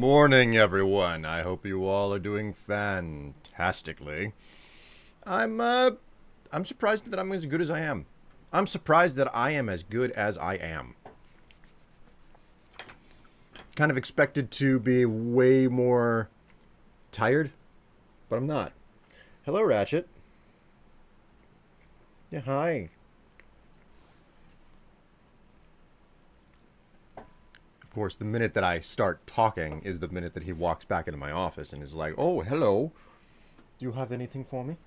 morning, everyone. I hope you all are doing fantastically. I'm uh I'm surprised that I'm as good as I am. I'm surprised that I am as good as I am. Kind of expected to be way more tired, but I'm not. Hello, Ratchet. Yeah, hi. Of course, the minute that I start talking is the minute that he walks back into my office and is like, "Oh, hello. Do you have anything for me?"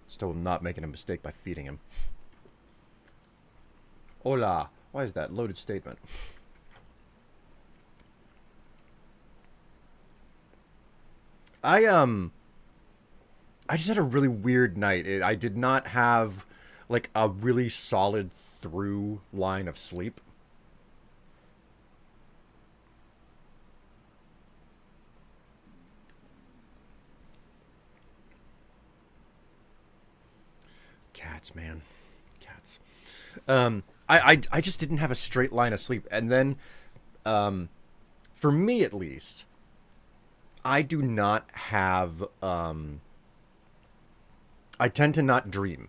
Still not making a mistake by feeding him. Hola. Why is that loaded statement? I I just had a really weird night. I did not have like a really solid through line of sleep. Cats, man. Cats. I just didn't have a straight line of sleep. And then for me at least, I do not have I tend to not dream.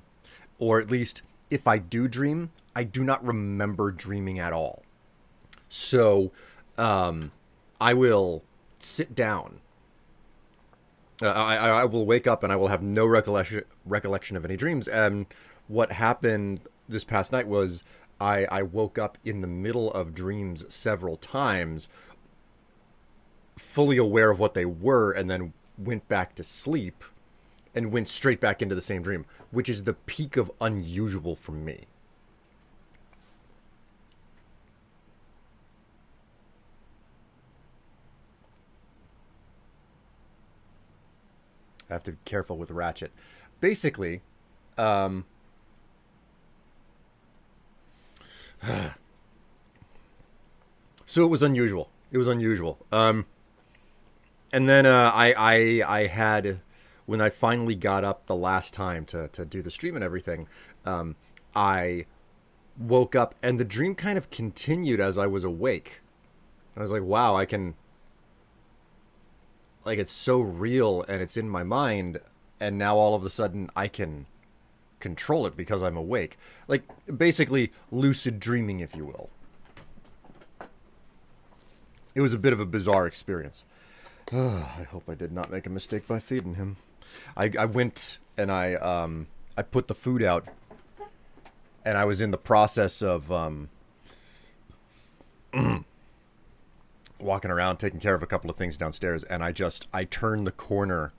Or at least if I do dream, I do not remember dreaming at all. So I will sit down. I will wake up and I will have no recollection of any dreams. And what happened this past night was I woke up in the middle of dreams several times, fully aware of what they were, and then went back to sleep and went straight back into the same dream, which is the peak of unusual for me. I have to be careful with Ratchet. Basically, um, so it was unusual. It was unusual. And then I had when I finally got up the last time to do the stream and everything, I woke up and the dream kind of continued as I was awake. I was like, wow, I can like it's so real and it's in my mind, and now all of a sudden I can control it because I'm awake. Like basically lucid dreaming, if you will. It was a bit of a bizarre experience. I hope I did not make a mistake by feeding him. I went and I put the food out, and I was in the process of walking around taking care of a couple of things downstairs, and I turned the corner,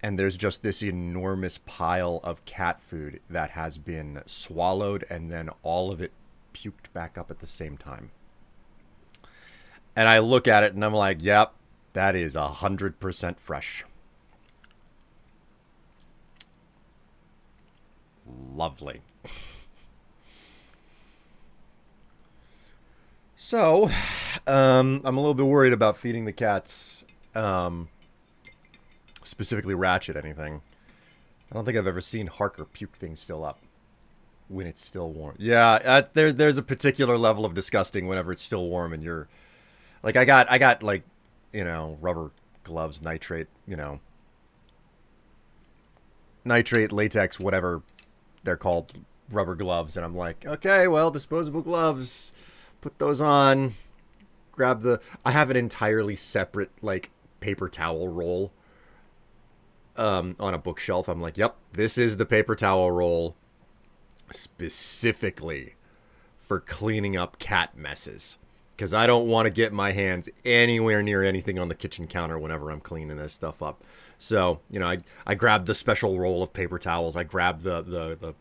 and there's just this enormous pile of cat food that has been swallowed and then all of it puked back up at the same time. And I look at it and I'm like, yep, that is 100% fresh. Lovely. So, I'm a little bit worried about feeding the cats, specifically Ratchet, anything. I don't think I've ever seen Harker puke things still up when it's still warm. Yeah, there's a particular level of disgusting whenever it's still warm and you're like I got like, rubber gloves, nitrate, latex, whatever they're called, rubber gloves, and I'm like, okay, well, disposable gloves, put those on, grab the. I have an entirely separate like paper towel roll on a bookshelf. I'm like, yep, this is the paper towel roll specifically for cleaning up cat messes. Because I don't want to get my hands anywhere near anything on the kitchen counter whenever I'm cleaning this stuff up. So, I grabbed the special roll of paper towels. I grabbed the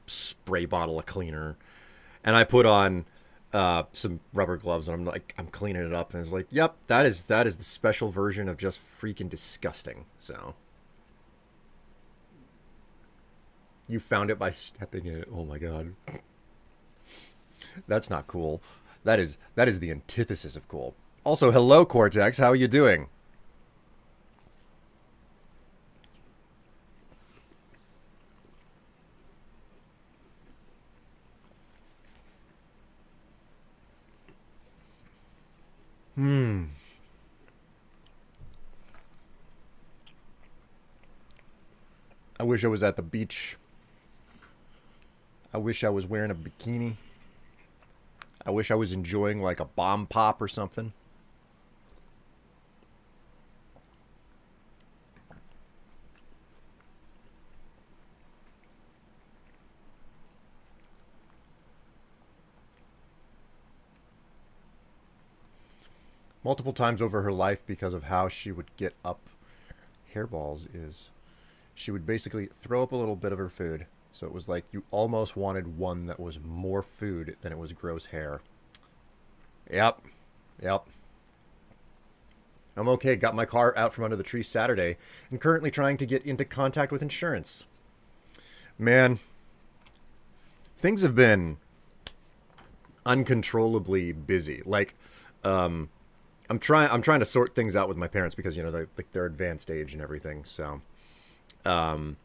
spray bottle of cleaner. And I put on some rubber gloves. And I'm cleaning it up. And it's like, yep, that is the special version of just freaking disgusting. So, you found it by stepping in it. Oh my god. That's not cool. That is the antithesis of cool. Also, hello Cortex, how are you doing? Hmm. I wish I was at the beach. I wish I was wearing a bikini. I wish I was enjoying like a bomb pop or something. Multiple times over her life because of how she would get up hairballs is she would basically throw up a little bit of her food. So it was like you almost wanted one that was more food than it was gross hair. Yep. Yep. I'm okay. Got my car out from under the tree Saturday and currently trying to get into contact with insurance. Man, things have been uncontrollably busy. Like, um, I'm trying to sort things out with my parents because they're advanced age and everything. So, um,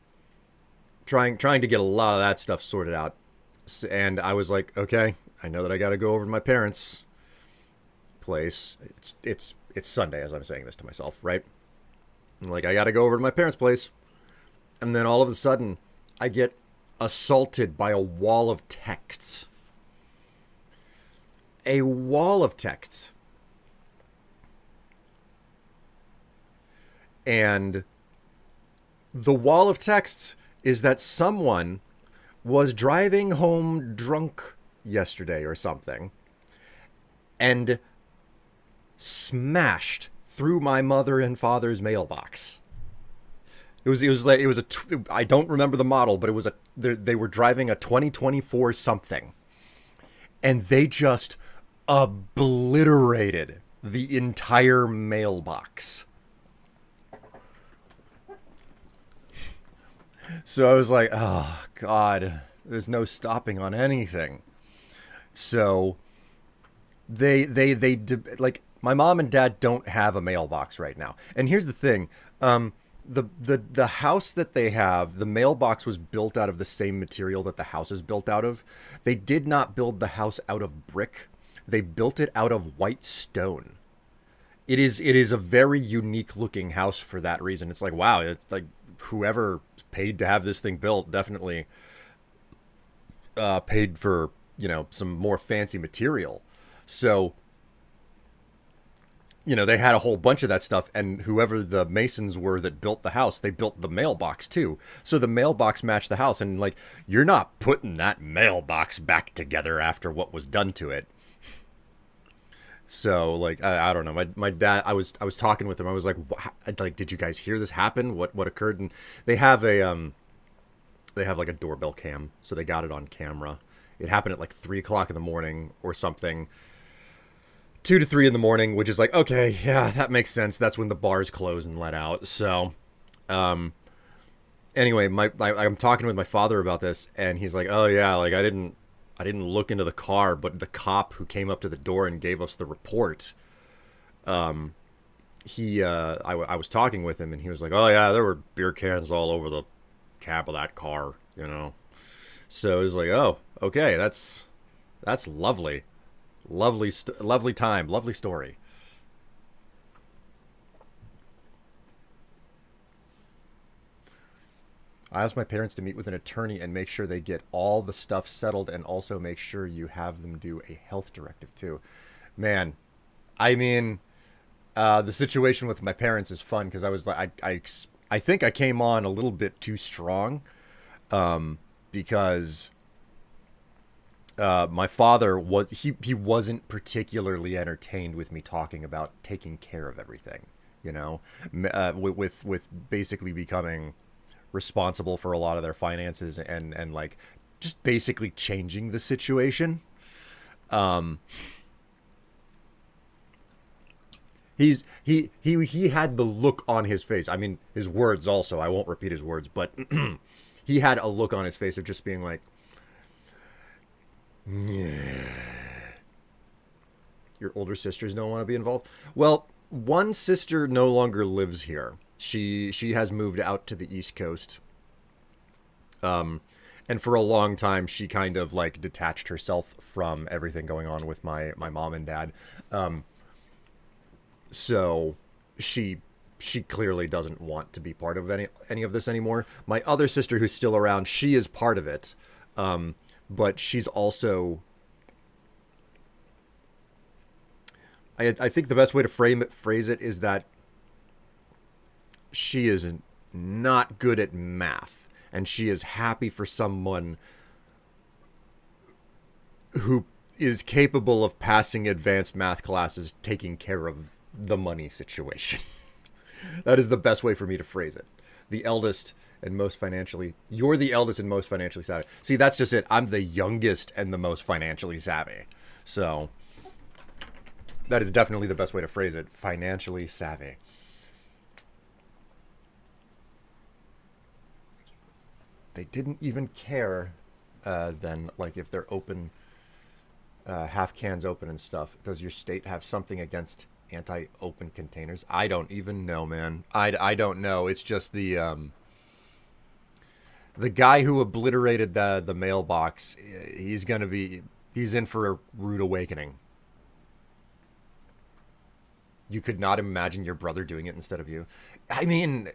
trying to get a lot of that stuff sorted out. And I was like, okay, I know that I got to go over to my parents' place. It's Sunday as I'm saying this to myself, right? I'm like, I got to go over to my parents' place, and then all of a sudden, I get assaulted by a wall of texts. A wall of texts. And the wall of texts is that someone was driving home drunk yesterday or something and smashed through my mother and father's mailbox. I don't remember the model, but they were driving a 2024 something, and they just obliterated the entire mailbox. So I was like, oh God, there's no stopping on anything. So like my mom and dad don't have a mailbox right now. And here's the thing. The house that they have, the mailbox was built out of the same material that the house is built out of. They did not build the house out of brick. They built it out of white stone. It is a very unique looking house for that reason. It's like, wow, it's like whoever paid to have this thing built definitely paid for, some more fancy material. So, they had a whole bunch of that stuff, and whoever the masons were that built the house, they built the mailbox too. So the mailbox matched the house, and like, you're not putting that mailbox back together after what was done to it. So like, I don't know. My dad, I was talking with him. I was like, did you guys hear this happen? What occurred? And they have they have like a doorbell cam, so they got it on camera. It happened at like 3 o'clock in the morning or something. 2 to 3 in the morning, which is like, okay, yeah, that makes sense. That's when the bars close and let out. So, um, anyway, I'm talking with my father about this, and he's like, oh yeah, like I didn't look into the car, but the cop who came up to the door and gave us the report, um, I was talking with him, and he was like, oh yeah, there were beer cans all over the cab of that car. So it was like, oh, okay, that's lovely. Lovely time, lovely story. I asked my parents to meet with an attorney and make sure they get all the stuff settled, and also make sure you have them do a health directive too. Man, I mean, the situation with my parents is fun because I was like, I think I came on a little bit too strong, because my father he wasn't particularly entertained with me talking about taking care of everything, with basically becoming responsible for a lot of their finances, and like just basically changing the situation. Um, he had the look on his face. I mean, his words also. I won't repeat his words, but he had a look on his face of just being like, your older sisters don't want to be involved. Well, one sister no longer lives here. She has moved out to the East Coast. And for a long time she kind of like detached herself from everything going on with my mom and dad. So she she clearly doesn't want to be part of any of this anymore. My other sister, who's still around, she is part of it, but she's also. I think the best way to phrase it is that she is not good at math, and she is happy for someone who is capable of passing advanced math classes, taking care of the money situation. That is the best way for me to phrase it. The eldest and most financially, you're the eldest and most financially savvy. See, that's just it. I'm the youngest and the most financially savvy. So that is definitely the best way to phrase it. Financially savvy. They didn't even care then, like if they're open, half cans open and stuff. Does your state have something against anti-open containers? I don't even know, man. I don't know. It's just the guy who obliterated the mailbox. He's in for a rude awakening. You could not imagine your brother doing it instead of you. I mean,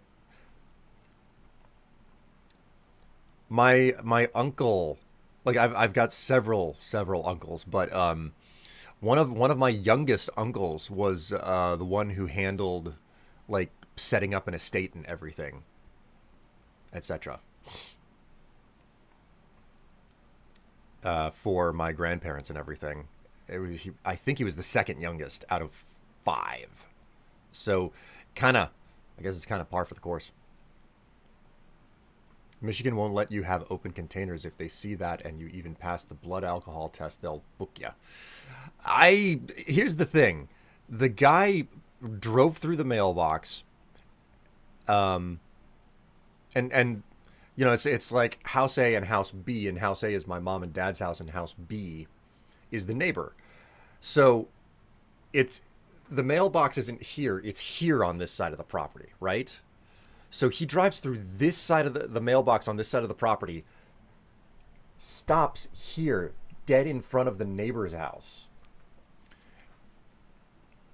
my uncle, like I've got several uncles, but one of my youngest uncles was the one who handled like setting up an estate and everything, etc. For my grandparents and everything. I think he was the second youngest out of five. So, kind of, I guess it's kind of par for the course. Michigan won't let you have open containers. If they see that and you even pass the blood alcohol test, they'll book you. Here's the thing. The guy drove through the mailbox, um and it's like house A and house B, and house A is my mom and dad's house and house B is the neighbor. So it's the mailbox isn't here, it's here on this side of the property, right? So he drives through this side of the mailbox on this side of the property, stops here, dead in front of the neighbor's house.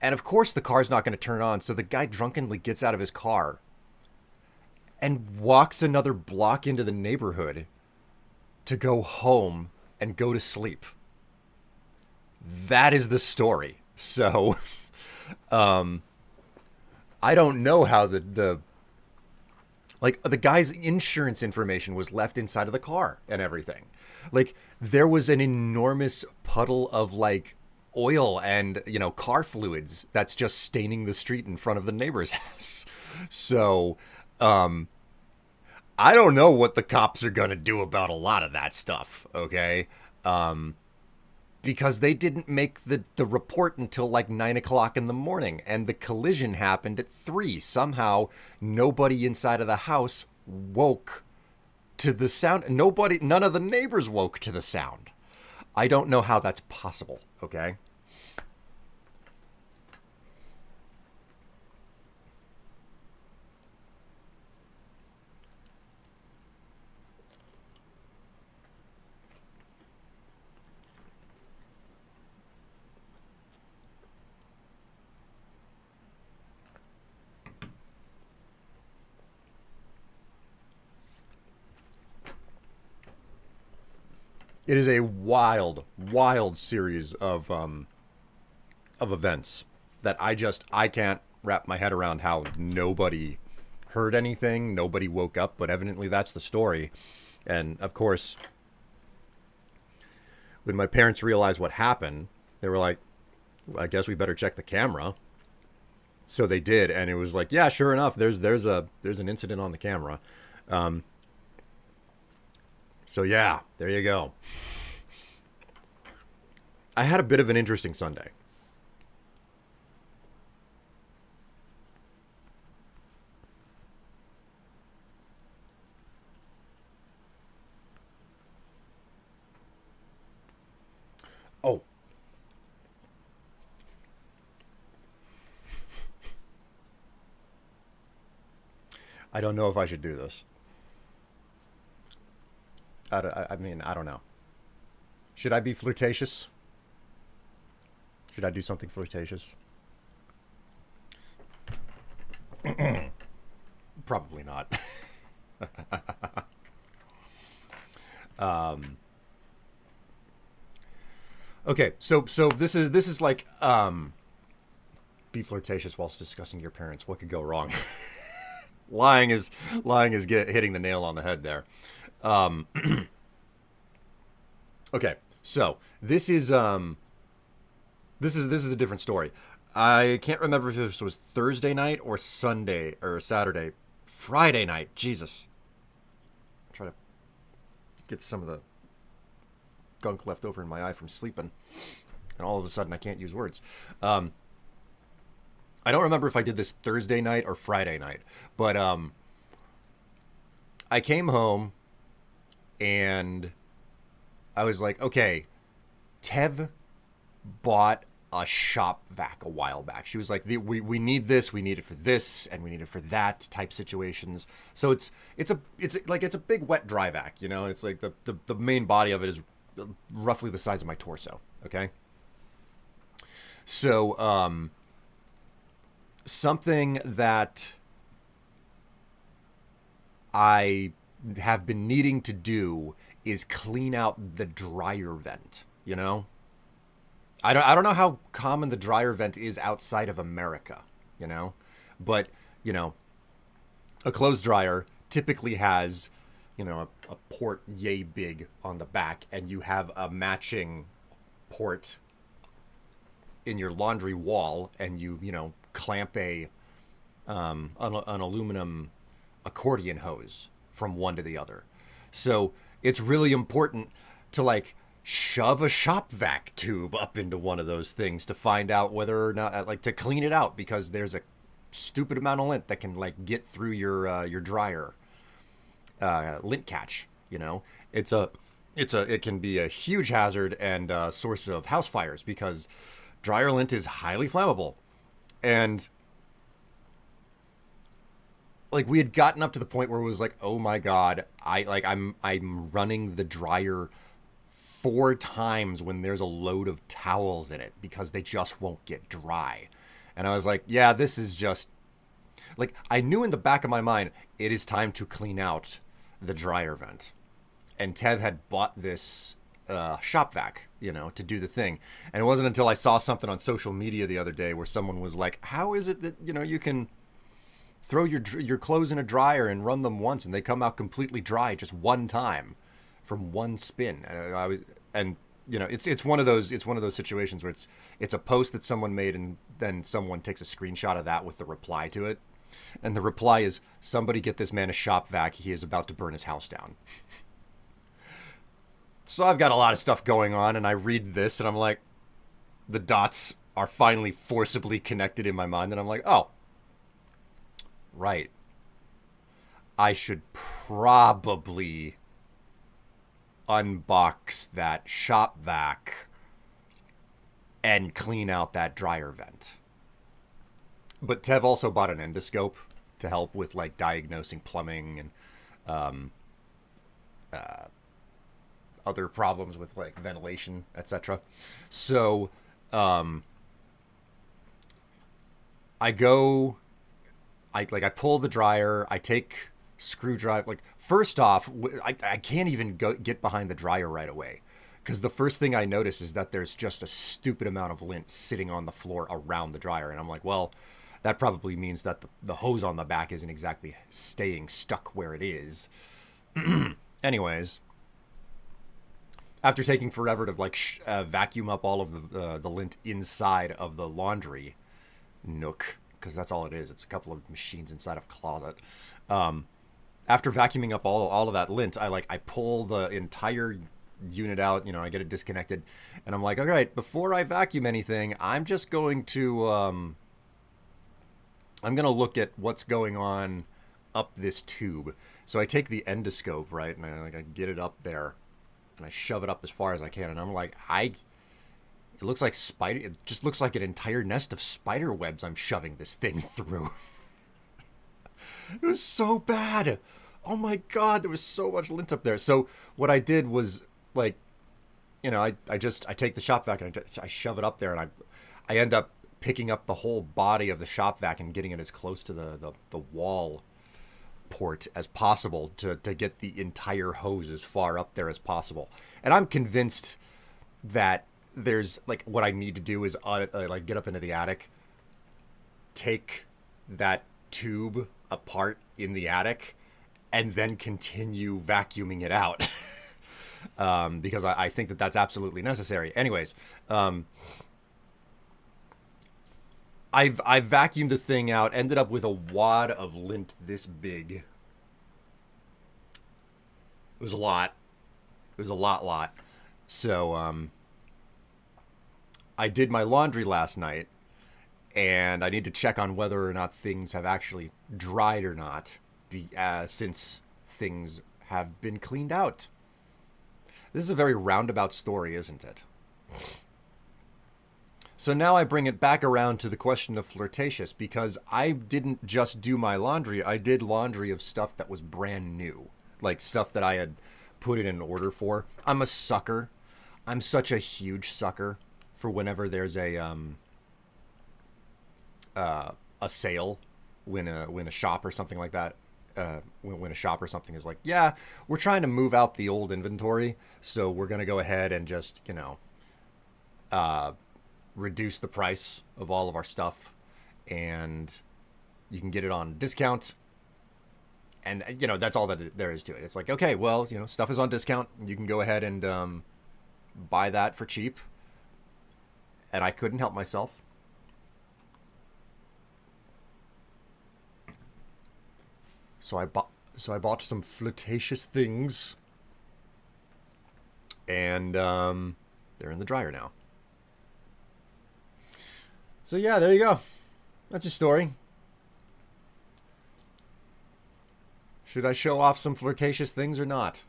And of course, the car's not going to turn on. So the guy drunkenly gets out of his car and walks another block into the neighborhood to go home and go to sleep. That is the story. So, I don't know how the like the guy's insurance information was left inside of the car and everything. Like there was an enormous puddle of like oil and car fluids that's just staining the street in front of the neighbor's house. So I don't know what the cops are gonna do about a lot of that stuff, okay? Because they didn't make the report until like 9 o'clock in the morning, and the collision happened at 3. Somehow, nobody inside of the house woke to the sound. None of the neighbors woke to the sound. I don't know how that's possible, okay? It is a wild series of events that I can't wrap my head around how nobody heard anything, nobody woke up, but evidently that's the story. And of course, when my parents realized what happened, they were like, well, I guess we better check the camera. So they did, and it was like, yeah, sure enough, there's an incident on the camera. Um, so yeah, there you go. I had a bit of an interesting Sunday. Oh, I don't know if I should do this. I mean, I don't know. Should I be flirtatious? Should I do something flirtatious? Probably not. Okay, so this is like be flirtatious whilst discussing your parents. What could go wrong? lying is hitting the nail on the head there. Um, okay, so this is a different story. I can't remember if this was Thursday night or Sunday or Saturday, Friday night. Jesus, try to get some of the gunk left over in my eye from sleeping, and all of a sudden I can't use words. I don't remember if I did this Thursday night or Friday night, but I came home and I was like, okay, Tev bought a shop vac a while back. She was like, we need this, we need it for this, and we need it for that type situations. So it's a big wet dry vac, you know. It's like the main body of it is roughly the size of my torso. Okay. So something that I have been needing to do is clean out the dryer vent, you know? I don't know how common the dryer vent is outside of America, you know? But, you know, a clothes dryer typically has, you know, a port yay big on the back, and you have a matching port in your laundry wall, and you know, clamp an aluminum accordion hose from one to the other. So it's really important to like shove a shop vac tube up into one of those things to find out whether or not, like, to clean it out, because there's a stupid amount of lint that can like get through your dryer lint catch. You know, it can be a huge hazard and source of house fires, because dryer lint is highly flammable. And like, we had gotten up to the point where it was like, oh my god, I'm running the dryer 4 times when there's a load of towels in it, because they just won't get dry. And I was like, yeah, this is just like, I knew in the back of my mind it is time to clean out the dryer vent. And Tev had bought this shop vac, you know, to do the thing. And it wasn't until I saw something on social media the other day where someone was like, how is it that, you know, you can throw your clothes in a dryer and run them once and they come out completely dry just one time from one spin? And you know, it's one of those situations where it's a post that someone made, and then someone takes a screenshot of that with the reply to it. And the reply is, somebody get this man a shop vac, he is about to burn his house down. So I've got a lot of stuff going on, and I read this, and I'm like, the dots are finally forcibly connected in my mind, and I'm like, oh, right. I should probably unbox that shop vac and clean out that dryer vent. But Tev also bought an endoscope to help with like diagnosing plumbing and other problems with like ventilation, etc. So I pull the dryer, I take screwdriver. Like, first off, I can't even get behind the dryer right away, because the first thing I notice is that there's just a stupid amount of lint sitting on the floor around the dryer, and I'm like, well, that probably means that the hose on the back isn't exactly staying stuck where it is. Anyways, after taking forever to like vacuum up all of the lint inside of the laundry nook, because that's all it is. It's a couple of machines inside of a closet. After vacuuming up all of that lint, I pull the entire unit out. You know, I get it disconnected, and I'm like, all right, before I vacuum anything, I'm just going to I'm gonna look at what's going on up this tube. So I take the endoscope, right, and I get it up there, and I shove it up as far as I can, and I'm like, it looks like it just looks like an entire nest of spider webs I'm shoving this thing through. It was so bad. Oh my god, there was so much lint up there. So what I did was, like, you know, I take the shop vac and I shove it up there, and I end up picking up the whole body of the shop vac and getting it as close to the wall port as possible to get the entire hose as far up there as possible. And I'm convinced that there's like what I need to do is like get up into the attic, take that tube apart in the attic, and then continue vacuuming it out. Because I think that that's absolutely necessary. Anyways, I've vacuumed the thing out, ended up with a wad of lint this big. It was a lot. It was a lot. So, I did my laundry last night, and I need to check on whether or not things have actually dried or not, since things have been cleaned out. This is a very roundabout story, isn't it? So now I bring it back around to the question of flirtatious, because I didn't just do my laundry. I did laundry of stuff that was brand new, like stuff that I had put in an order for. I'm a sucker. I'm such a huge sucker for whenever there's a sale, when a shop or something like that, when a shop or something is like, yeah, we're trying to move out the old inventory, so we're gonna go ahead and just, you know, reduce the price of all of our stuff, and you can get it on discount. And, you know, that's all that there is to it. It's like, okay, well, you know, stuff is on discount. You can go ahead and buy that for cheap. And I couldn't help myself. So I bought some flirtatious things. And they're in the dryer now. So yeah, there you go. That's a story. Should I show off some flirtatious things or not?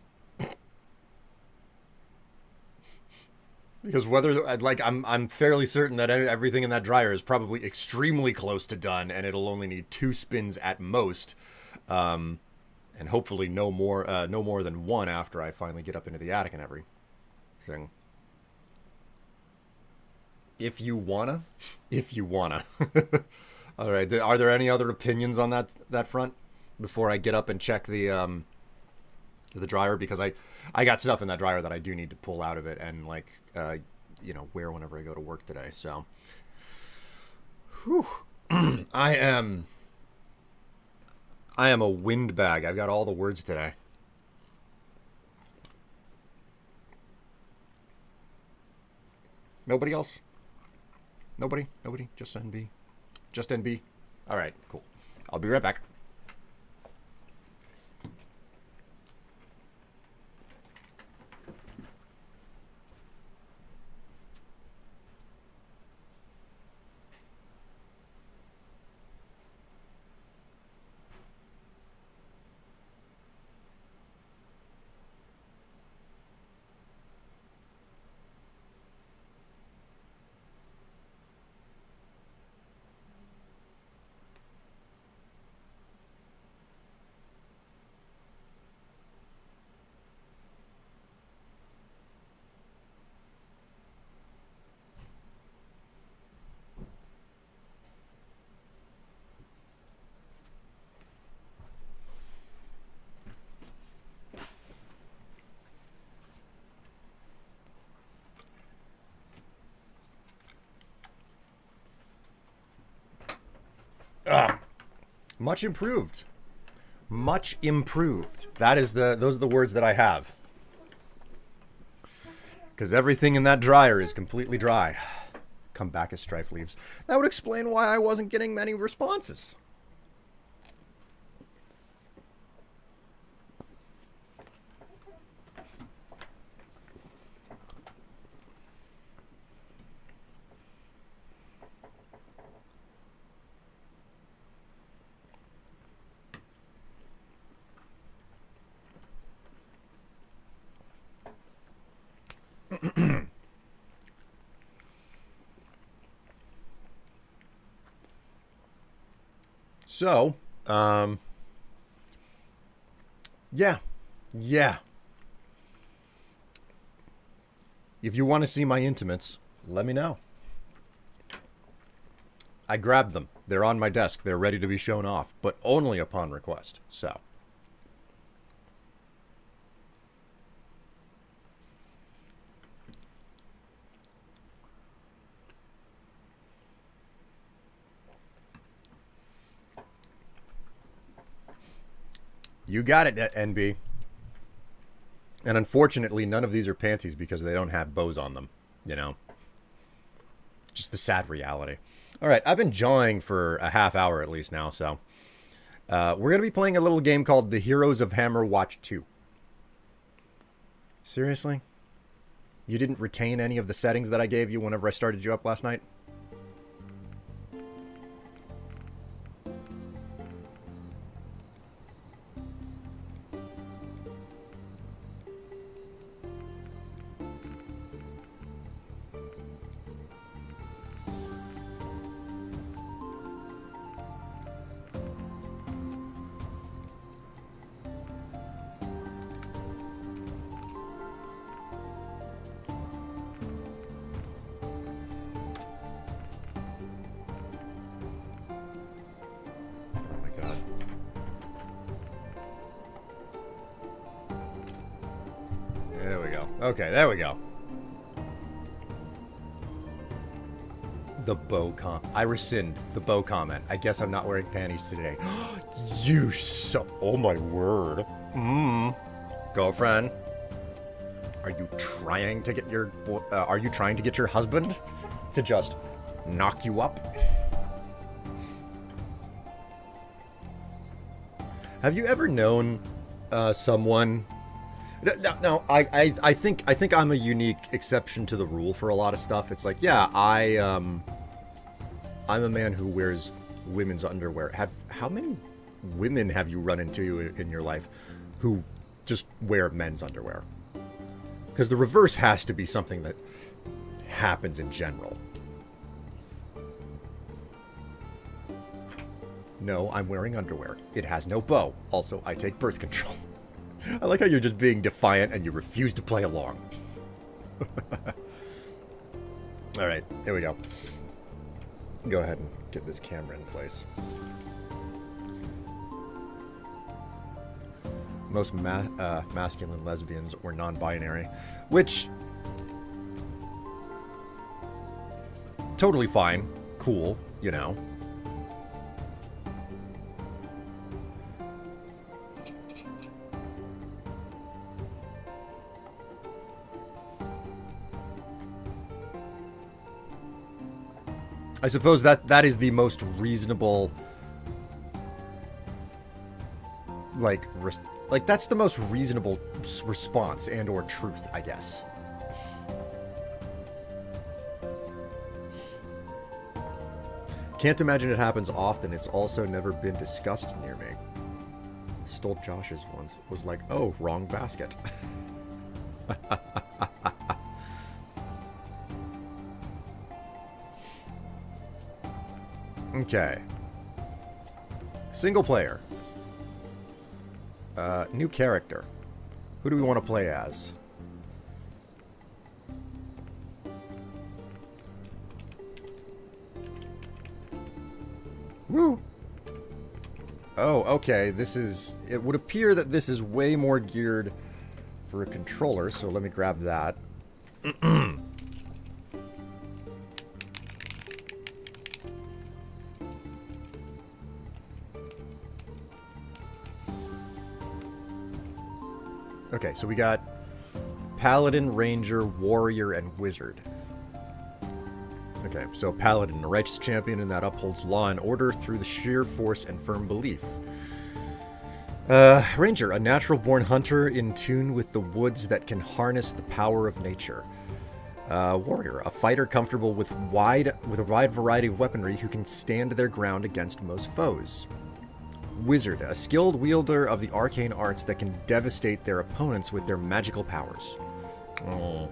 Because I'm fairly certain that everything in that dryer is probably extremely close to done, and it'll only need 2 spins at most, and hopefully no more than 1 after I finally get up into the attic and everything. If you wanna. All right. Are there any other opinions on that front before I get up and check the dryer? Because I got stuff in that dryer that I do need to pull out of it and you know, wear whenever I go to work today. So, whew. I am a windbag. I've got all the words today. Nobody else? Nobody? Just NB? Just NB? All right, cool. I'll be right back. Much improved. Much improved. Those are the words that I have. Because everything in that dryer is completely dry. Come back as Strife leaves. That would explain why I wasn't getting many responses. So, yeah. If you want to see my intimates, let me know. I grabbed them. They're on my desk. They're ready to be shown off, but only upon request. So, You got it, NB. And unfortunately, none of these are panties because they don't have bows on them. You know? Just the sad reality. All right, I've been jawing for a half hour at least now, so... we're going to be playing a little game called The Heroes of Hammer Watch 2. Seriously? You didn't retain any of the settings that I gave you whenever I started you up last night? There we go. Okay, there we go. The bow I rescind the bow comment. I guess I'm not wearing panties today. You so... Oh my word. Girlfriend. Are you trying to get your... are you trying to get your husband to just knock you up? Have you ever known someone... No, I think I'm a unique exception to the rule for a lot of stuff. It's like, yeah, I'm a man who wears women's underwear. How many women have you run into in your life who just wear men's underwear? Because the reverse has to be something that happens in general. No, I'm wearing underwear. It has no bow. Also, I take birth control. I like how you're just being defiant and you refuse to play along. Alright, here we go. Go ahead and get this camera in place. Most masculine lesbians or non-binary. Which... totally fine. Cool, you know. I suppose that is the most reasonable, like that's the most reasonable response and or truth, I guess. Can't imagine it happens often. It's also never been discussed near me. Stole Josh's once. Was like, oh, wrong basket. Okay. Single player. New character. Who do we want to play as? Woo! Oh, okay. This is... It would appear that this is way more geared for a controller, so let me grab that. Okay, so we got Paladin, Ranger, Warrior, and Wizard. Okay, so Paladin, a righteous champion and that upholds law and order through the sheer force and firm belief. Ranger, a natural-born hunter in tune with the woods that can harness the power of nature. Warrior, a fighter comfortable with a wide variety of weaponry who can stand their ground against most foes. Wizard, a skilled wielder of the arcane arts that can devastate their opponents with their magical powers. Oh.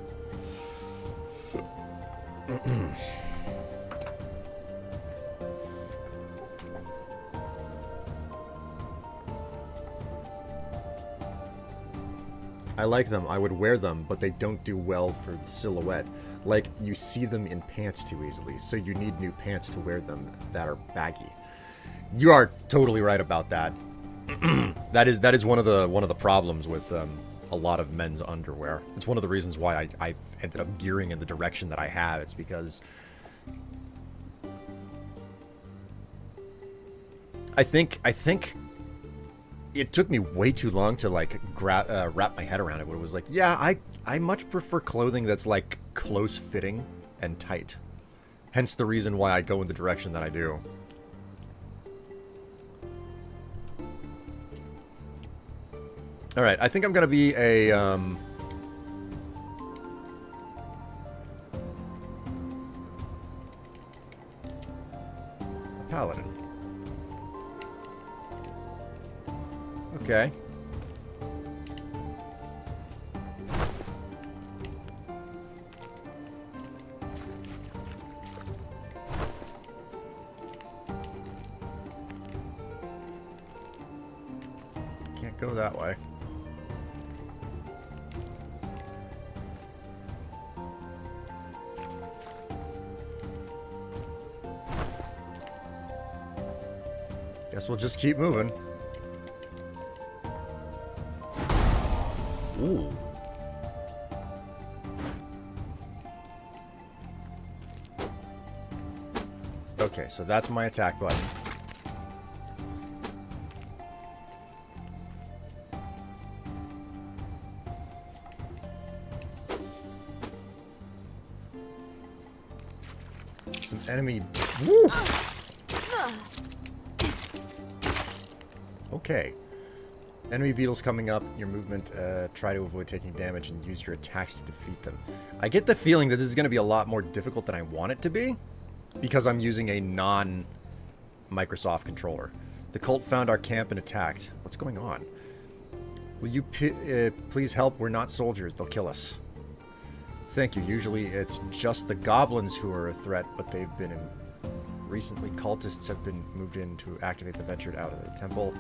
I like them. I would wear them, but they don't do well for the silhouette. Like, you see them in pants too easily, so you need new pants to wear them that are baggy. You are totally right about that. That is one of the problems with a lot of men's underwear. It's one of the reasons why I've ended up gearing in the direction that I have. It's because I think it took me way too long to like wrap my head around it. But it was like, yeah, I much prefer clothing that's like close fitting and tight. Hence the reason why I go in the direction that I do. All right, I think I'm gonna be a paladin. Okay. Can't go that way. Guess we'll just keep moving. Ooh. Okay, so that's my attack button. Some enemy. Woo! Okay. Enemy beetles coming up. Your movement, try to avoid taking damage and use your attacks to defeat them. I get the feeling that this is going to be a lot more difficult than I want it to be, because I'm using a non-Microsoft controller. The cult found our camp and attacked. What's going on? Will you please help? We're not soldiers. They'll kill us. Thank you. Usually it's just the goblins who are a threat, but they've been in... Recently, cultists have been moved in to activate the ventured out of the temple.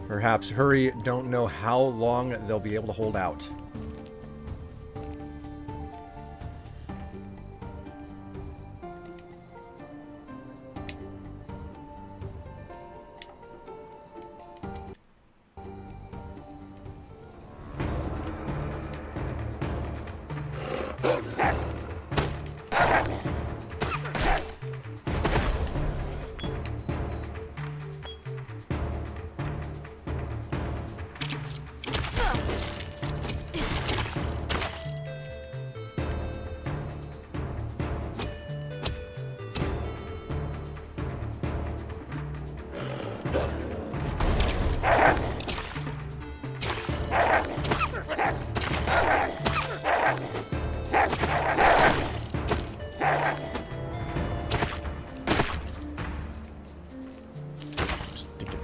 Perhaps hurry. Don't know how long they'll be able to hold out.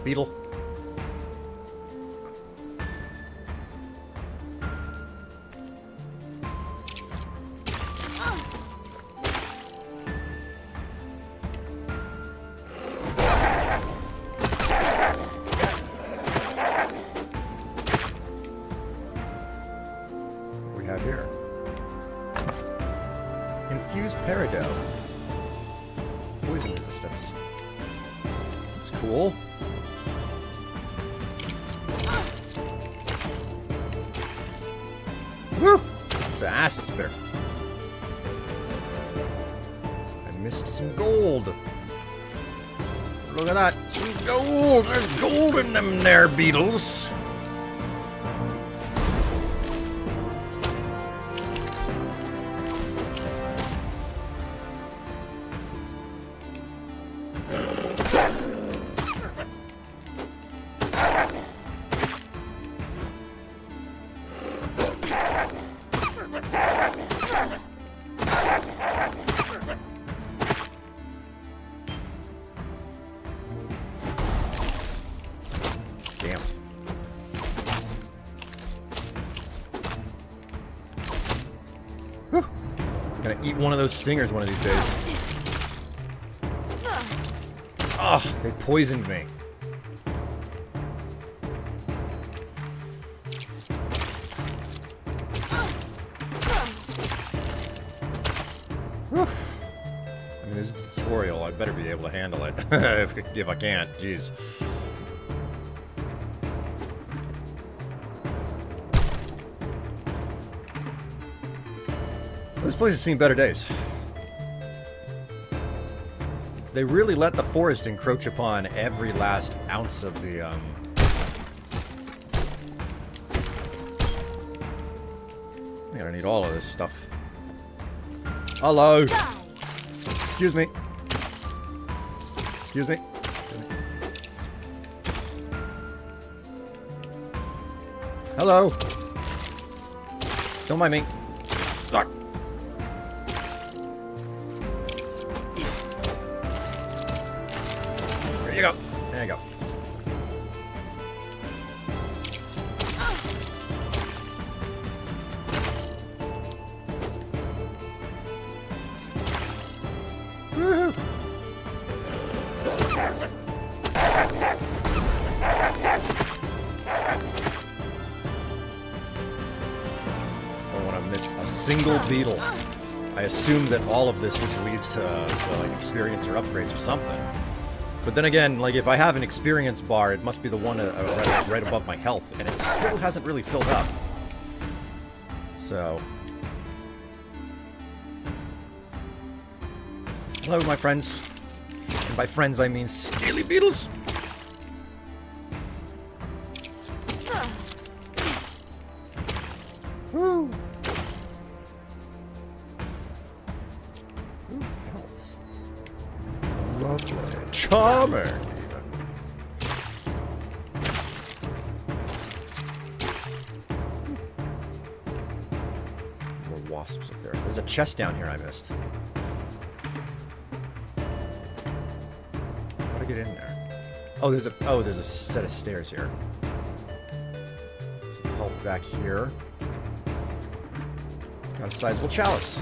Beetle. What we have here? Infused peridot. Poison resistance. It's cool. Woo! It's an acid spitter. I missed some gold. Look at that. Some gold. There's gold in them there, beetles. Gonna eat one of those stingers one of these days. Ugh, they poisoned me. Whew. I mean, this is a tutorial. I better be able to handle it. if I can't, jeez. This place has seen better days. They really let the forest encroach upon every last ounce of the gonna need all of this stuff. Hello! Excuse me. Excuse me. Hello! Don't mind me. Ah. There you go. There you go. Woohoo! Don't want to miss a single beetle. I assume that all of this just leads to like experience or upgrades or something. But then again, like if I have an experience bar, it must be the one right above my health, and it still hasn't really filled up. So. Hello, my friends. And by friends, I mean scaly beetles. Woo! Ooh, health. Lovely. Charming, even. More wasps up there. There's a chest down here I missed. How do I get in there? Oh, there's a set of stairs here. Some health back here. Got a sizable chalice.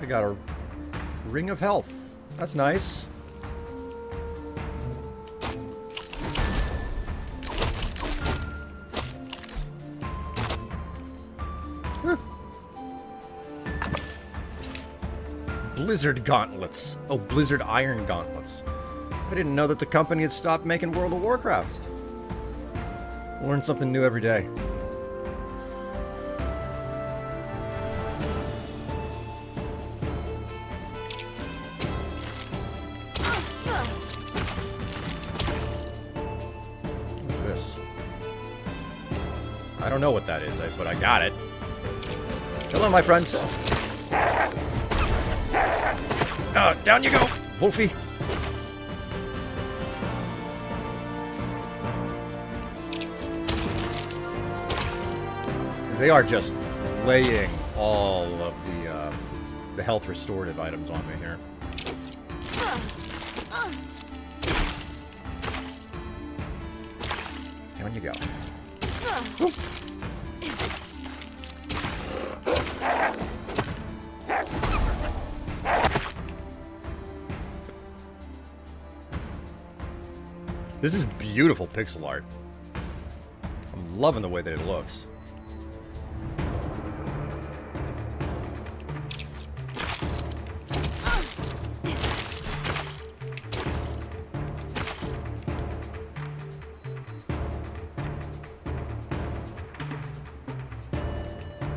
I got a ring of health. That's nice. Blizzard gauntlets. Oh, Blizzard iron gauntlets. I didn't know that the company had stopped making World of Warcraft. Learn something new every day. What's this? I don't know what that is, but I got it. Hello, my friends. Down you go, Wolfie. They are just laying all of the health restorative items on me here. Down you go. Whoop. This is beautiful pixel art. I'm loving the way that it looks.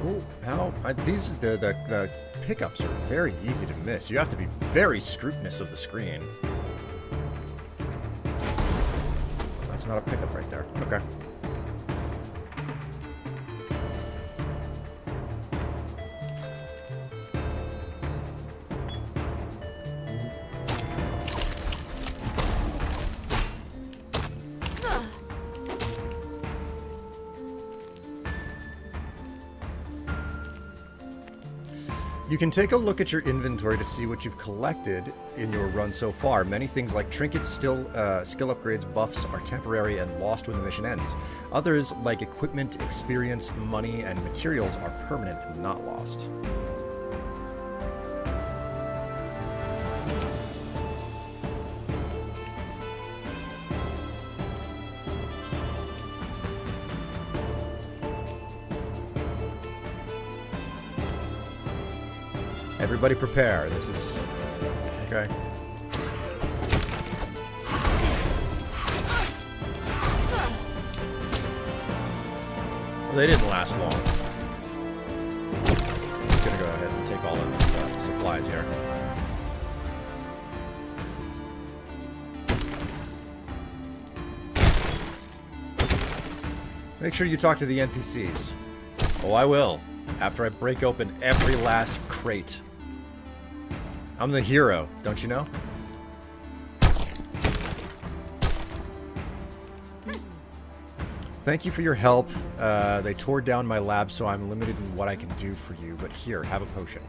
Ooh, the pickups are very easy to miss. You have to be very scrutinous of the screen. That's not a pickup right there. Okay. You can take a look at your inventory to see what you've collected in your run so far. Many things like trinkets, skill upgrades, buffs are temporary and lost when the mission ends. Others, like equipment, experience, money, and materials, are permanent and not lost. Everybody prepare. This is... okay. Well, they didn't last long. Just gonna go ahead and take all of these supplies here. Make sure you talk to the NPCs. Oh, I will. After I break open every last crate. I'm the hero, don't you know? Thank you for your help. They tore down my lab, so I'm limited in what I can do for you. But here, have a potion.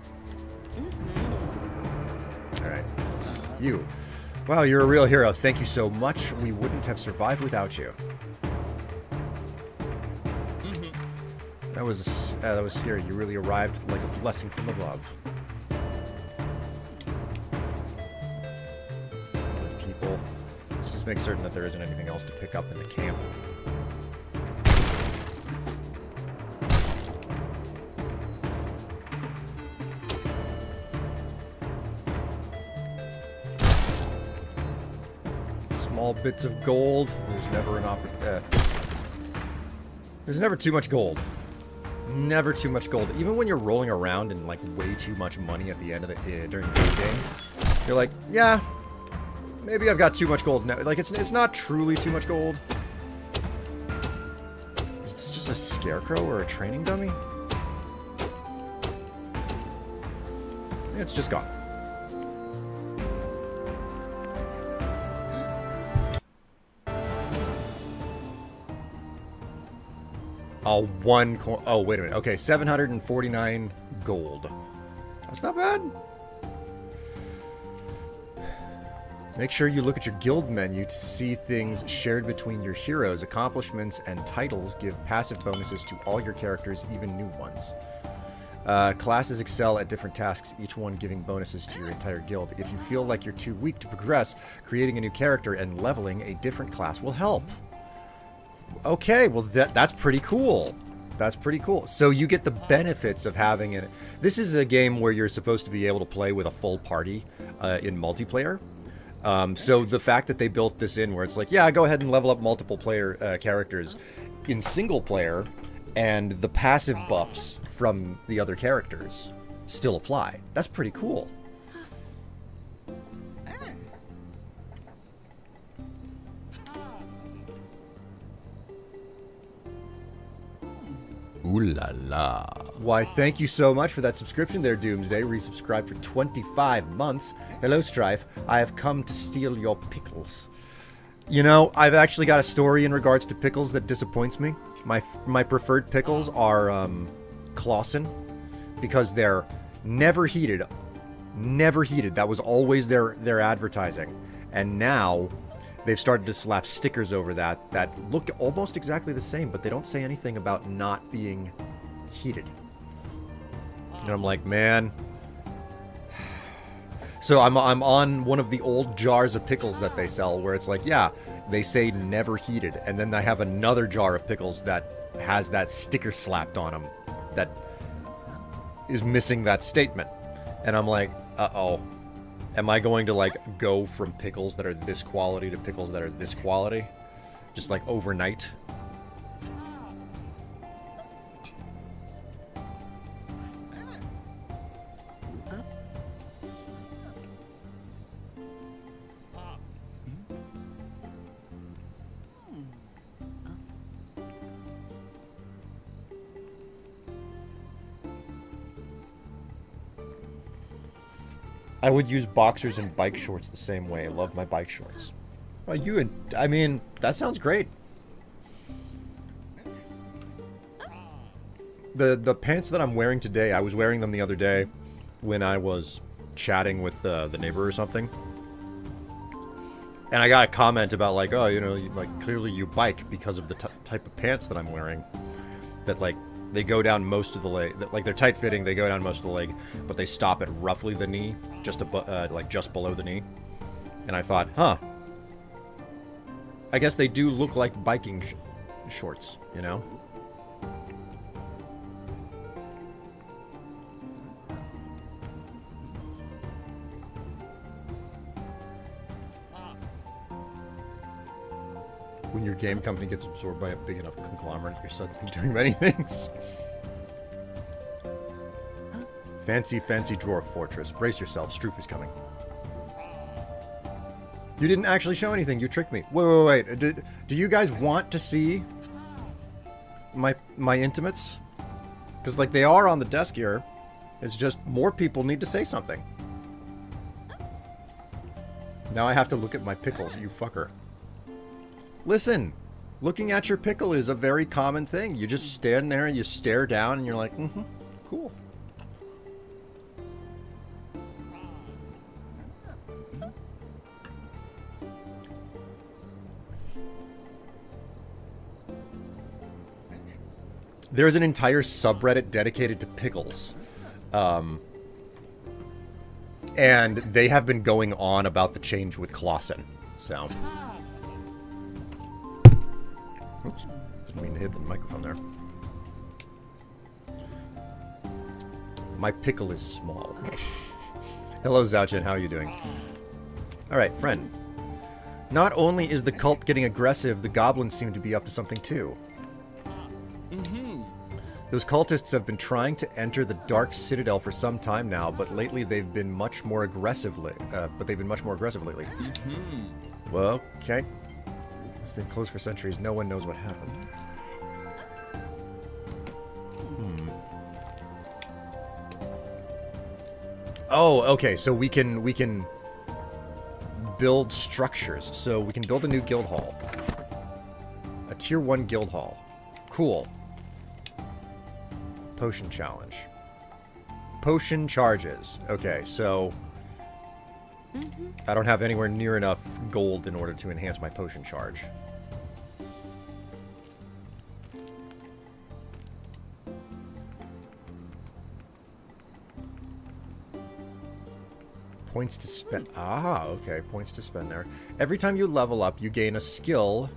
Alright. You. Wow, you're a real hero. Thank you so much. We wouldn't have survived without you. That was scary. You really arrived like a blessing from above. People. Let's just make certain that there isn't anything else to pick up in the camp. Small bits of gold. There's never an there's never too much gold. Never too much gold. Even when you're rolling around in like way too much money at the end of the during the game, you're like, yeah, maybe I've got too much gold now. Like it's not truly too much gold. Is this just a scarecrow or a training dummy? It's just gone. Oh, one coin. Oh, wait a minute. Okay, 749 gold. That's not bad. Make sure you look at your guild menu to see things shared between your heroes. Accomplishments and titles give passive bonuses to all your characters, even new ones. Classes excel at different tasks, each one giving bonuses to your entire guild. If you feel like you're too weak to progress, creating a new character and leveling a different class will help. Okay, well that's pretty cool. That's pretty cool. So you get the benefits of having it. This is a game where you're supposed to be able to play with a full party in multiplayer. So the fact that they built this in where it's like, yeah, go ahead and level up multiple player characters in single player, and the passive buffs from the other characters still apply. That's pretty cool. Ooh la la. Why, thank you so much for that subscription there, Doomsday. Resubscribed for 25 months. Hello, Strife. I have come to steal your pickles. You know, I've actually got a story in regards to pickles that disappoints me. My preferred pickles are Clausen, because they're never heated. Never heated. That was always their advertising. And now they've started to slap stickers over that look almost exactly the same, but they don't say anything about not being heated. And I'm like, man. So I'm on one of the old jars of pickles that they sell where it's like, yeah, they say never heated, and then they have another jar of pickles that has that sticker slapped on them that is missing that statement. And I'm like, uh-oh. Am I going to, like, go from pickles that are this quality to pickles that are this quality? Just, like, overnight? I would use boxers and bike shorts the same way. I love my bike shorts. Well, I mean, that sounds great. The pants that I'm wearing today, I was wearing them the other day when I was chatting with the neighbor or something. And I got a comment about, like, oh, you know, like, clearly you bike because of the type of pants that I'm wearing. That, like, they go down most of the leg, like they're tight fitting, they go down most of the leg, but they stop at roughly the knee, just like just below the knee. And I thought, huh, I guess they do look like biking shorts, you know? When your game company gets absorbed by a big enough conglomerate, you're suddenly doing many things. Fancy, fancy dwarf fortress. Brace yourself, Stroof is coming. You didn't actually show anything, you tricked me. Wait. Do you guys want to see my intimates? Because, like, they are on the desk here. It's just more people need to say something. Now I have to look at my pickles, you fucker. Listen, looking at your pickle is a very common thing. You just stand there and you stare down and you're like, mm-hmm, cool. There's an entire subreddit dedicated to pickles. And they have been going on about the change with Clausen. So. Oops. Didn't mean to hit the microphone there. My pickle is small. Hello, Zouchin. How are you doing? Alright, friend. Not only is the cult getting aggressive, the goblins seem to be up to something too. Those cultists have been trying to enter the Dark Citadel for some time now, but lately they've been much more aggressive. Lately. Well, okay. It's been closed for centuries. No one knows what happened. Oh, okay. So we can build structures. So we can build a new guild hall. A tier 1 guild hall. Cool. Potion challenge. Potion charges. Okay, so I don't have anywhere near enough gold in order to enhance my potion charge. Points to spend. Ah, okay. Points to spend there. Every time you level up, you gain a skill.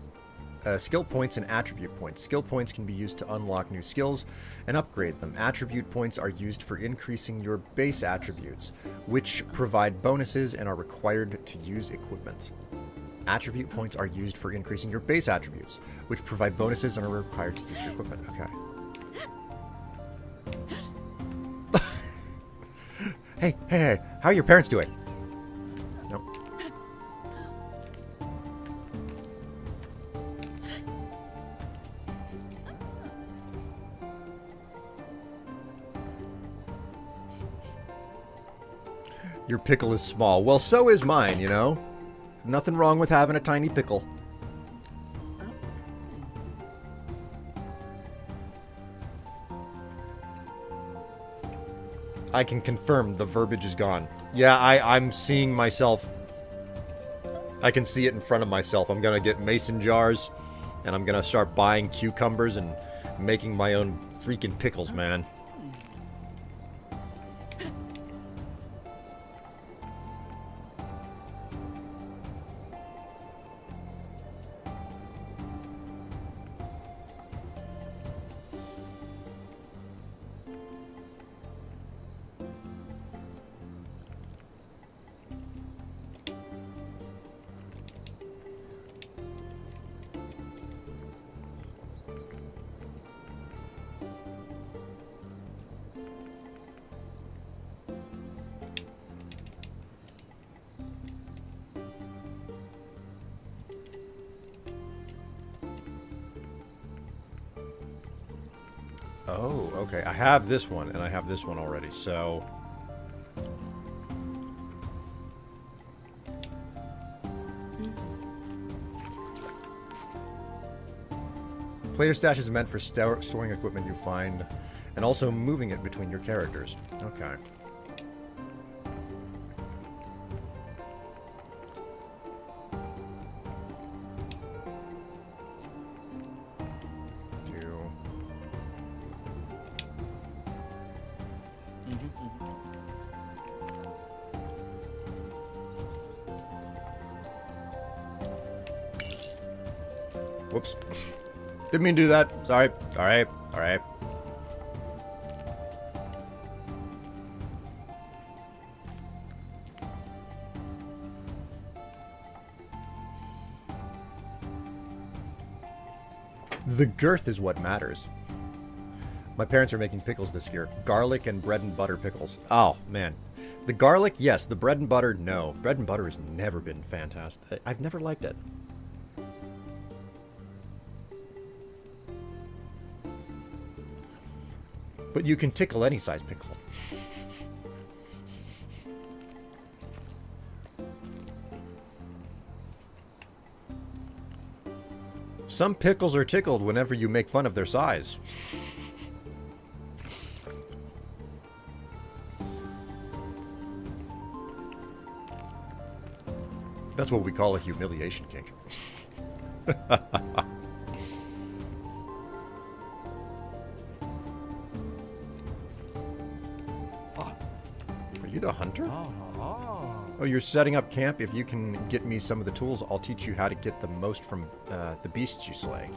Skill points and attribute points. Skill points can be used to unlock new skills and upgrade them. Attribute points are used for increasing your base attributes, which provide bonuses and are required to use equipment. Attribute points are used for increasing your base attributes, which provide bonuses and are required to use your equipment. Okay. Hey, how are your parents doing? Nope. Your pickle is small. Well, so is mine, you know? Nothing wrong with having a tiny pickle. I can confirm the verbiage is gone. Yeah, I'm seeing myself. I can see it in front of myself. I'm gonna get mason jars, and I'm gonna start buying cucumbers and making my own freaking pickles, man. Oh, okay. I have this one, and I have this one already, so... Player stash is meant for storing equipment you find, and also moving it between your characters. Okay. Whoops. Didn't mean to do that. Sorry. Alright. Alright. The girth is what matters. My parents are making pickles this year. Garlic and bread and butter pickles. Oh, man. The garlic, yes. The bread and butter, no. Bread and butter has never been fantastic. I've never liked it. But you can tickle any size pickle. Some pickles are tickled whenever you make fun of their size. That's what we call a humiliation kink. Are you the hunter? Oh, you're setting up camp? If you can get me some of the tools, I'll teach you how to get the most from the beasts you slay.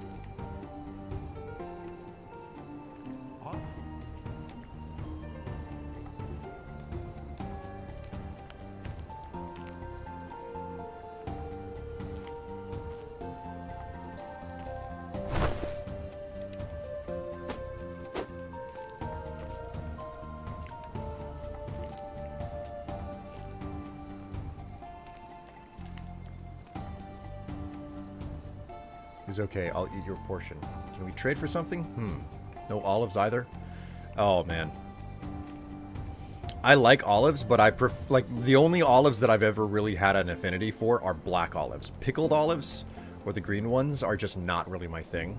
Is okay, I'll eat your portion. Can we trade for something? No olives either? Oh, man. I like olives, but I like the only olives that I've ever really had an affinity for are black olives. Pickled olives, or the green ones, are just not really my thing.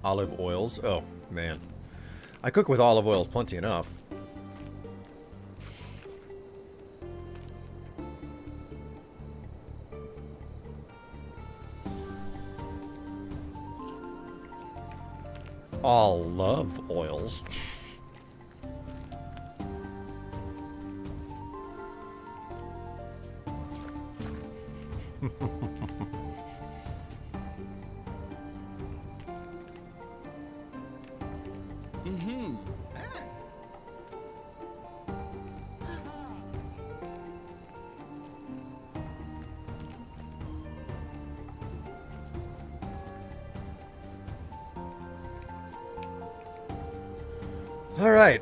Olive oils? Oh, man. I cook with olive oils plenty enough. Olive oils. All right.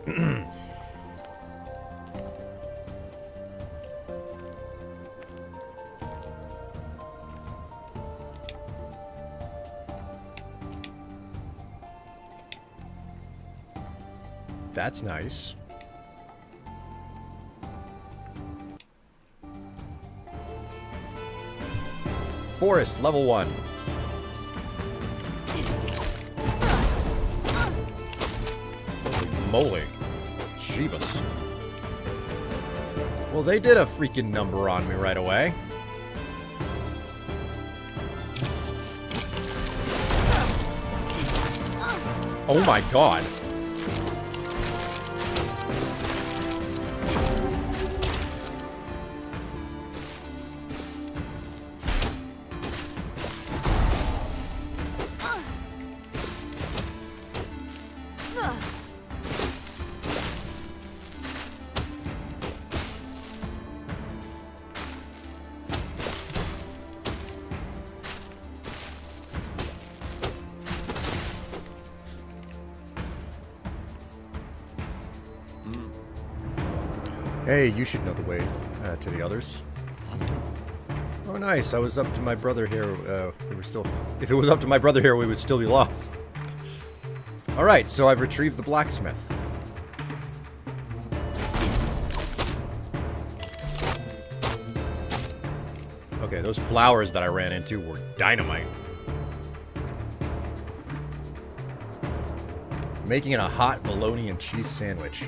That's nice. Forest, level 1. Moly. Jeebus. Well, they did a freaking number on me right away. Oh my god. Hey, you should know the way to the others. Oh, nice. I was up to my brother here. We were still... If it was up to my brother here, we would still be lost. Alright, so I've retrieved the blacksmith. Okay, those flowers that I ran into were dynamite. Making it a hot bologna and cheese sandwich.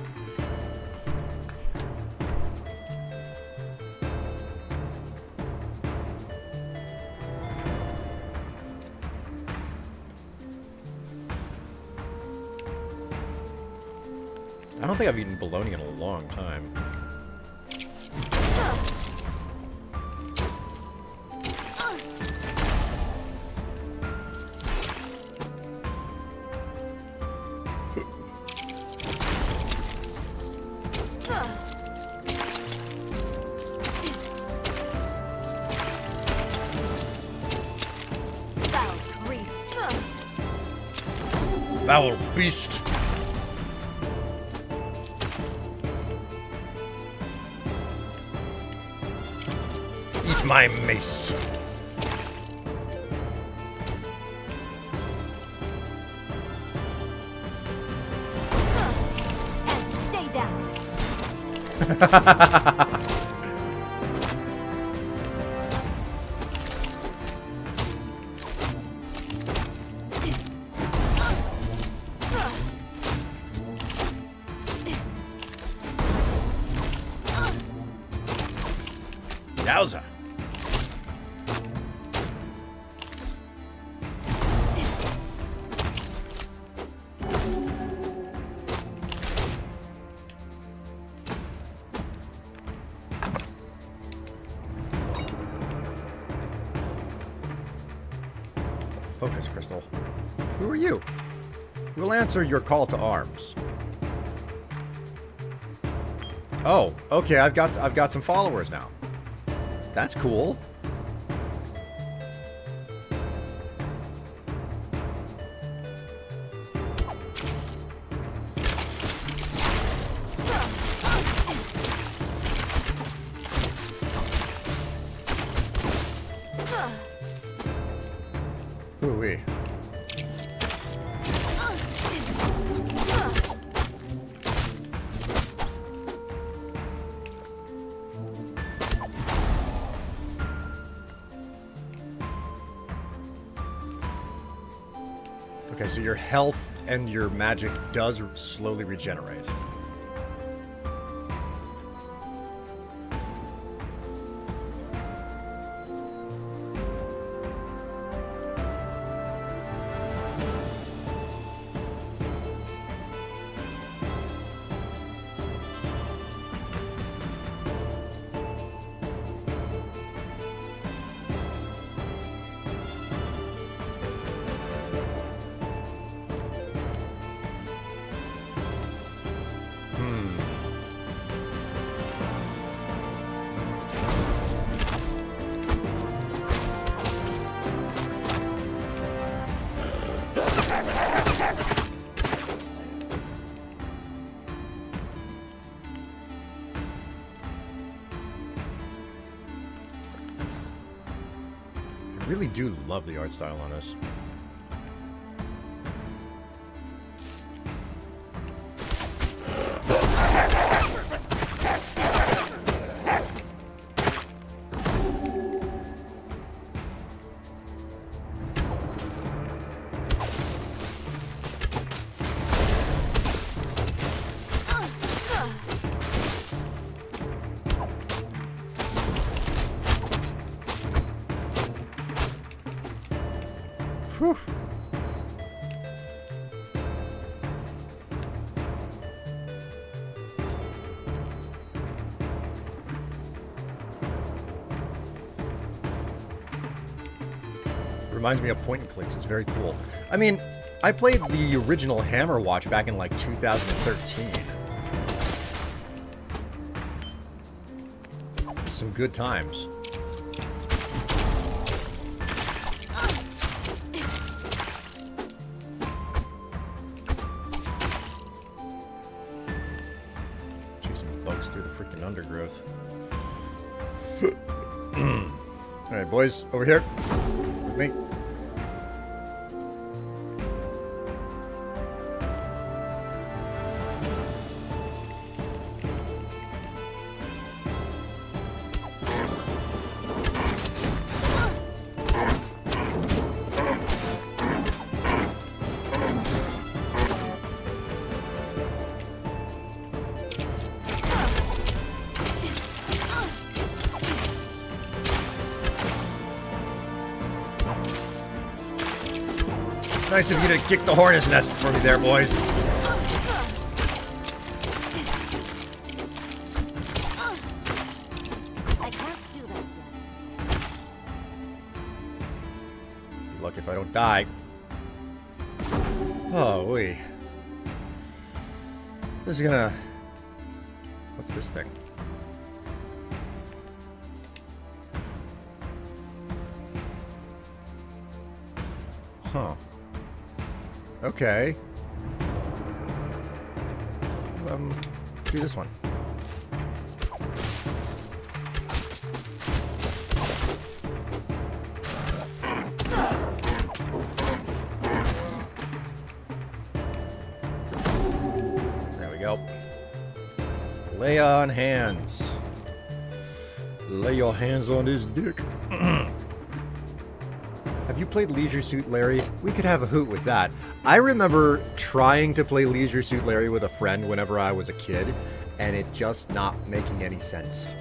I don't think I've eaten bologna in a long time. Foul beast! my mace. And stay down. Yowza. Focus crystal. Who are you? We'll answer your call to arms. Oh, okay. I've got some followers now. That's cool. Ooh-wee. Okay, so your health and your magic does slowly regenerate. I really do love the art style on this. Whew. Reminds me of point and clicks. It's very cool. I mean, I played the original Hammerwatch back in like 2013. Some good times. Bugs through the freaking undergrowth. Alright, boys, over here. With me. Nice of you to kick the hornet's nest for me there, boys. I can't do that yet. Be lucky if I don't die. Oh, wait. This is gonna... What's this thing? Huh. Okay. Do this one. go. Lay on hands. Lay your hands on his dick. Have you played Leisure Suit Larry? We could have a hoot with that. I remember trying to play Leisure Suit Larry with a friend whenever I was a kid, and it just not making any sense.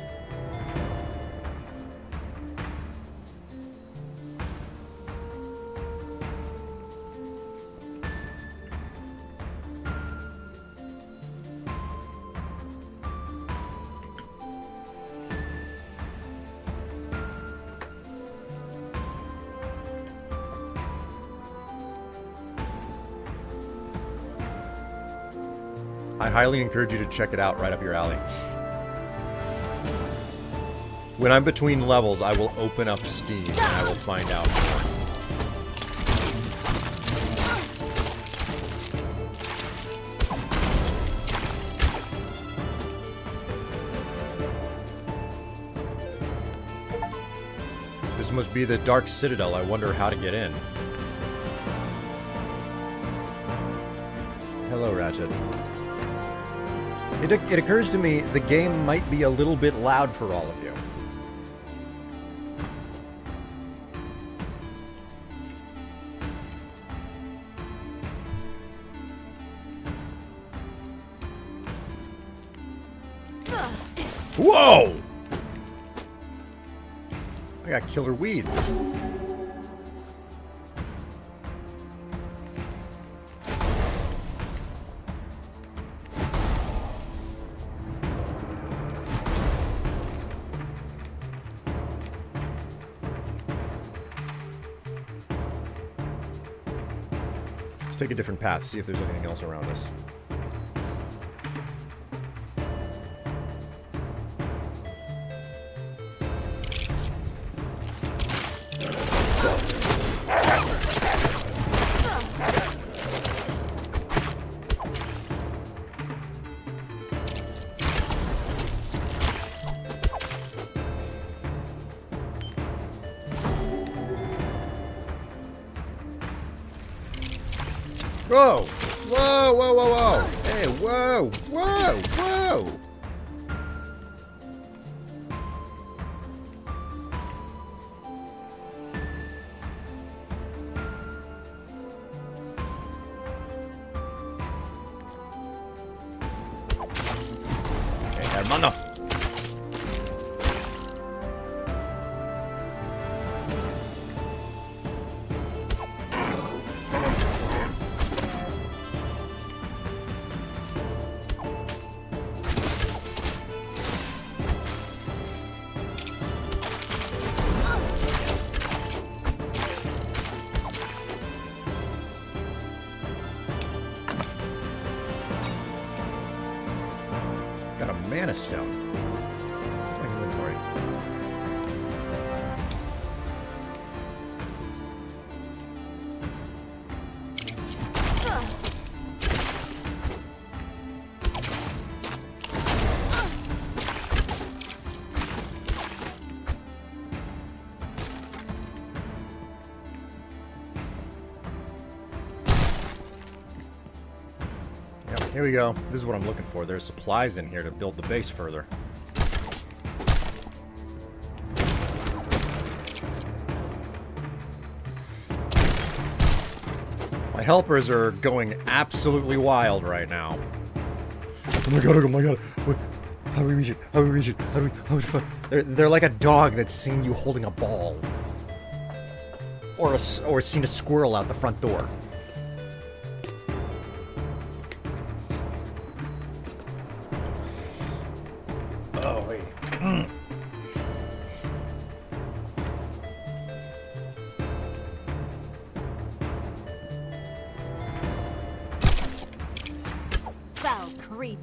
I highly encourage you to check it out, right up your alley. When I'm between levels, I will open up Steam and I will find out more. This must be the Dark Citadel. I wonder how to get in. Hello, Ratchet. It occurs to me the game might be a little bit loud for all of you. Whoa! I got killer weeds. Let's take a different path, see if there's anything else around us. Whoa! Whoa, whoa, whoa, whoa! Hey, whoa, whoa, whoa! Hey, hermano! Got a mana stone. What's my inventory? Yep, here we go. This is what I'm looking for. There's supplies in here to build the base further. My helpers are going absolutely wild right now. Oh my god, oh my god. How do we reach it? How do we reach it? How do we they're like a dog that's seen you holding a ball. Or seen a squirrel out the front door. Oh, wait. Foul creep.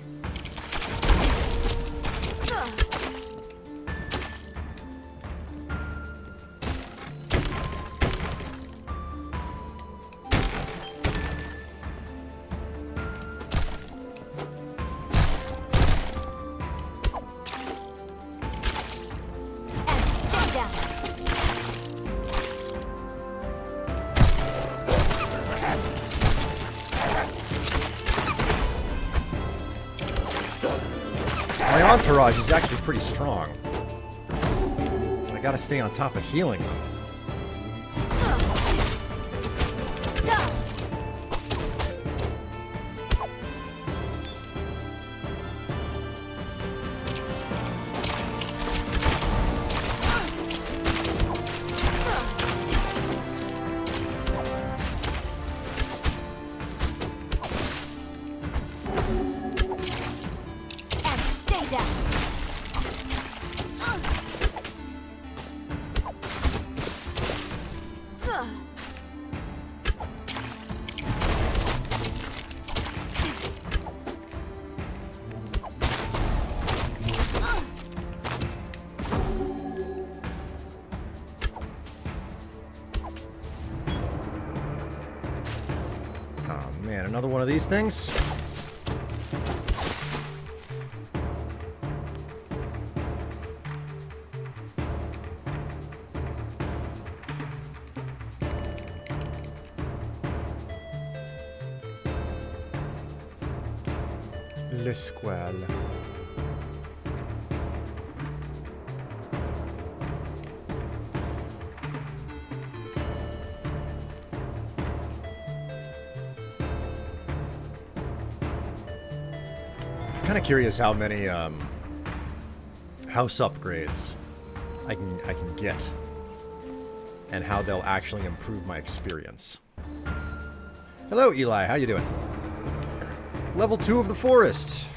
My entourage is actually pretty strong. I gotta stay on top of healing them. Man, another one of these things. L'Esquale. Kind of curious how many house upgrades I can get, and how they'll actually improve my experience. Hello, Eli. How you doing? Level 2 of the forest.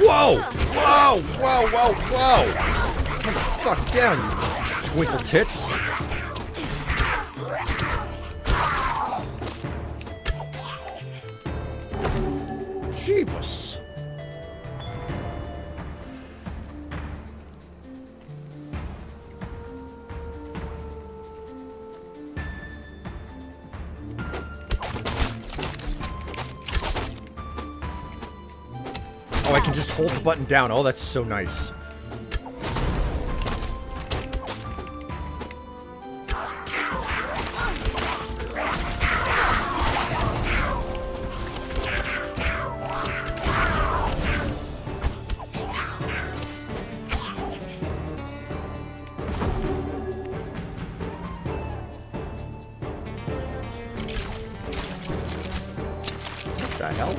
Whoa! Whoa! Whoa! Whoa! Whoa! Calm the fuck down, you twinkle tits. Jeebus. Oh, I can just hold the button down. Oh, that's so nice. What the hell?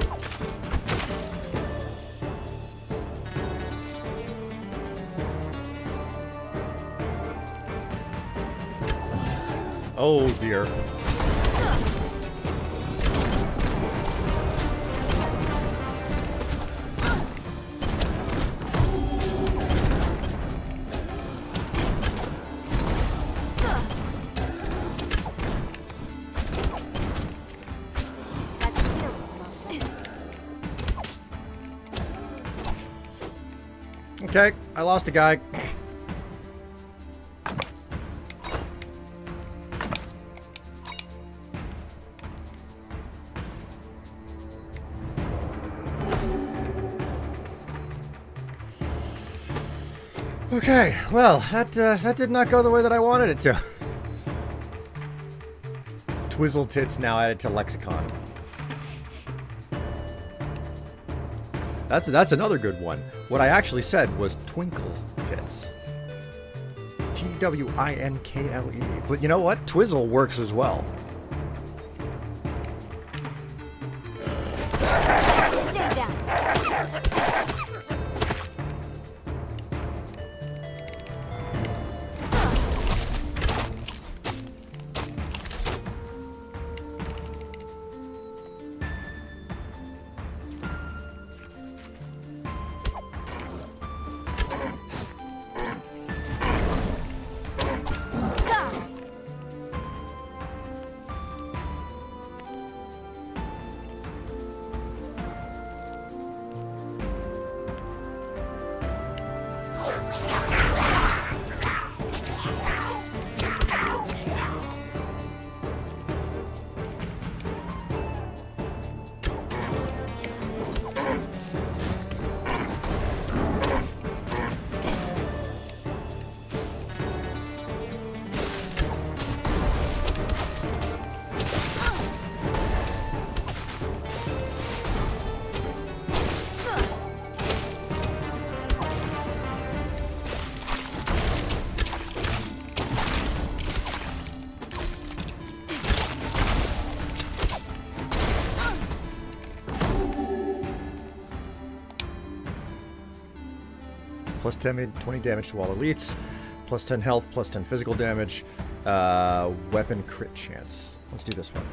Oh dear. Okay, I lost a guy. Okay, well, that did not go the way that I wanted it to. Twizzle tits now added to lexicon. That's another good one. What I actually said was twinkle tits. T-W-I-N-K-L-E. But you know what? Twizzle works as well. Stay down. Plus 10, 20 damage to all elites. Plus 10 health, plus 10 physical damage. Weapon crit chance. Let's do this one.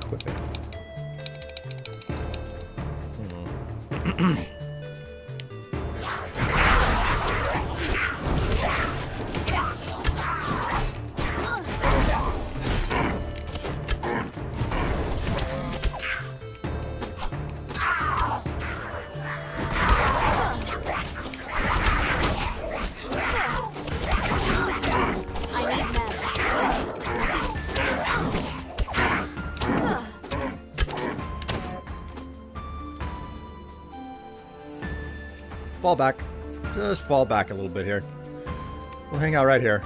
Equip it. Fall back. Just fall back a little bit here. We'll hang out right here.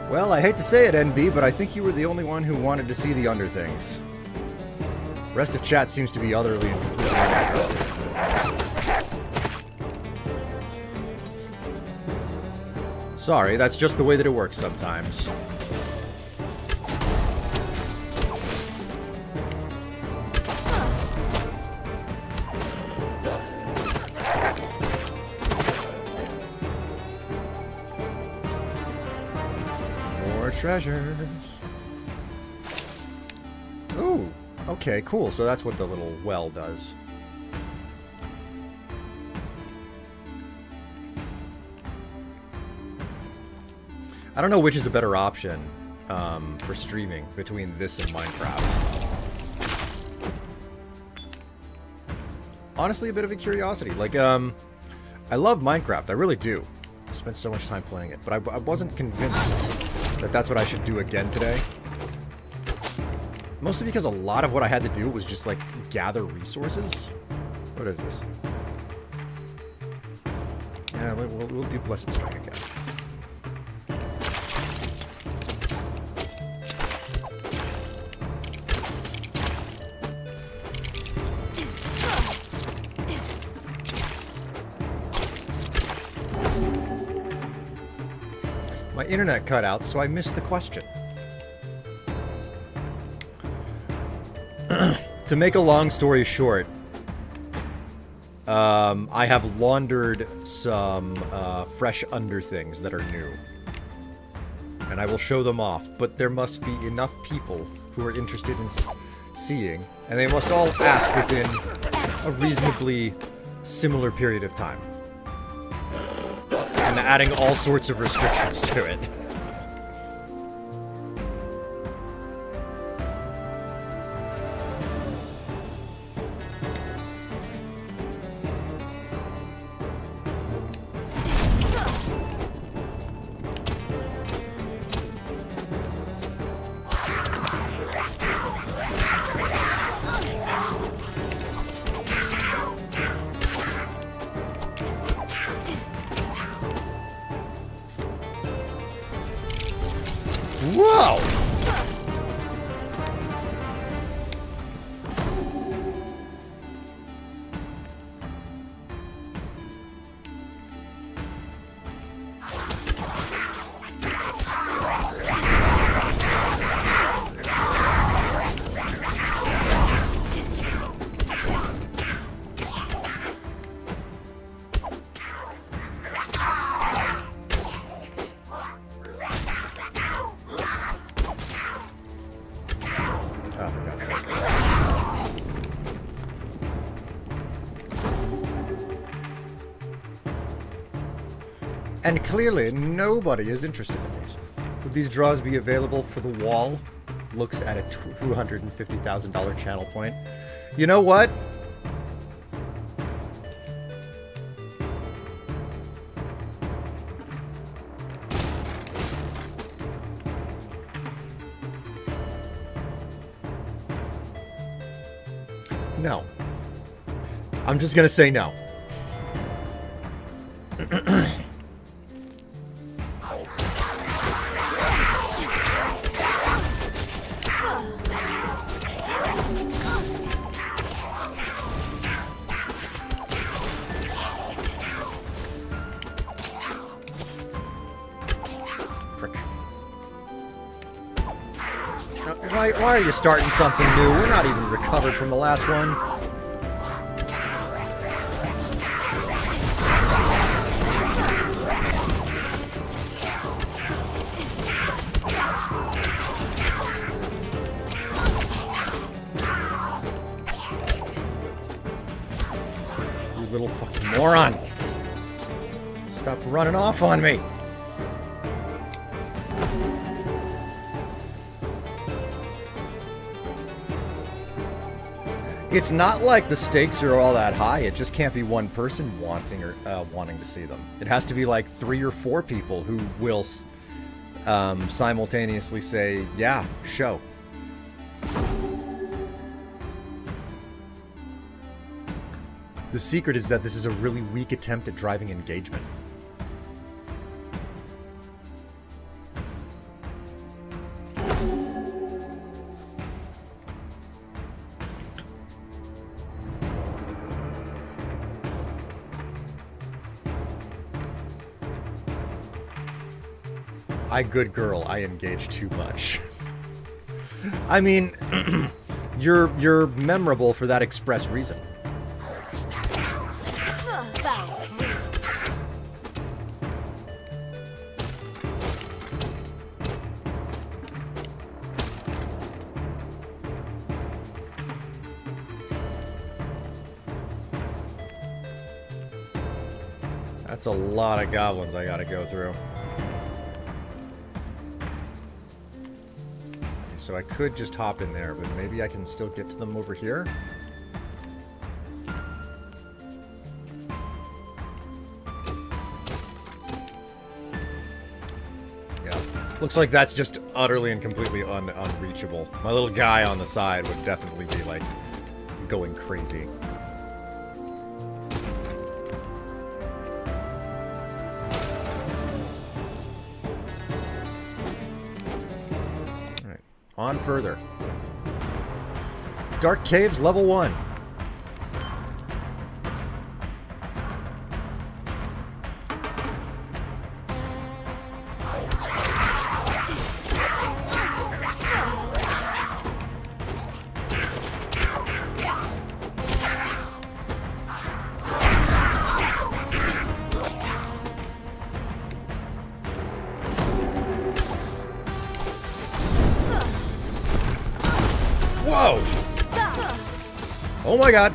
Well, I hate to say it, NB, but I think you were the only one who wanted to see the underthings. Rest of chat seems to be utterly and completely uninterested. Sorry, that's just the way that it works sometimes. Treasures. Ooh, okay, cool. So that's what the little well does. I don't know which is a better option for streaming between this and Minecraft. Honestly, a bit of a curiosity. Like, I love Minecraft. I really do. I spent so much time playing it, but I wasn't convinced that that's what I should do again today. Mostly because a lot of what I had to do was just, like, gather resources. What is this? Yeah, we'll do Blessed Strike again. My internet cut out, so I missed the question. To make a long story short, I have laundered some fresh underthings that are new. And I will show them off, but there must be enough people who are interested in seeing, and they must all ask within a reasonably similar period of time. And adding all sorts of restrictions to it. Whoa! Oh, for God's sake. And clearly, nobody is interested in these. Would these draws be available for the wall? Looks at a $250,000 channel point. You know what? No. I'm just gonna say no. Prick. Why are you starting something new? We're not even recovered from the last one. You little fucking moron. Stop running off on me. It's not like the stakes are all that high. It just can't be one person wanting to see them. It has to be like 3 or 4 people who will simultaneously say, "Yeah, show." The secret is that this is a really weak attempt at driving engagement. Good girl, I engage too much. I mean, you're memorable for that express reason. Valkyrie. That's a lot of goblins I gotta go through. So I could just hop in there, but maybe I can still get to them over here. Yeah, looks like that's just utterly and completely unreachable. My little guy on the side would definitely be, like, going crazy. On further. Dark Caves, level 1. Whoa! Oh my god!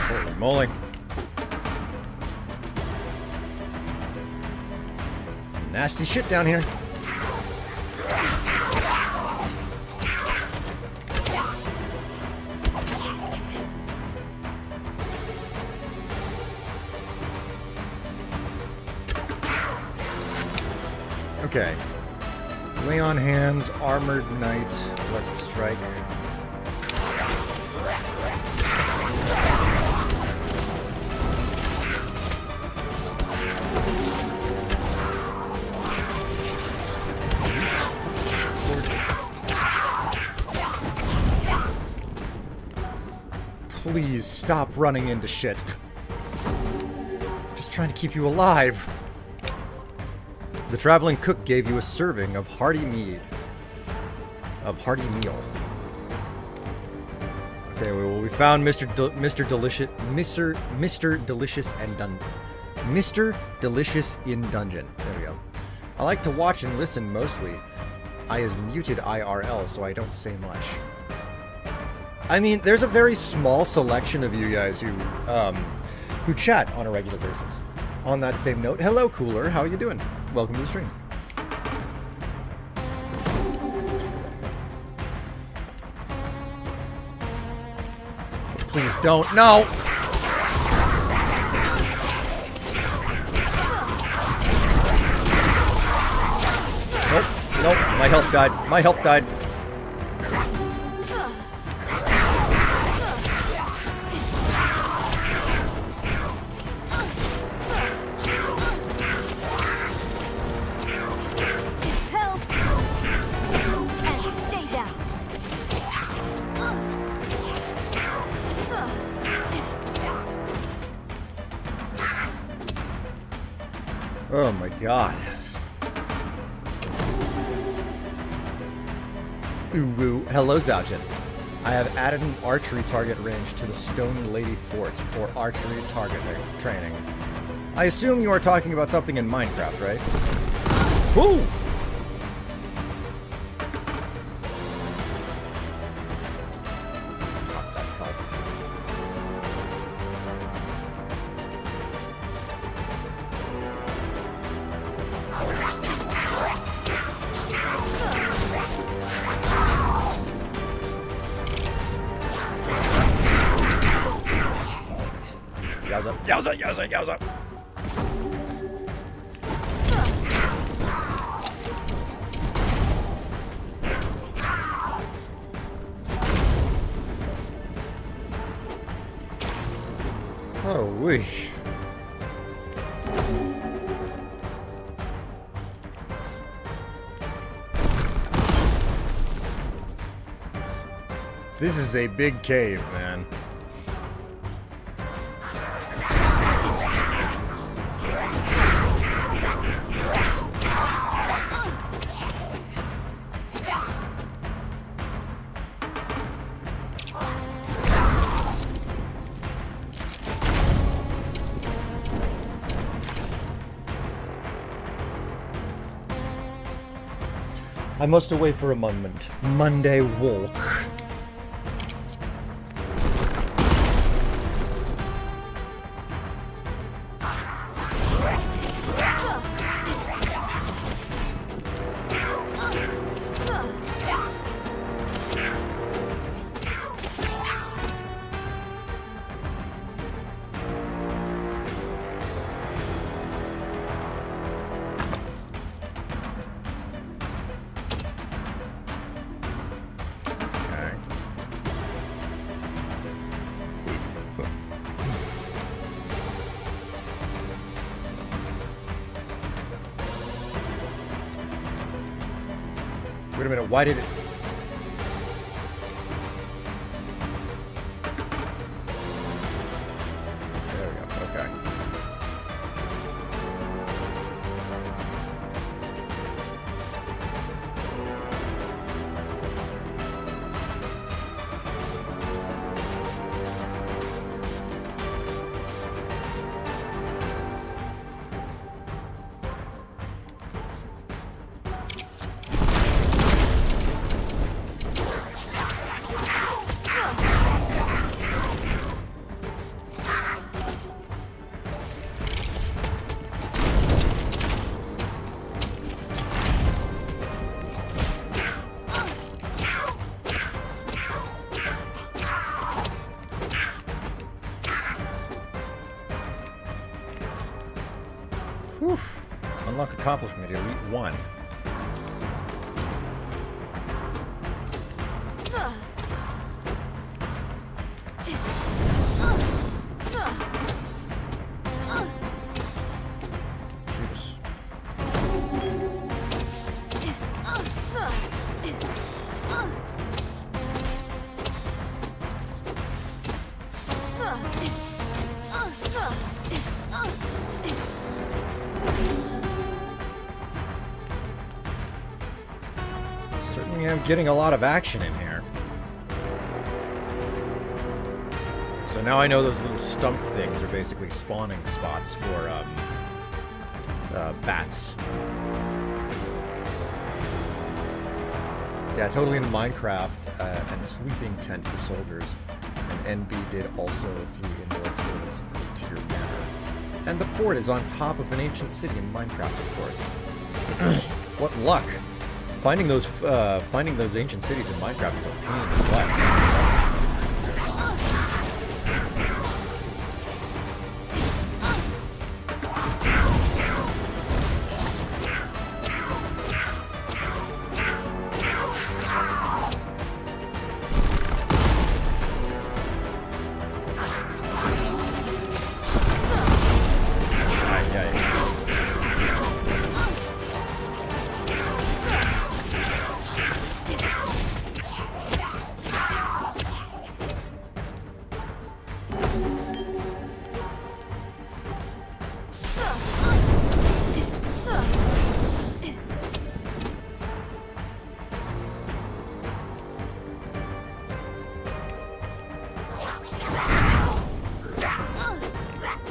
Holy moly. Some nasty shit down here. Okay. Lay on hands, armored knight, blessed strike. Please stop running into shit. Just trying to keep you alive. The traveling cook gave you a serving of hearty meal. Okay, well, we found Mr. Delicious in dungeon. There we go. I like to watch and listen mostly. I is muted IRL, so I don't say much. I mean, there's a very small selection of you guys who chat on a regular basis. On that same note, hello, Cooler. How are you doing? Welcome to the stream. Please don't. No! Nope, my health died. My health died. Help! And stay down. Oh my god. Ooh, hello Zaujin. I have added an archery target range to the Stone Lady Fort for archery target training. I assume you are talking about something in Minecraft, right? Ooh! Pop that health. Yowza, yowza, yowza, yowza. Oh, wee. This is a big cave, man. I must away for a moment. Monday walk. Okay. Wait a minute, why did it... There we go, okay. Whew. Unlock accomplishment, Elite 1. Jeez. Certainly am getting a lot of action in here. So now I know those little stump things are basically spawning spots for bats. Yeah, totally in Minecraft and sleeping tent for soldiers. And NB did also a few indoor tours in Tier Manor. And the fort is on top of an ancient city in Minecraft, of course. What luck! Finding those ancient cities in Minecraft is a pain in the butt.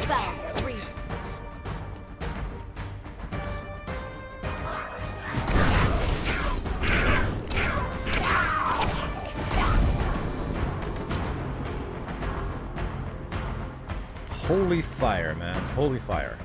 Valkyrie. Holy fire, man. Holy fire.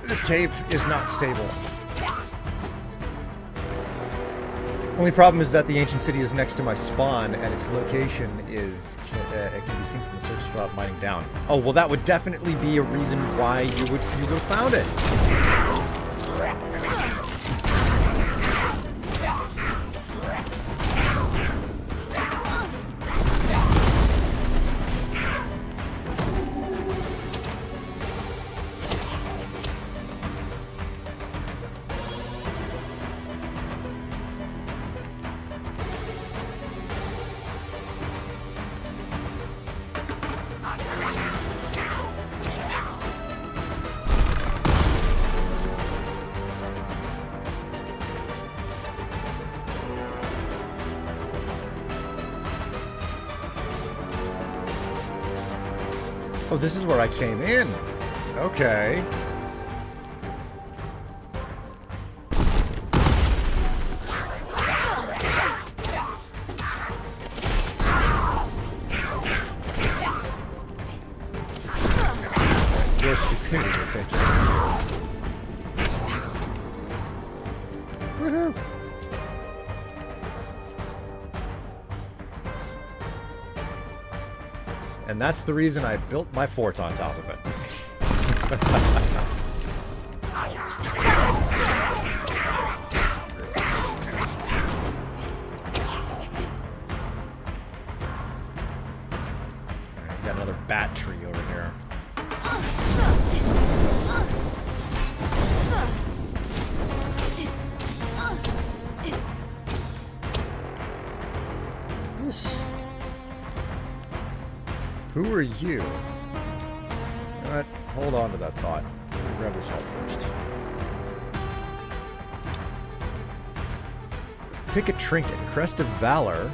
This cave is not stable. Only problem is that the ancient city is next to my spawn, and its location is it can be seen from the surface without mining down. Oh well, that would definitely be a reason why you would have found it. Oh, this is where I came in. Okay. Your stupidity will take you. Woohoo! And that's the reason I built my fort on top of it. Alright, got another bat tree over here. Who are you? You know what? Hold on to that thought. Grab this health first. Pick a trinket. Crest of Valor.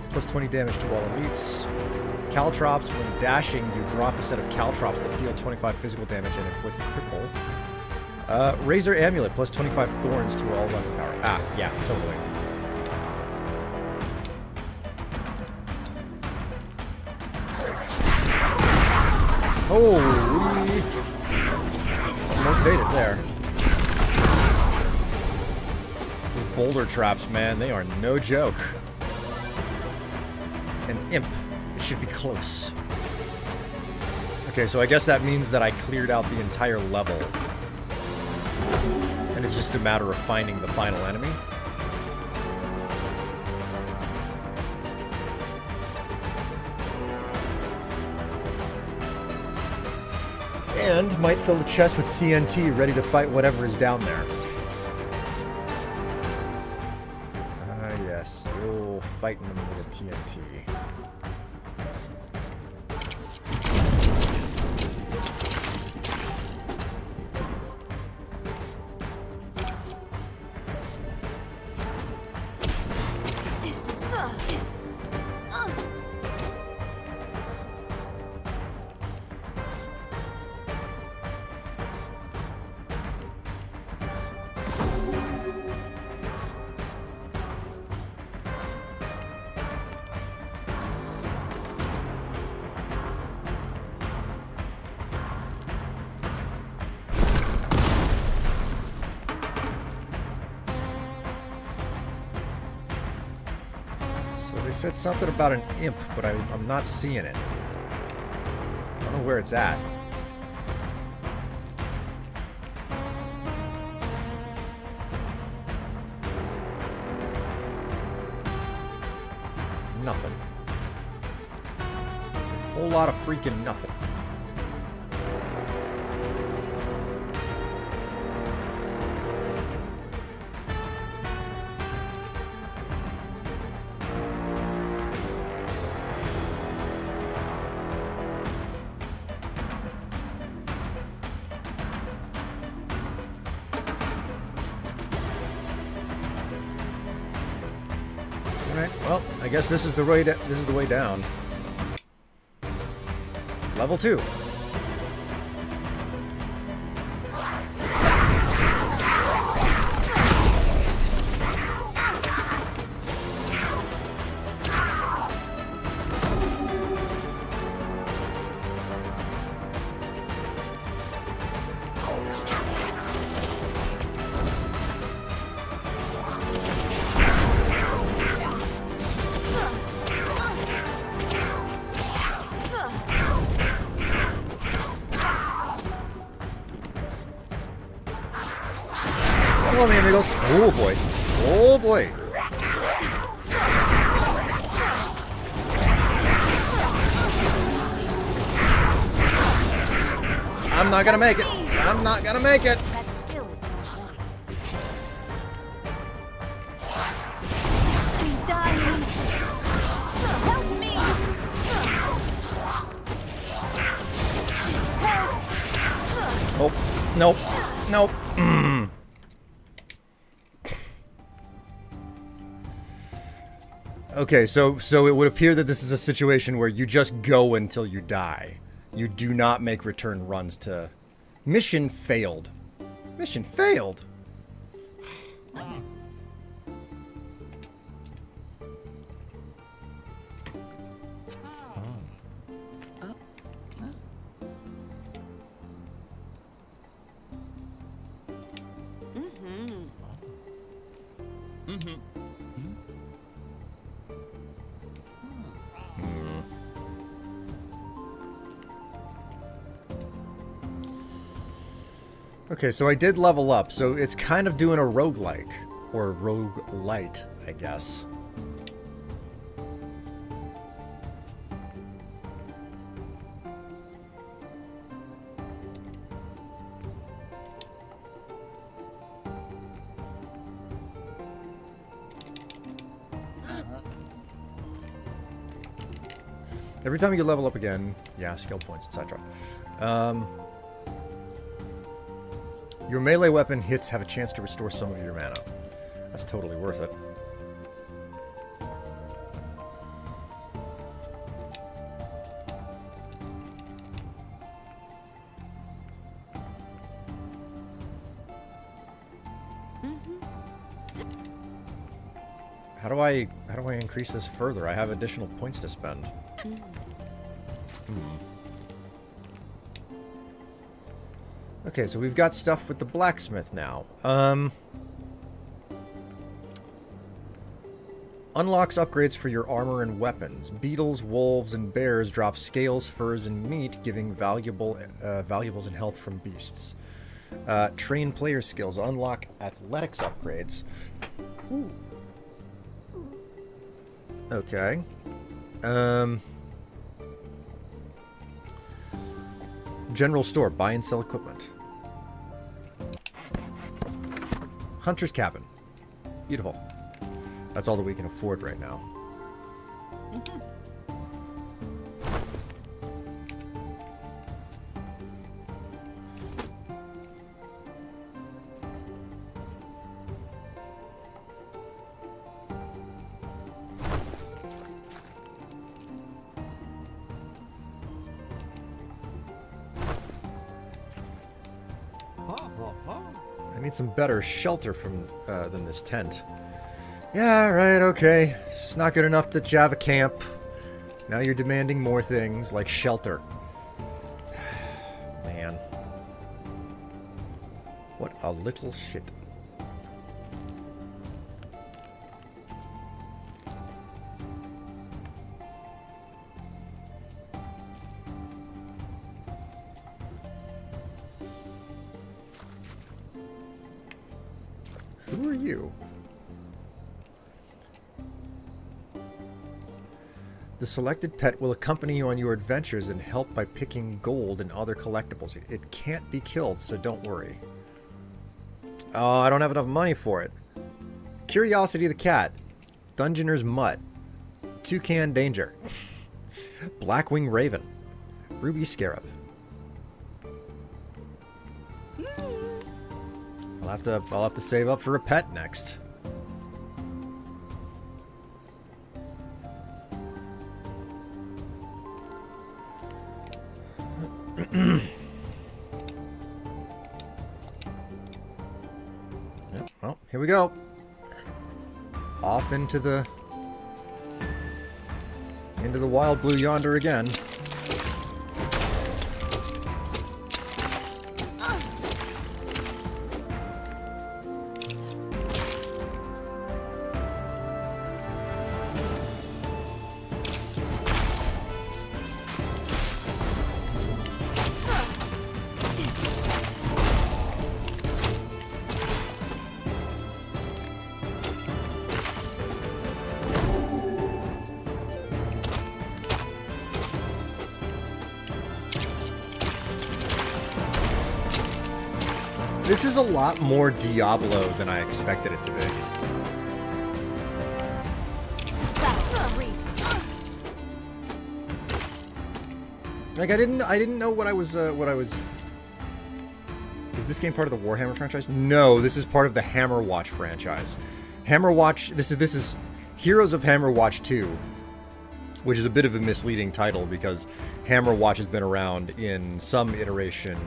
Plus 20 damage to all elites. Caltrops. When dashing, you drop a set of caltrops that deal 25 physical damage and inflict cripple. Razor Amulet. Plus 25 thorns to all weapon power. Ah, yeah, totally. Holy! Almost ate it there. Those boulder traps, man, they are no joke. An imp. It should be close. Okay, so I guess that means that I cleared out the entire level. And it's just a matter of finding the final enemy. And might fill the chest with TNT, ready to fight whatever is down there. Ah, yes. The old fighting them with a TNT. They said something about an imp, but I'm not seeing it. I don't know where it's at. Nothing. Whole lot of freaking nothing. right. Well, I guess this is the way. This is the way down. Level 2. Hello, mi amigos. Oh boy. Oh boy. I'm not gonna make it. I'm not gonna make it. That skill is not ready. We dying. Help me. Help. Nope. Nope. Nope. Okay, so it would appear that this is a situation where you just go until you die. You do not make return runs to... Mission failed. Mission failed? Okay, so I did level up, so it's kind of doing a roguelike. Or roguelite, I guess. Every time you level up again, yeah, skill points, etc. Your melee weapon hits have a chance to restore some of your mana. That's totally worth it. How do I increase this further? I have additional points to spend. Okay, so we've got stuff with the blacksmith now. Unlocks upgrades for your armor and weapons. Beetles, wolves, and bears drop scales, furs, and meat, giving valuables and health from beasts. Train player skills. Unlock athletics upgrades. Ooh. Okay. General store. Buy and sell equipment. Hunter's cabin. Beautiful. That's all that we can afford right now. I need some better shelter from than this tent. Yeah, right, okay. It's not good enough that you have a camp. Now you're demanding more things, like shelter. Man. What a little shit. Who are you? The selected pet will accompany you on your adventures and help by picking gold and other collectibles. It can't be killed, so don't worry. Oh, I don't have enough money for it. Curiosity the cat. Dungeoner's mutt. Toucan danger. Blackwing raven. Ruby scarab. I'll have to save up for a pet next. Yep, well, here we go. Off into the wild blue yonder again. This is a lot more Diablo than I expected it to be. Like I didn't know what I was. Is this game part of the Warhammer franchise? No, this is part of the Hammerwatch franchise. Hammerwatch. This is Heroes of Hammerwatch 2, which is a bit of a misleading title because Hammerwatch has been around in some iteration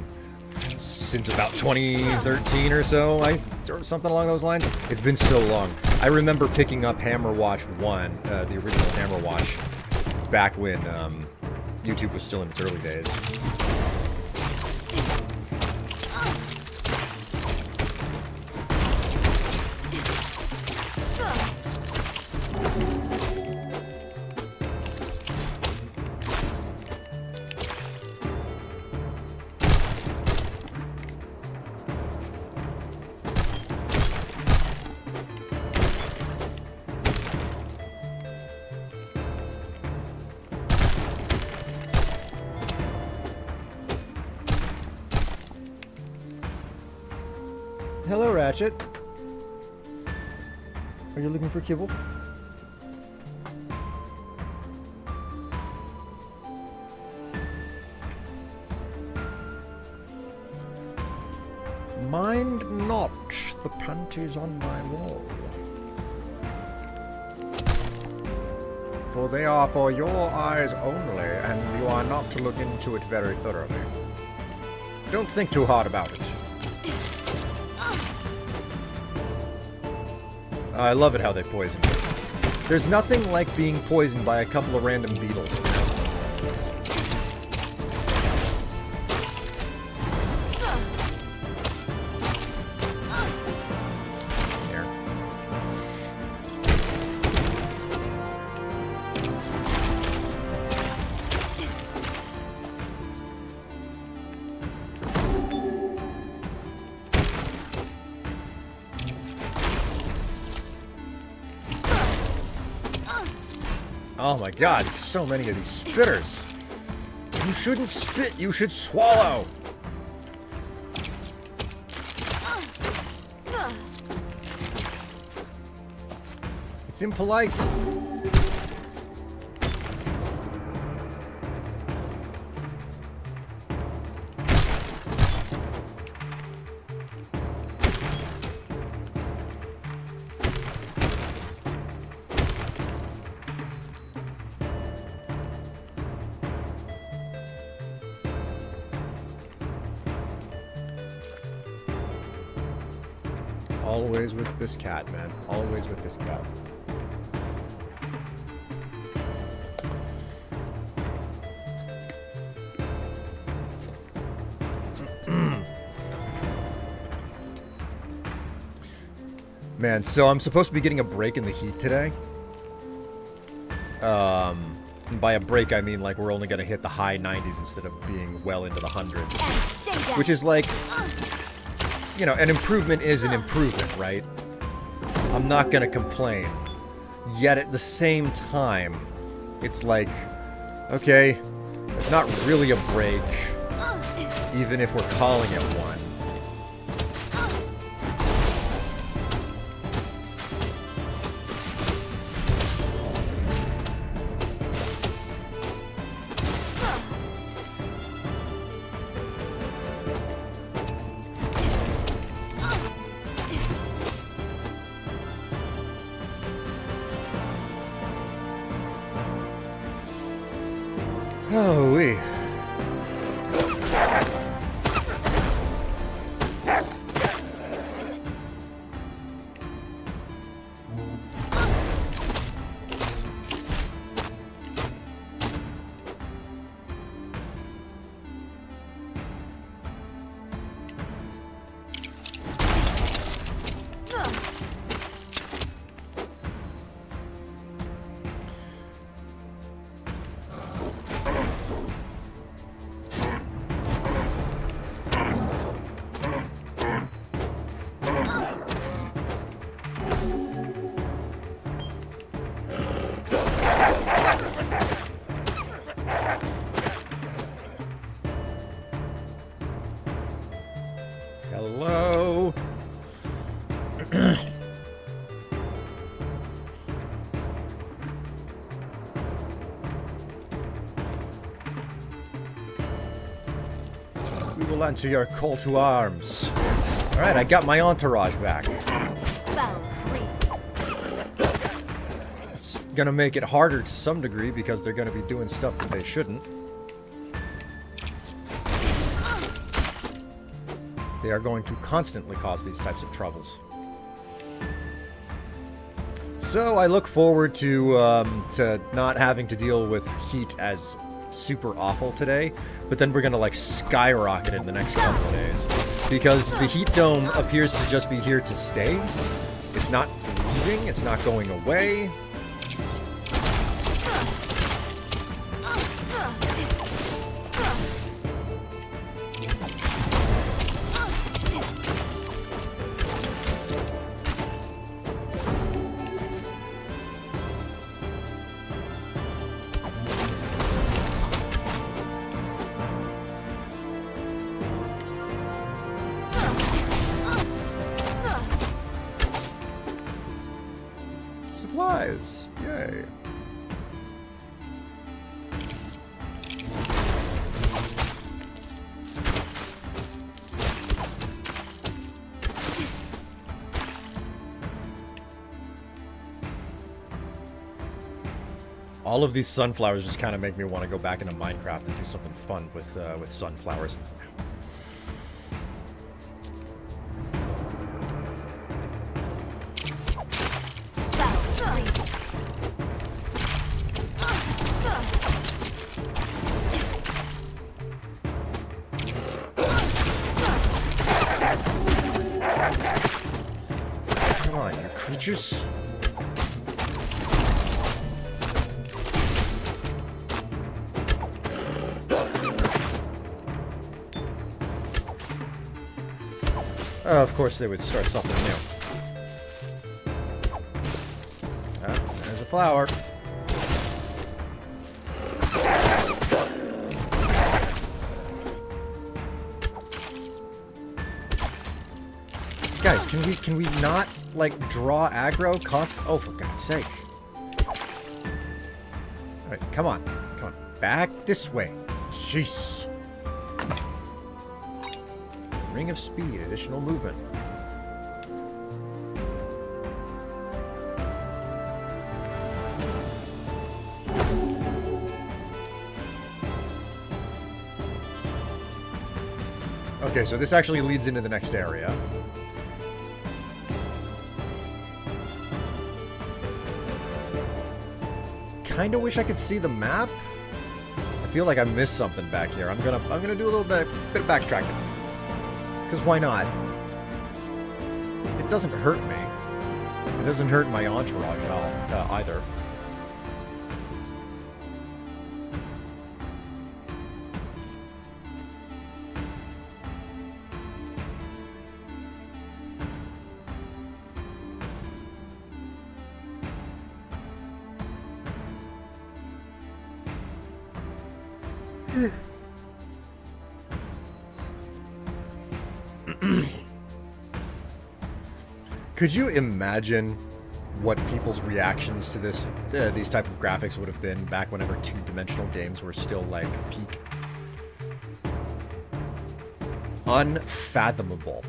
since about 2013 or so, or something along those lines. It's been so long. I remember picking up Hammerwatch 1, the original Hammerwatch, back when YouTube was still in its early days. Hello, Ratchet. Are you looking for kibble? Mind not the panties on my wall, for they are for your eyes only, and you are not to look into it very thoroughly. Don't think too hard about it. I love it how they poison you. There's nothing like being poisoned by a couple of random beetles. There. Oh my god, so many of these spitters. You shouldn't spit, you should swallow. It's impolite. Always with this cat, man. Always with this cat. Man, so I'm supposed to be getting a break in the heat today. And by a break, I mean like we're only going to hit the high 90s instead of being well into the hundreds. Which is like, you know, an improvement is an improvement, right? I'm not going to complain. Yet at the same time, it's like, okay, it's not really a break, even if we're calling it one. Oh, wee. will answer your call to arms. Alright, I got my entourage back. Foul free. It's gonna make it harder to some degree because they're gonna be doing stuff that they shouldn't. They are going to constantly cause these types of troubles. So I look forward to not having to deal with heat as super awful today, but then we're gonna like skyrocket it in the next couple of days because the heat dome appears to just be here to stay. It's not leaving, it's not going away. Supplies! Yay! All of these sunflowers just kind of make me want to go back into Minecraft and do something fun with sunflowers. Foul free. Come on, you creatures! Of course they would start something new. Ah, there's a flower. Guys, can we not like draw aggro constant? Oh, for God's sake! All right, come on, back this way. Jeez. Ring of Speed, additional movement. Okay, so this actually leads into the next area. Kinda wish I could see the map. I feel like I missed something back here. I'm gonna do a little bit of backtracking. Because why not? It doesn't hurt me. It doesn't hurt my entourage at all, either. Could you imagine what people's reactions to this, these type of graphics would have been back whenever two-dimensional games were still like peak? Unfathomable.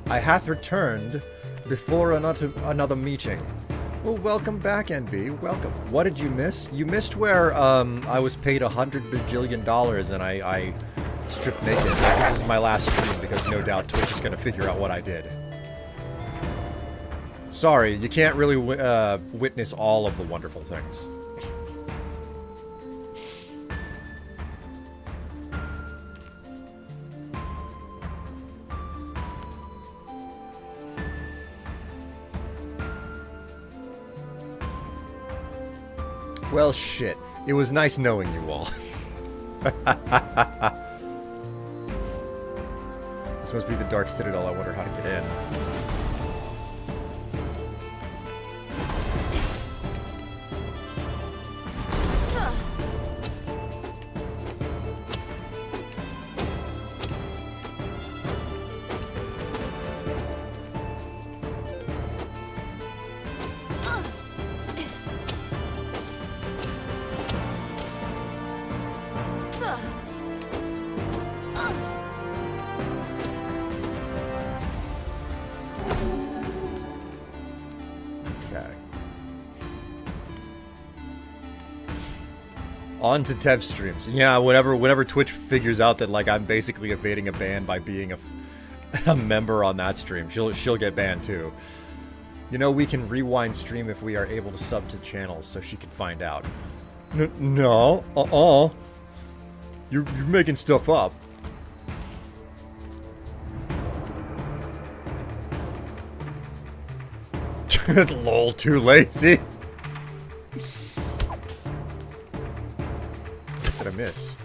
I hath returned before another meeting. Well, welcome back, NB. Welcome. What did you miss? You missed where I was paid $100 bajillion and I stripped naked. This is my last stream because no doubt Twitch is going to figure out what I did. Sorry, you can't really witness all of the wonderful things. Well, shit. It was nice knowing you all. This must be the Dark Citadel. I wonder how to get in. On to Tev streams. Yeah, whenever Twitch figures out that like I'm basically evading a ban by being a member on that stream, she'll get banned too. You know, we can rewind stream if we are able to sub to channels, so she can find out. No, you're making stuff up. Lol, too lazy. What did I miss?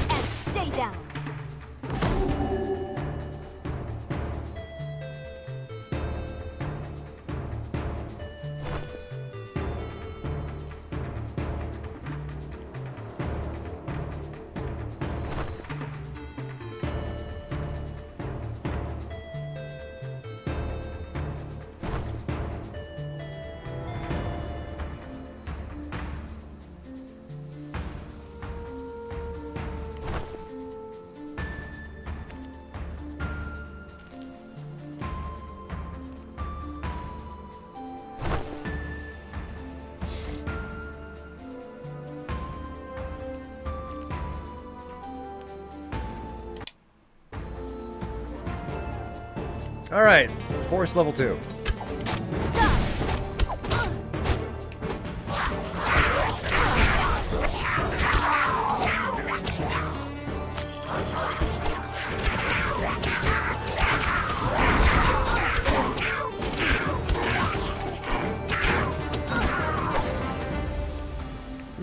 And stay down. Alright, Force level 2.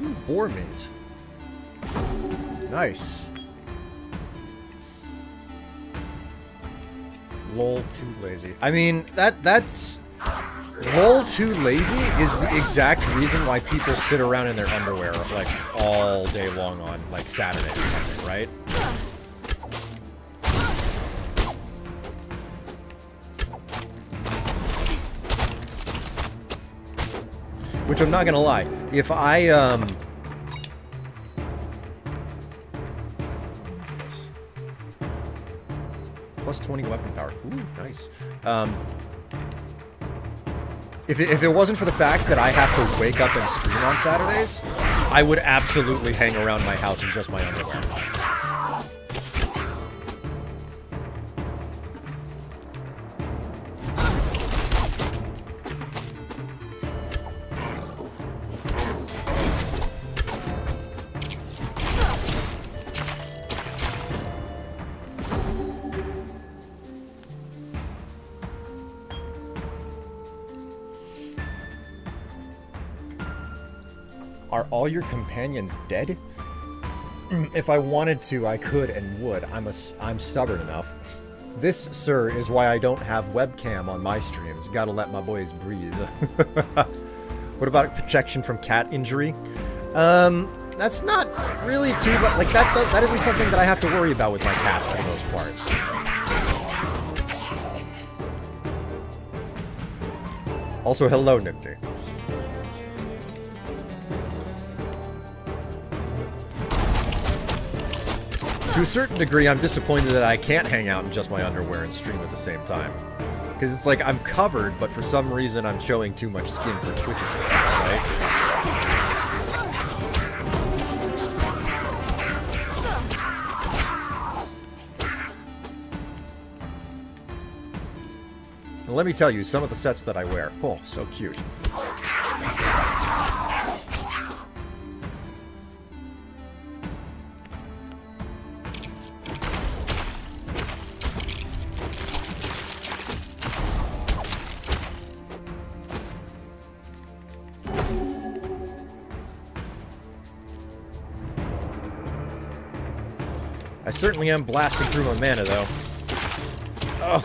Ooh, boar meat. Nice. Lol, too lazy. I mean, that's... Lol, too lazy is the exact reason why people sit around in their underwear, like, all day long on, like, Saturday or something, right? Which I'm not gonna lie, if I, Plus 20 weapon power. Ooh, nice. If it wasn't for the fact that I have to wake up and stream on Saturdays, I would absolutely hang around my house in just my underwear. Are all your companions dead? If I wanted to, I could and would. I'm stubborn enough. This, sir, is why I don't have webcam on my streams. Gotta let my boys breathe. What about protection from cat injury? That's not really too, but like that isn't something that I have to worry about with my cats for the most part. Also, hello, Nifty. To a certain degree, I'm disappointed that I can't hang out in just my underwear and stream at the same time. Because it's like, I'm covered, but for some reason I'm showing too much skin for Twitch's sake, right? And let me tell you, some of the sets that I wear, oh, so cute. I certainly am blasting through my mana, though. Ugh.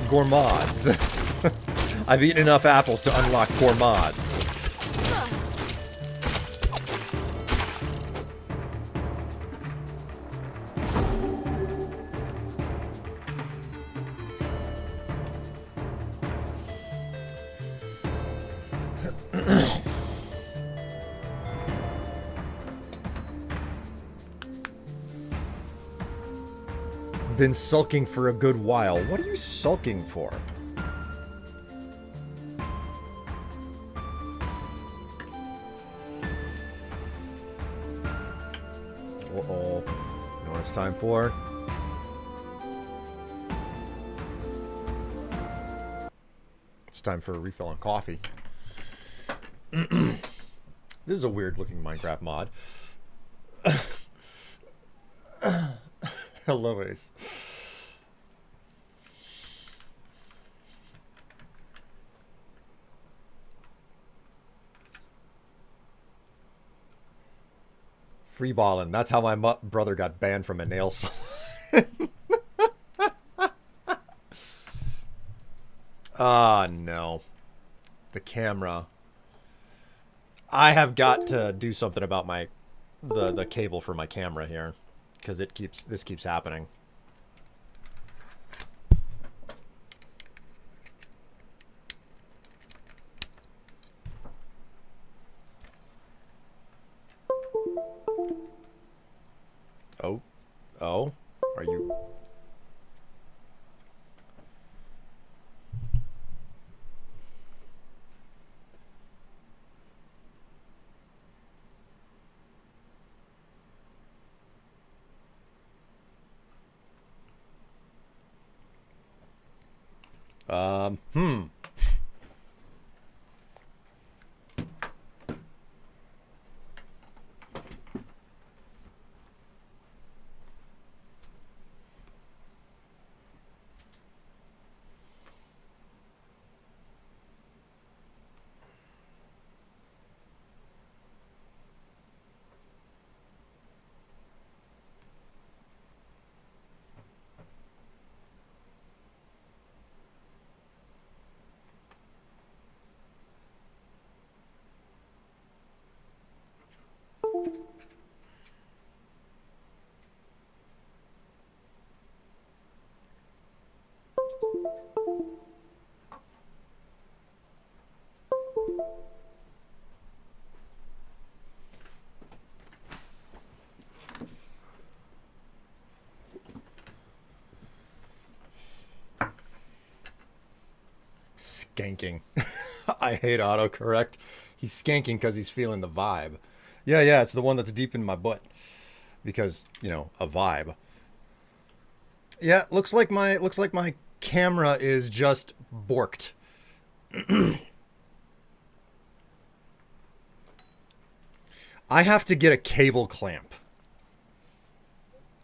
Gourmands. I've eaten enough apples to unlock gourmands. been sulking for a good while. What are you sulking for? Uh-oh. You know what it's time for? It's time for a refill on coffee. This is a weird looking Minecraft mod. Hello, Ace. Free balling. That's how my brother got banned from a nail salon. Ah, no. The camera. I have got to do something about my the cable for my camera here, because this keeps happening. Oh, are you? Hmm. Skanking. I hate autocorrect. He's skanking because he's feeling the vibe. Yeah, it's the one that's deep in my butt. Because, you know, a vibe. Yeah, looks like my camera is just borked. I have to get a cable clamp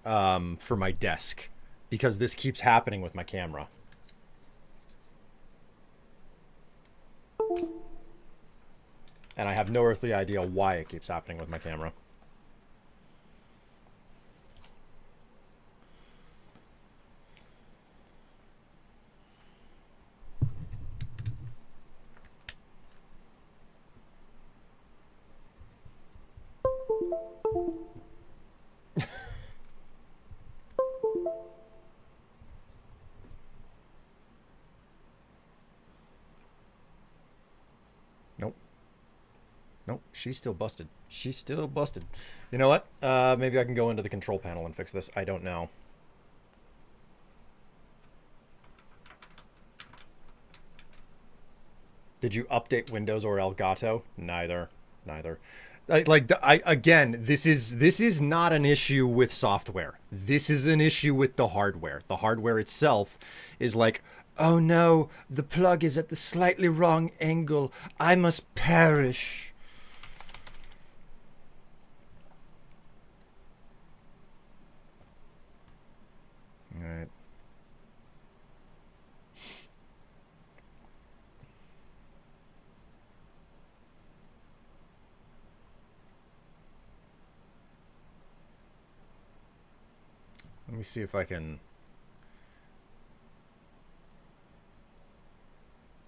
for my desk because this keeps happening with my camera. And I have no earthly idea why it keeps happening with my camera. Nope, she's still busted. She's still busted. You know what? Maybe I can go into the control panel and fix this. I don't know. Did you update Windows or Elgato? Neither. Again, this is not an issue with software. This is an issue with the hardware. The hardware itself is like, oh no, the plug is at the slightly wrong angle. I must perish. All right. Let me see if I can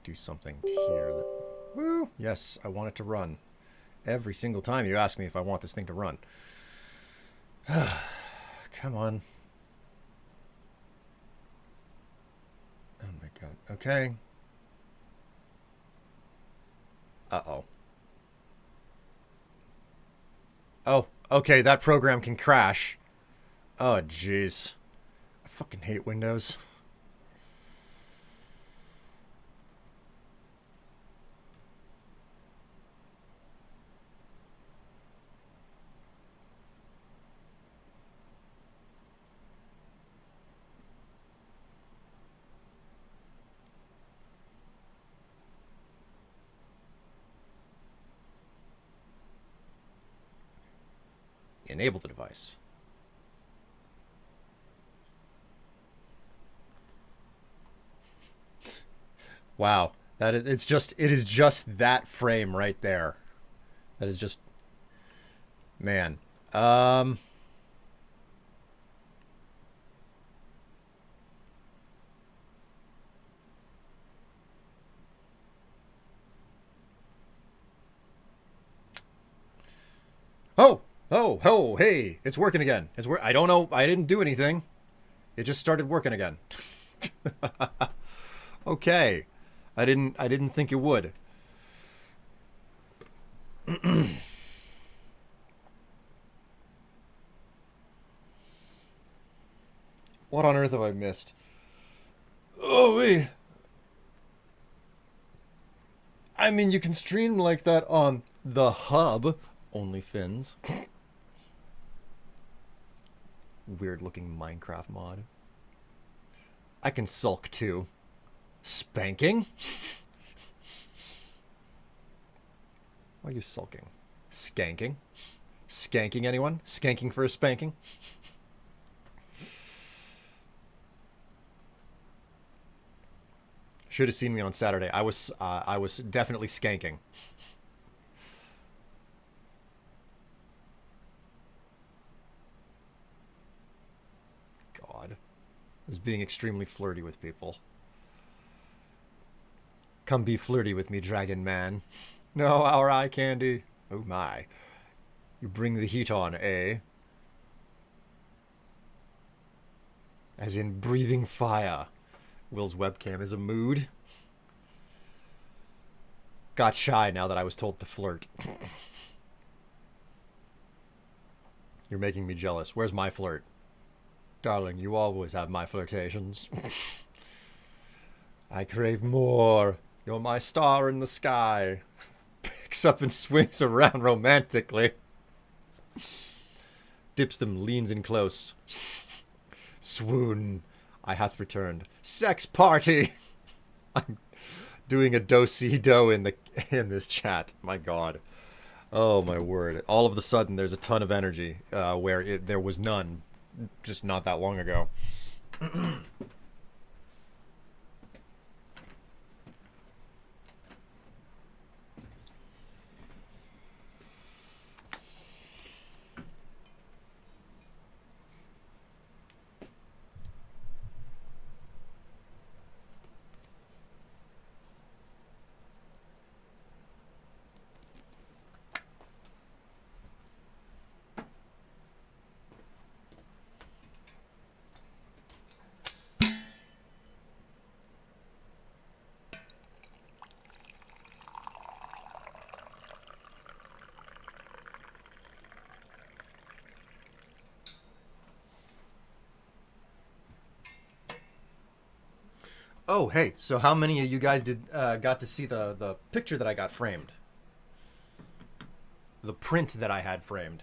do something here that... Woo! Yes, I want it to run. Every single time you ask me if I want this thing to run. Come on. Oh my god. Okay. Uh-oh. Oh, okay, that program can crash. Oh, jeez. Fucking hate Windows. Enable the device. Wow, it is just that frame right there. That is just, man. Oh, hey, it's working again. I don't know. I didn't do anything. It just started working again. Okay. I didn't think it would. What on earth have I missed? Oh, wait. I mean, you can stream like that on the hub, OnlyFins. Weird looking Minecraft mod. I can sulk too. Spanking? Why are you sulking? Skanking? Skanking anyone? Skanking for a spanking? Should have seen me on Saturday. I was definitely skanking. God. I was being extremely flirty with people. Come be flirty with me, dragon man. No, our eye candy. Oh my. You bring the heat on, eh? As in breathing fire. Will's webcam is a mood. Got shy now that I was told to flirt. You're making me jealous. Where's my flirt? Darling, you always have my flirtations. I crave more. You're my star in the sky. Picks up and swings around romantically. Dips them, leans in close. Swoon. I hath returned. Sex party. I'm doing a do-si-do in this chat. My God. Oh my word. All of a sudden, there's a ton of energy where there was none just not that long ago. Oh, hey, so how many of you guys got to see the picture that I got framed? The print that I had framed.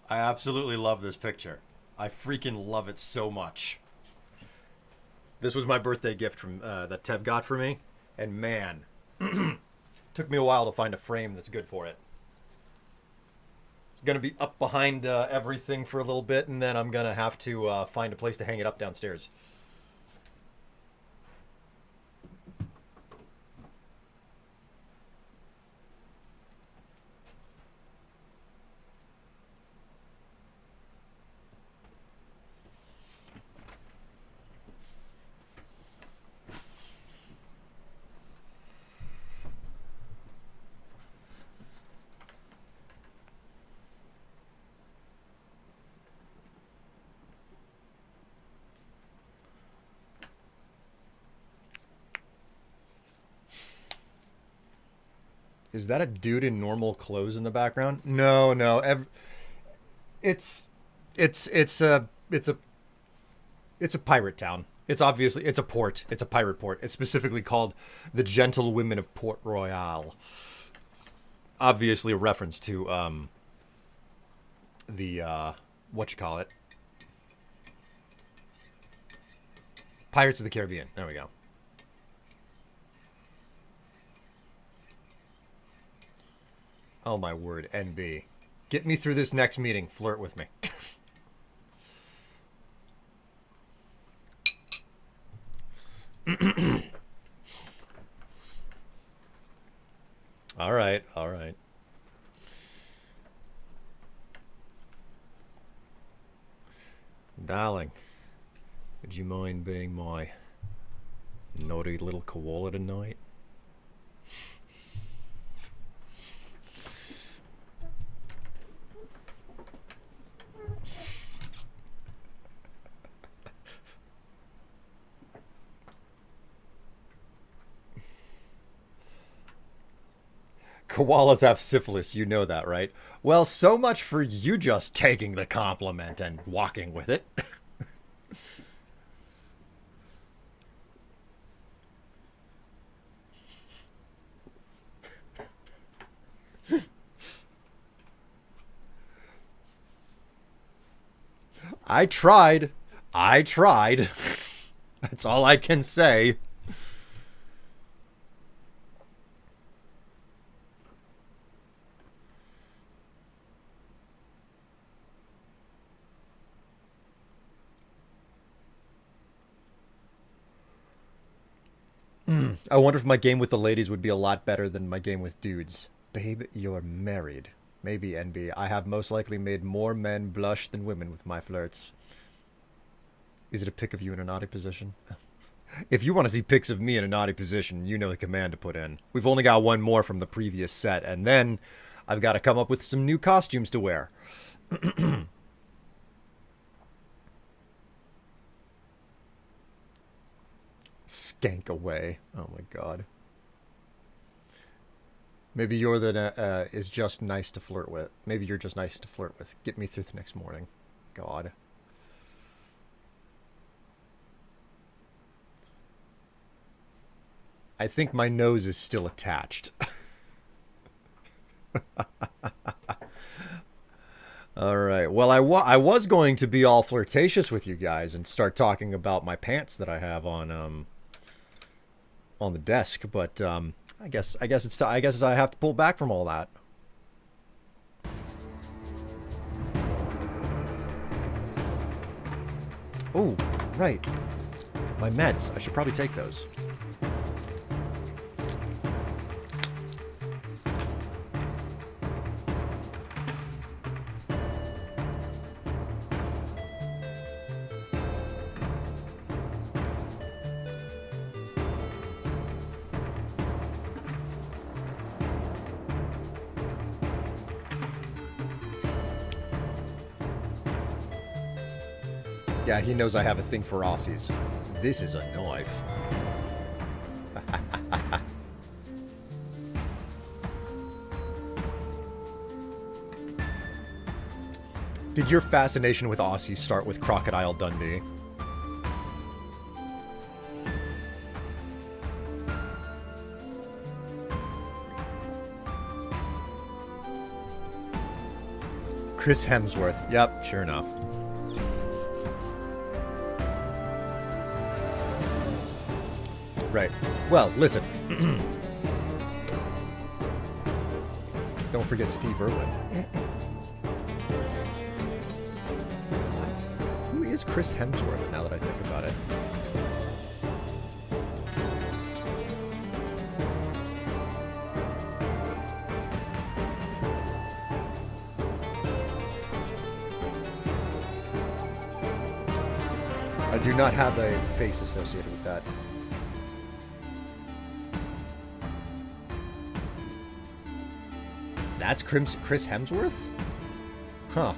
I absolutely love this picture. I freaking love it so much. This was my birthday gift from that Tev got for me, and man, took me a while to find a frame that's good for it. gonna be up behind everything for a little bit, and then I'm gonna have to find a place to hang it up downstairs. Is that a dude in normal clothes in the background? No, no. It's a pirate town. It's obviously it's a port. It's a pirate port. It's specifically called the Gentlewomen of Port Royal. Obviously a reference to the what you call it? Pirates of the Caribbean. There we go. Oh my word, NB. Get me through this next meeting. Flirt with me. All right, all right. Darling, would you mind being my naughty little koala tonight? Koalas have syphilis, you know that, right? Well, so much for you just taking the compliment and walking with it. I tried. I tried. That's all I can say. I wonder if my game with the ladies would be a lot better than my game with dudes. Babe, you're married. Maybe, NB. I have most likely made more men blush than women with my flirts. Is it a pic of you in a naughty position? If you want to see pics of me in a naughty position, you know the command to put in. We've only got one more from the previous set, and then I've got to come up with some new costumes to wear. Skank away. Oh my god. Maybe you're the is just nice to flirt with. Maybe you're just nice to flirt with. Get me through the next morning. God. I think my nose is still attached. All right. Well, I was going to be all flirtatious with you guys and start talking about my pants that I have on the desk, but I guess I have to pull back from all that. Oh, right. My meds. I should probably take those. Yeah, he knows I have a thing for Aussies. This is a knife. Did your fascination with Aussies start with Crocodile Dundee? Chris Hemsworth. Yep, sure enough. Right. Well, listen. Don't forget Steve Irwin. is Chris Hemsworth, now that I think about it. I do not have a face associated with that. That's Chris Hemsworth? Huh.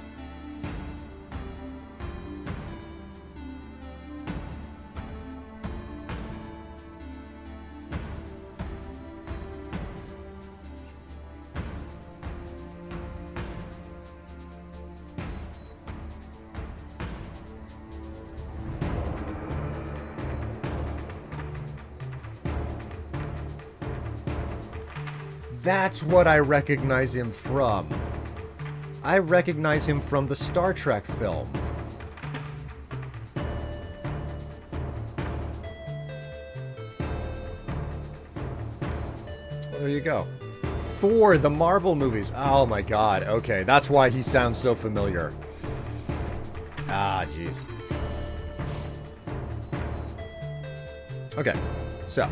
That's what I recognize him from. I recognize him from the Star Trek film. Well, there you go. Thor, the Marvel movies. Oh my god. Okay, that's why he sounds so familiar. Ah, jeez. Okay, so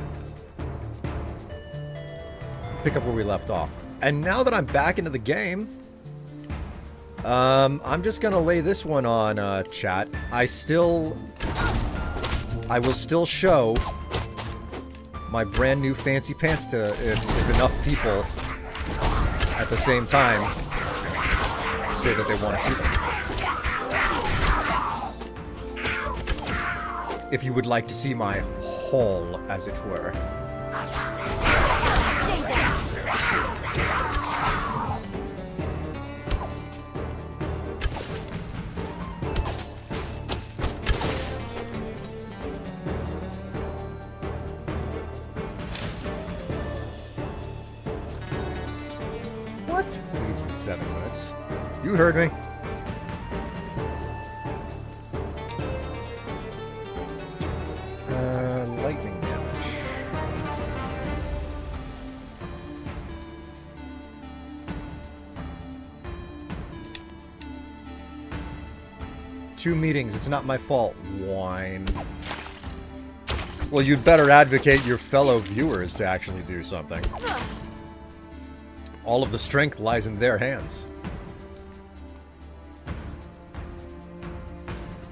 pick up where we left off. And now that I'm back into the game, I'm just gonna lay this one on, chat. I will still show my brand new fancy pants to if enough people at the same time say that they want to see them. If you would like to see my haul, as it were. What? Leaves in 7 minutes. You heard me. Lightning damage. Two meetings. It's not my fault. Whine. Well, you'd better advocate your fellow viewers to actually do something. All of the strength lies in their hands.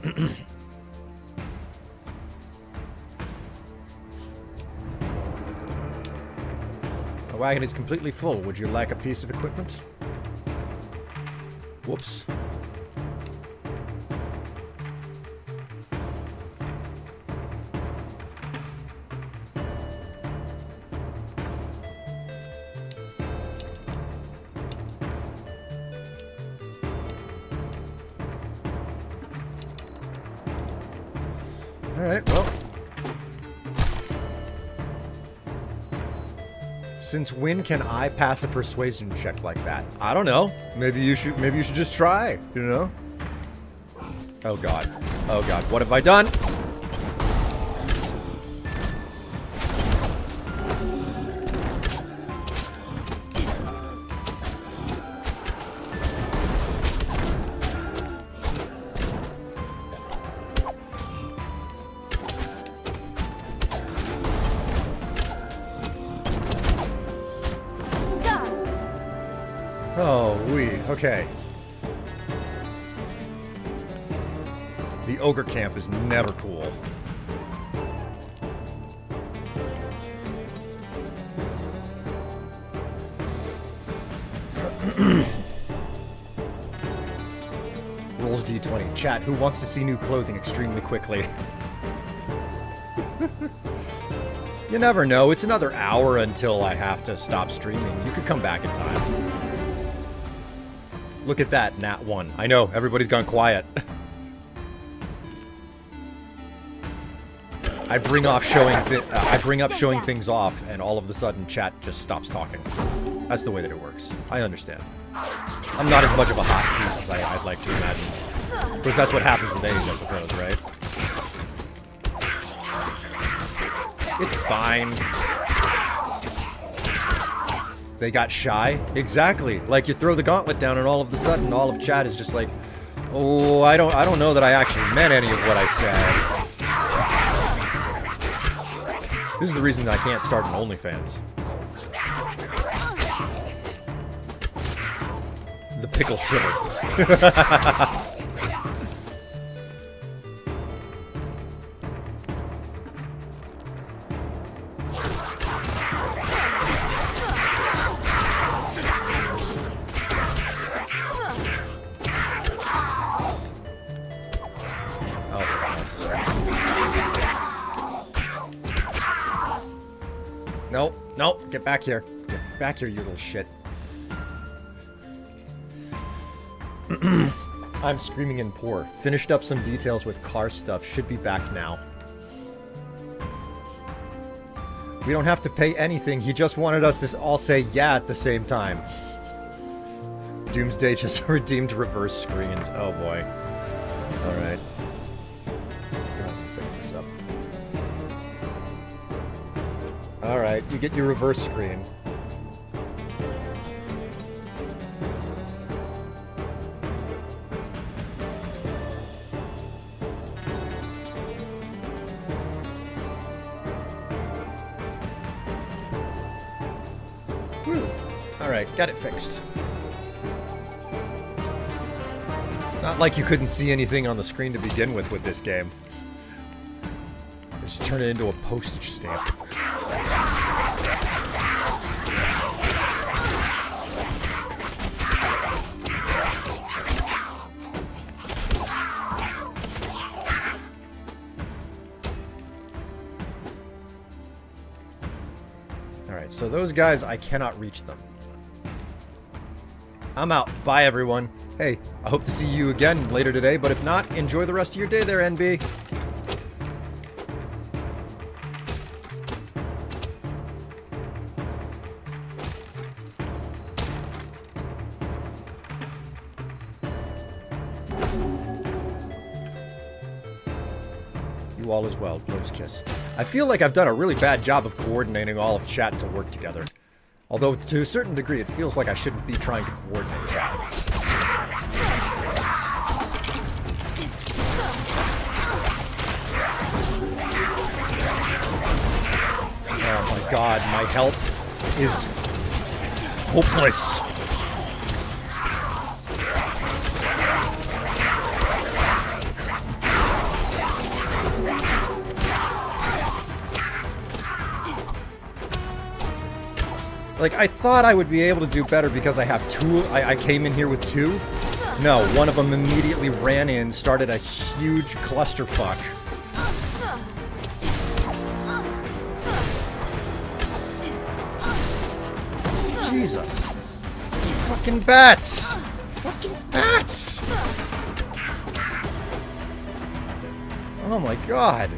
The wagon is completely full. Would you like a piece of equipment? Whoops. Alright, well. Since when can I pass a persuasion check like that? I don't know. Maybe you should just try, you know? Oh god. Oh god, what have I done? Okay. The ogre camp is never cool. Rolls D20. Chat, who wants to see new clothing extremely quickly? You never know. It's another hour until I have to stop streaming. You could come back in time. Look at that, Nat 1. I know, everybody's gone quiet. I bring up showing things off, and all of a sudden, chat just stops talking. That's the way that it works. I understand. I'm not as much of a hot piece as I'd like to imagine. Because that's what happens with age, I suppose, right? It's fine. They got shy? Exactly. Like, you throw the gauntlet down and all of a sudden, all of chat is just like, Oh, I don't know that I actually meant any of what I said. This is the reason I can't start an OnlyFans. The pickle shrivel. Nope, nope, get back here. Get back here, you little shit. I'm screaming in poor. Finished up some details with car stuff. Should be back now. We don't have to pay anything. He just wanted us to all say yeah at the same time. Doomsday just redeemed reverse screens. Oh boy. Alright. Fix this up. Alright, you get your reverse screen. Whew. Alright, got it fixed. Not like you couldn't see anything on the screen to begin with this game. Just turn it into a postage stamp. Alright, so those guys, I cannot reach them. I'm out. Bye, everyone. Hey, I hope to see you again later today, but if not, enjoy the rest of your day there, NB. You all as well. Blows kiss. I feel like I've done a really bad job of coordinating all of chat to work together. Although, to a certain degree, it feels like I shouldn't be trying to coordinate chat. Oh my god, my health is hopeless. Like, I thought I would be able to do better because I have two. I came in here with two. No, one of them immediately ran in, started a huge clusterfuck. Jesus. Fucking bats! Fucking bats! Oh my god.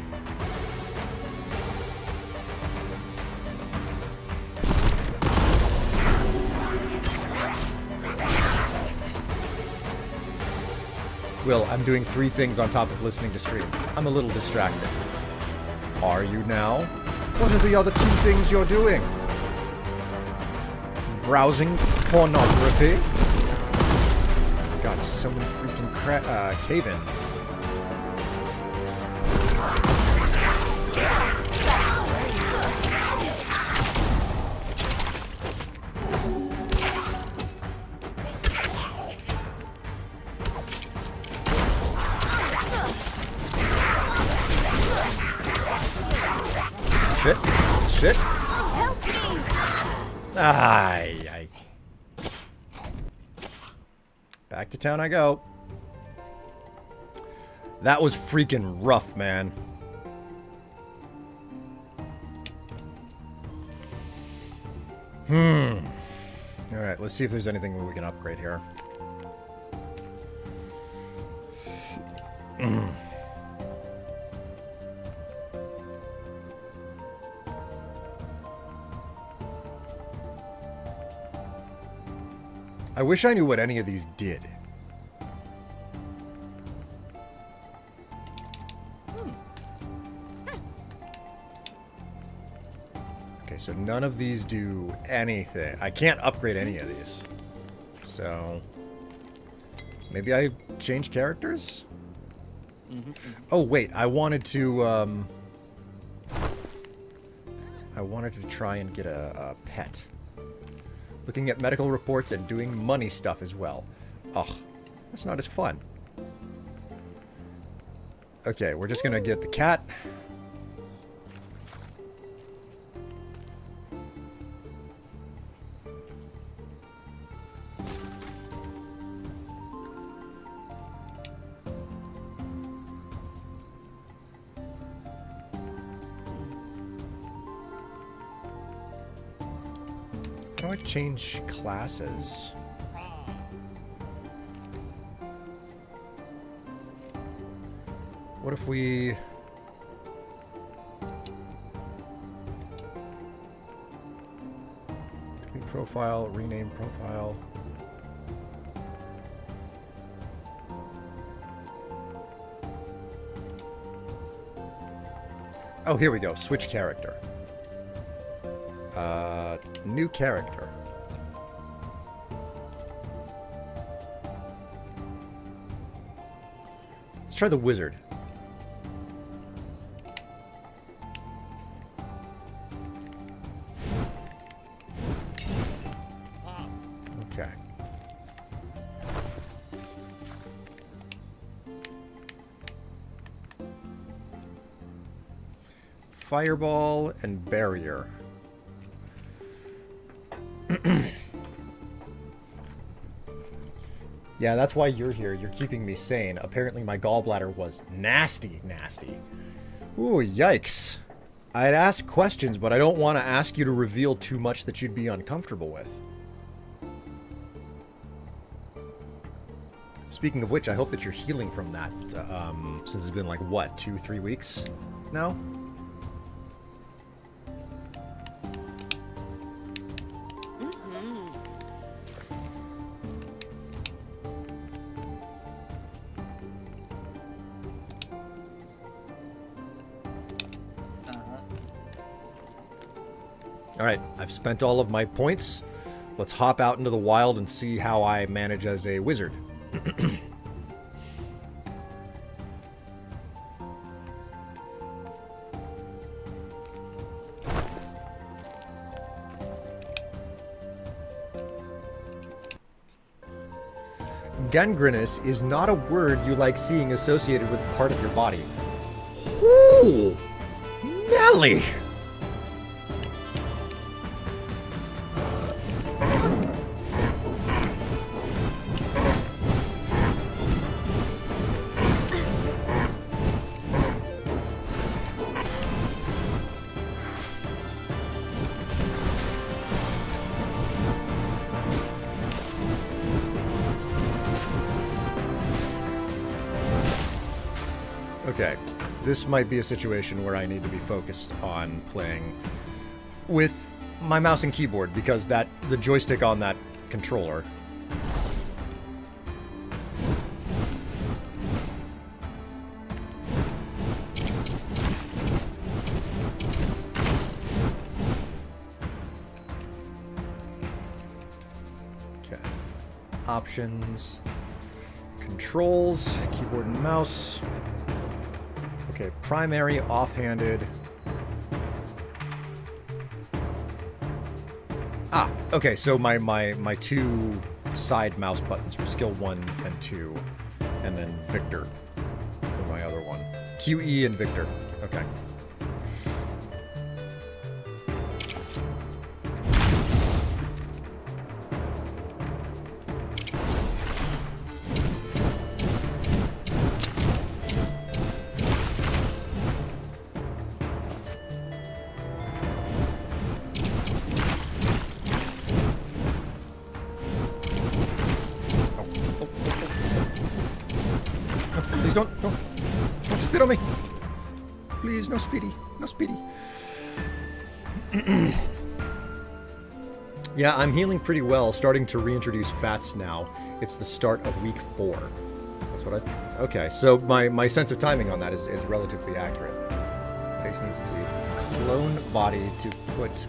Will, I'm doing 3 things on top of listening to stream. I'm a little distracted. Are you now? What are the other 2 things you're doing? Browsing pornography? God, so many freaking cave-ins. Shit. Shit. Help me! Aye. Back to town I go. That was freaking rough, man. Alright, let's see if there's anything we can upgrade here. I wish I knew what any of these did. Okay, so none of these do anything. I can't upgrade any of these. So maybe I change characters? Oh, wait. I wanted to try and get a pet. Looking at medical reports and doing money stuff as well. Ugh, that's not as fun. Okay, we're just gonna get the cat. How do I change classes? What if we... delete profile, rename profile. Oh, here we go. Switch character. New character. Let's try the wizard. Okay. Fireball and barrier. Yeah, that's why you're here. You're keeping me sane. Apparently my gallbladder was nasty, nasty. Ooh, yikes. I'd ask questions, but I don't want to ask you to reveal too much that you'd be uncomfortable with. Speaking of which, I hope that you're healing from that, since it's been like, what, 2-3 weeks now? Alright, I've spent all of my points. Let's hop out into the wild and see how I manage as a wizard. Gangrenous is not a word you like seeing associated with part of your body. Ooh, Nelly! Okay, this might be a situation where I need to be focused on playing with my mouse and keyboard, because the joystick on that controller. Okay, options, controls, keyboard and mouse. Okay, primary, offhanded. Ah, okay, so my two side mouse buttons for skill 1 and 2, and then Victor for my other one. QE and Victor. Okay. Don't spit on me. Please, no spitty. No spitty. Yeah, I'm healing pretty well, starting to reintroduce fats now. It's the start of week 4. That's what I okay, so my sense of timing on that is relatively accurate. Face needs to see clone body to put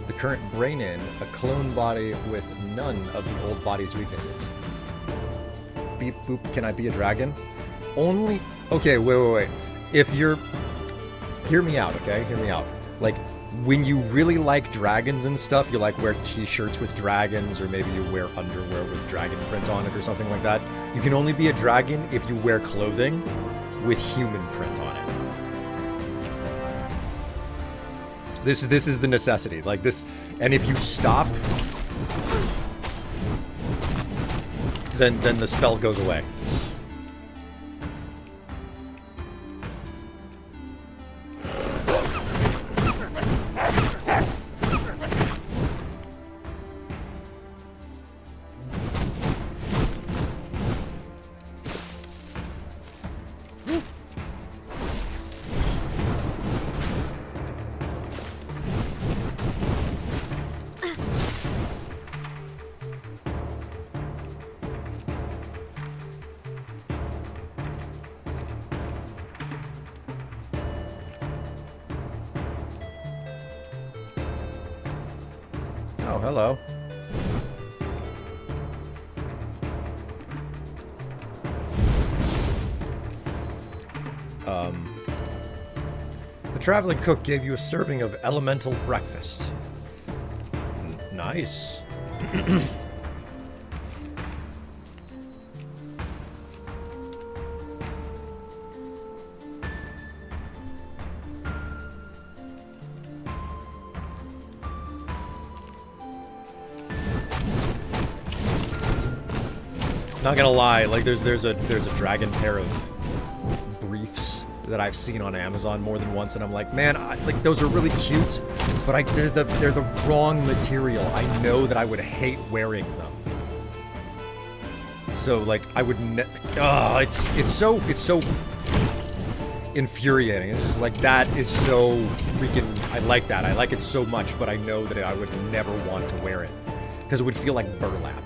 the current brain in, a clone body with none of the old body's weaknesses. beep boop, can I be a dragon? Only, okay, wait. If you're, hear me out, okay? Hear me out. Like, when you really like dragons and stuff, you like wear t-shirts with dragons, or maybe you wear underwear with dragon print on it or something like that. You can only be a dragon if you wear clothing with human print on it. This is the necessity. Like this, and if you stop, then the spell goes away. Oh, hello. The traveling cook gave you a serving of elemental breakfast. Nice. Not gonna lie, like there's a dragon pair of briefs that I've seen on Amazon more than once, and I'm like, man, like those are really cute, but they're the wrong material. I know that I would hate wearing them. So like I would, it's so infuriating. It's just like that is so freaking. I like that. I like it so much, but I know that I would never want to wear it because it would feel like burlap.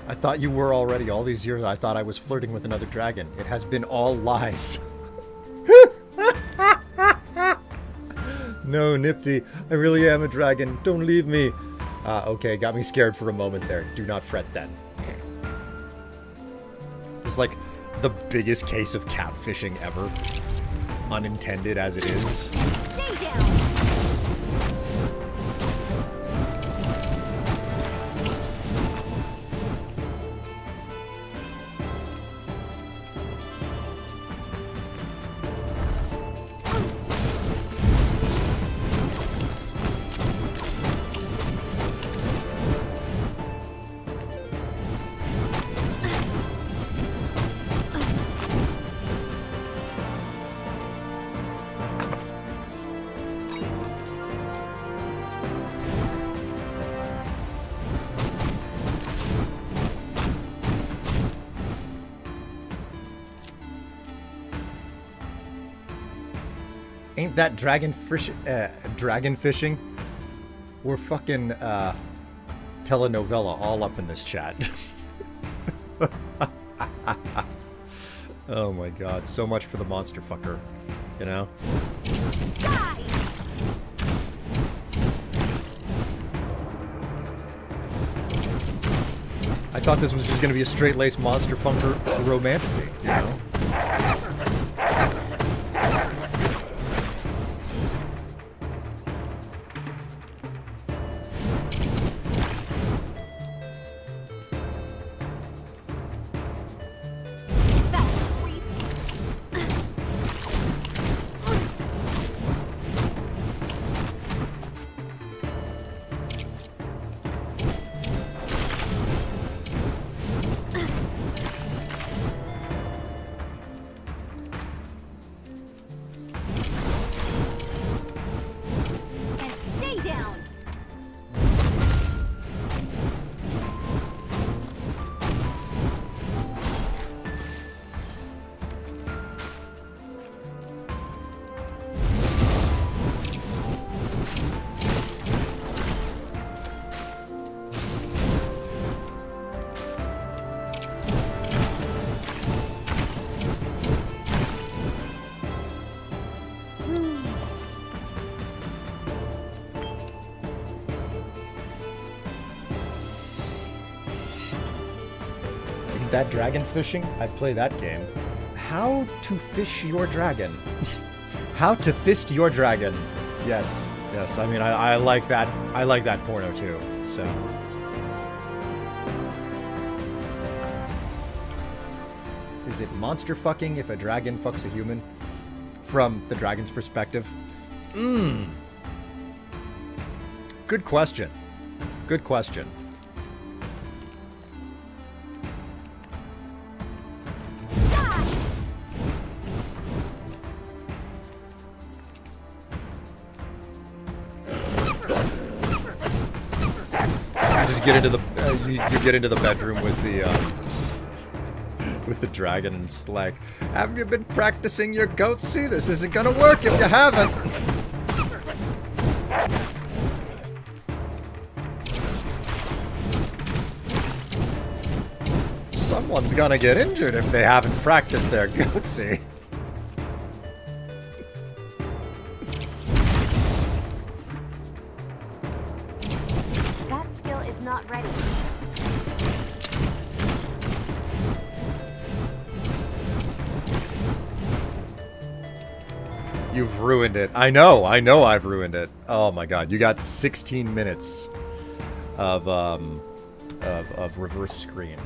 I thought you were already. All these years I thought I was flirting with another dragon. It has been all lies. No, Nipty. I really am a dragon. Don't leave me. Okay, got me scared for a moment there. Do not fret then. It's like the biggest case of catfishing ever. Unintended as it is. Stay down. Ain't that dragon fishing? We're fucking telenovela all up in this chat. Oh my god, so much for the monster fucker, you know? Die. thought this was just gonna be a straight-laced monster funker romantasy, you know? And stay down. That dragon fishing? I'd play that game. How to fish your dragon. How to fist your dragon. Yes, yes. I mean, I like that. I like that porno too. So. Is it monster fucking if a dragon fucks a human? From the dragon's perspective? Good question. Good question. Get into the you get into the bedroom with the dragon and it's like, haven't you been practicing your goatse? This isn't gonna work if you haven't. Someone's gonna get injured if they haven't practiced their goatse. Not ready. You've ruined it. I know I've ruined it. Oh my god, you got 16 minutes of reverse screen.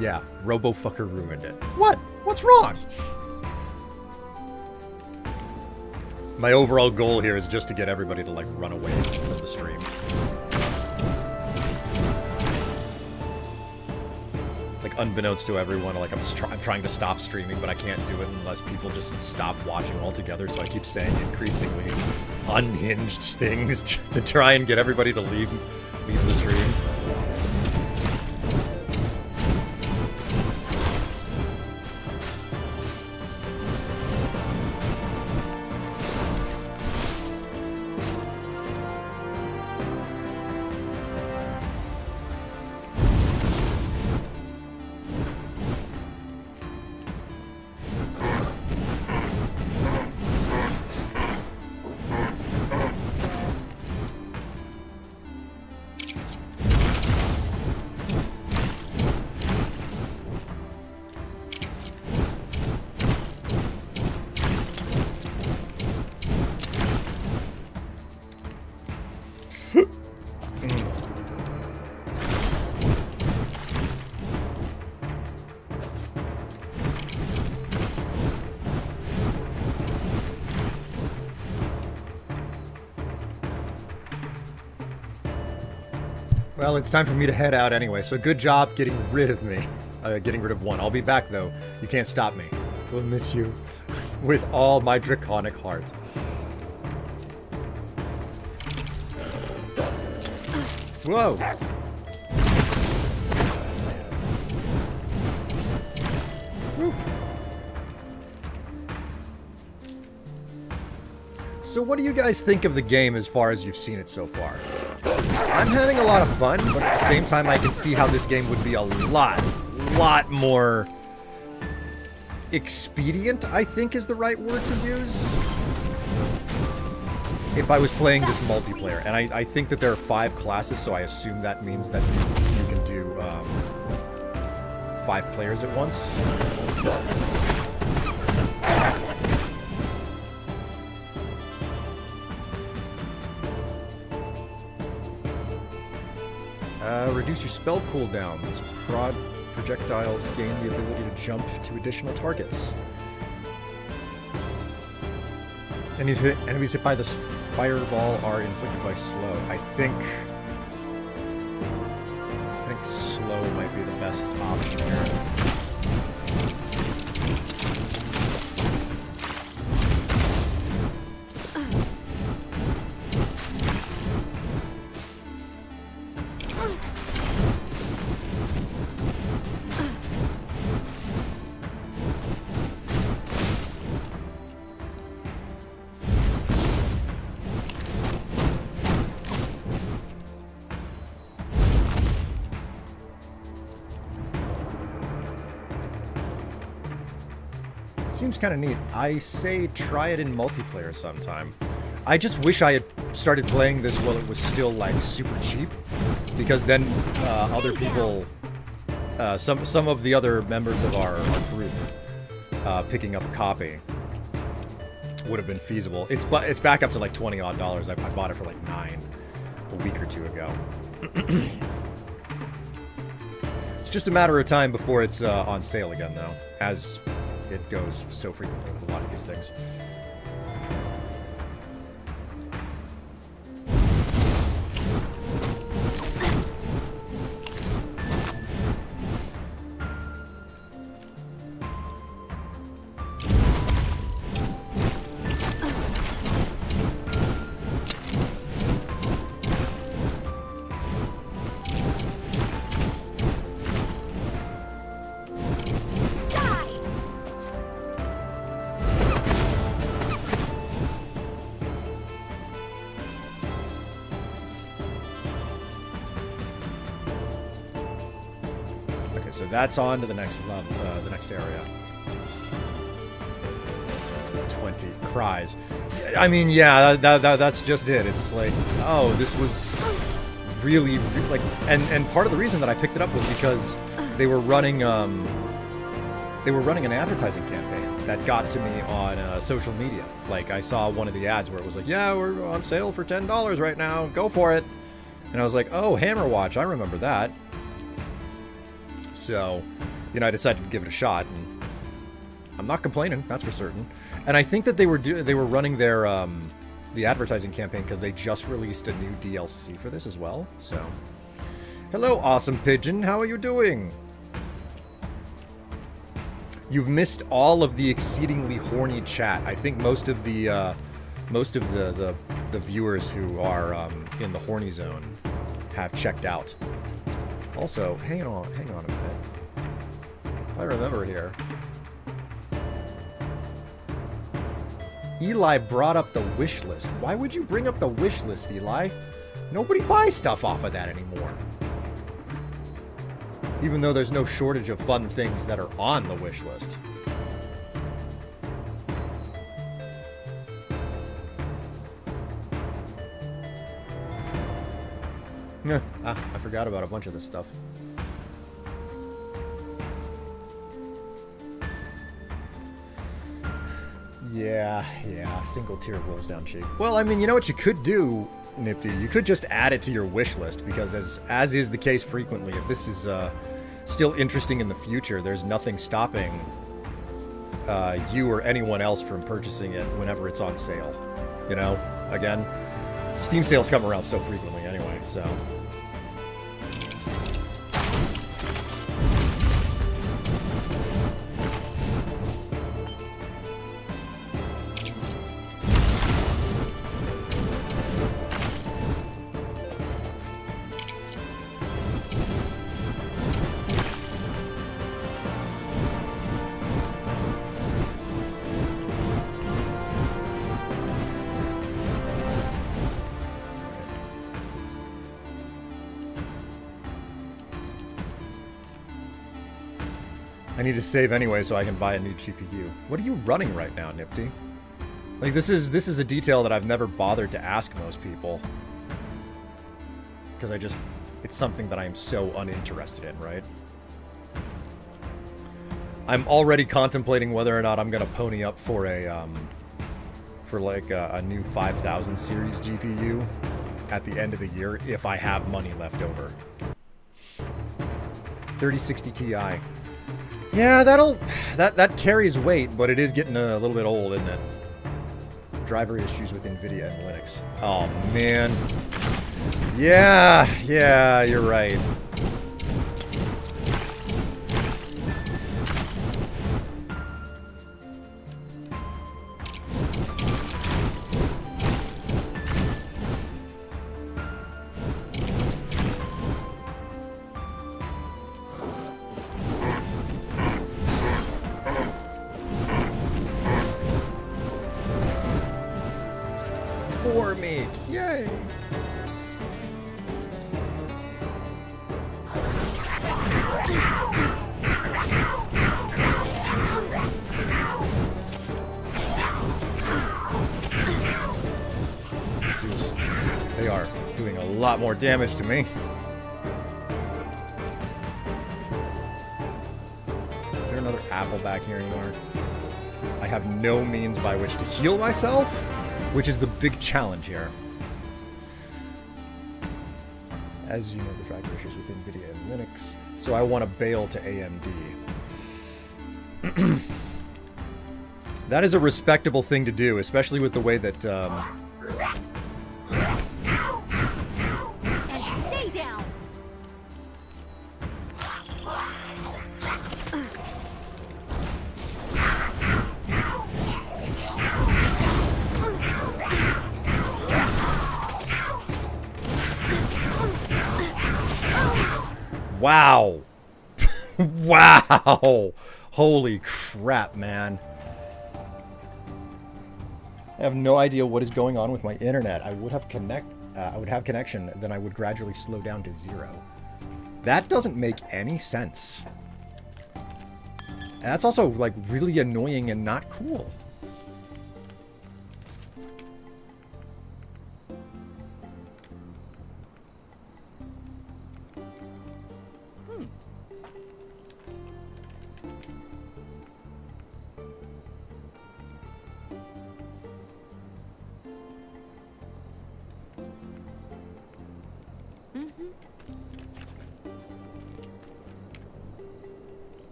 Yeah, RoboFucker ruined it. What? What's wrong? My overall goal here is just to get everybody to, like, run away from the stream. Like, unbeknownst to everyone, like, I'm trying to stop streaming, but I can't do it unless people just stop watching altogether, so I keep saying increasingly unhinged things to try and get everybody to leave the stream. Well, it's time for me to head out anyway, so good job getting rid of me. Getting rid of one. I'll be back, though. You can't stop me. We'll miss you with all my draconic heart. Whoa! Woo. So what do you guys think of the game as far as you've seen it so far? I'm having a lot of fun, but at the same time I can see how this game would be a lot more expedient, I think is the right word to use. if I was playing this multiplayer, and I think that there are 5 classes, so I assume that means that you can do 5 players at once. Reduce your spell cooldowns. Projectiles gain the ability to jump to additional targets. Enemies hit by this fireball are inflicted by slow. I think slow might be the best option here. Seems kind of neat. I say try it in multiplayer sometime. I just wish I had started playing this while it was still like super cheap, because then other people, some of the other members of our group, picking up a copy would have been feasible. It's back up to like $20 odd. I bought it for like $9 a week or two ago. It's just a matter of time before it's on sale again, though, as it goes so frequently with a lot of these things. So that's on to the next level, the next area. 20 cries. I mean, yeah, that's just it. It's like, oh, this was really like, and part of the reason that I picked it up was because they were running an advertising campaign that got to me on social media. Like, I saw one of the ads where it was like, yeah, we're on sale for $10 right now. Go for it. And I was like, oh, Hammerwatch, I remember that. So, you know, I decided to give it a shot, and I'm not complaining, that's for certain. And I think that they were running their the advertising campaign because they just released a new DLC for this as well. So, hello, awesome pigeon, how are you doing? You've missed all of the exceedingly horny chat. I think most of the viewers who are in the horny zone have checked out. Also, hang on a minute. If I remember here, Eli brought up the wish list. Why would you bring up the wish list, Eli? Nobody buys stuff off of that anymore. Even though there's no shortage of fun things that are on the wish list. I forgot about a bunch of this stuff. Yeah, single tier rolls down cheap. Well, I mean, you know what you could do, Nifty? You could just add it to your wish list, because as is the case frequently, if this is still interesting in the future, there's nothing stopping you or anyone else from purchasing it whenever it's on sale. You know? Again, Steam sales come around so frequently anyway, so... I need to save anyway so I can buy a new GPU. What are you running right now, Nifty? Like, this is a detail that I've never bothered to ask most people. Because it's something that I am so uninterested in, right? I'm already contemplating whether or not I'm gonna pony up for a, a new 5000 series GPU at the end of the year if I have money left over. 3060 Ti. Yeah, that carries weight, but it is getting a little bit old, isn't it? Driver issues with NVIDIA and Linux. Oh, man. Yeah, you're right. More meat! Yay! Jeez. They are doing a lot more damage to me. Is there another apple back here anymore? I have no means by which to heal myself, which is the big challenge here. As you know, the driver issues with NVIDIA and Linux, so I want to bail to AMD. That is a respectable thing to do, especially with the way that, And stay down. Wow. Wow. Holy crap, man. I have no idea what is going on with my internet. I would have connection, then I would gradually slow down to 0. That doesn't make any sense. And that's also, like, really annoying and not cool.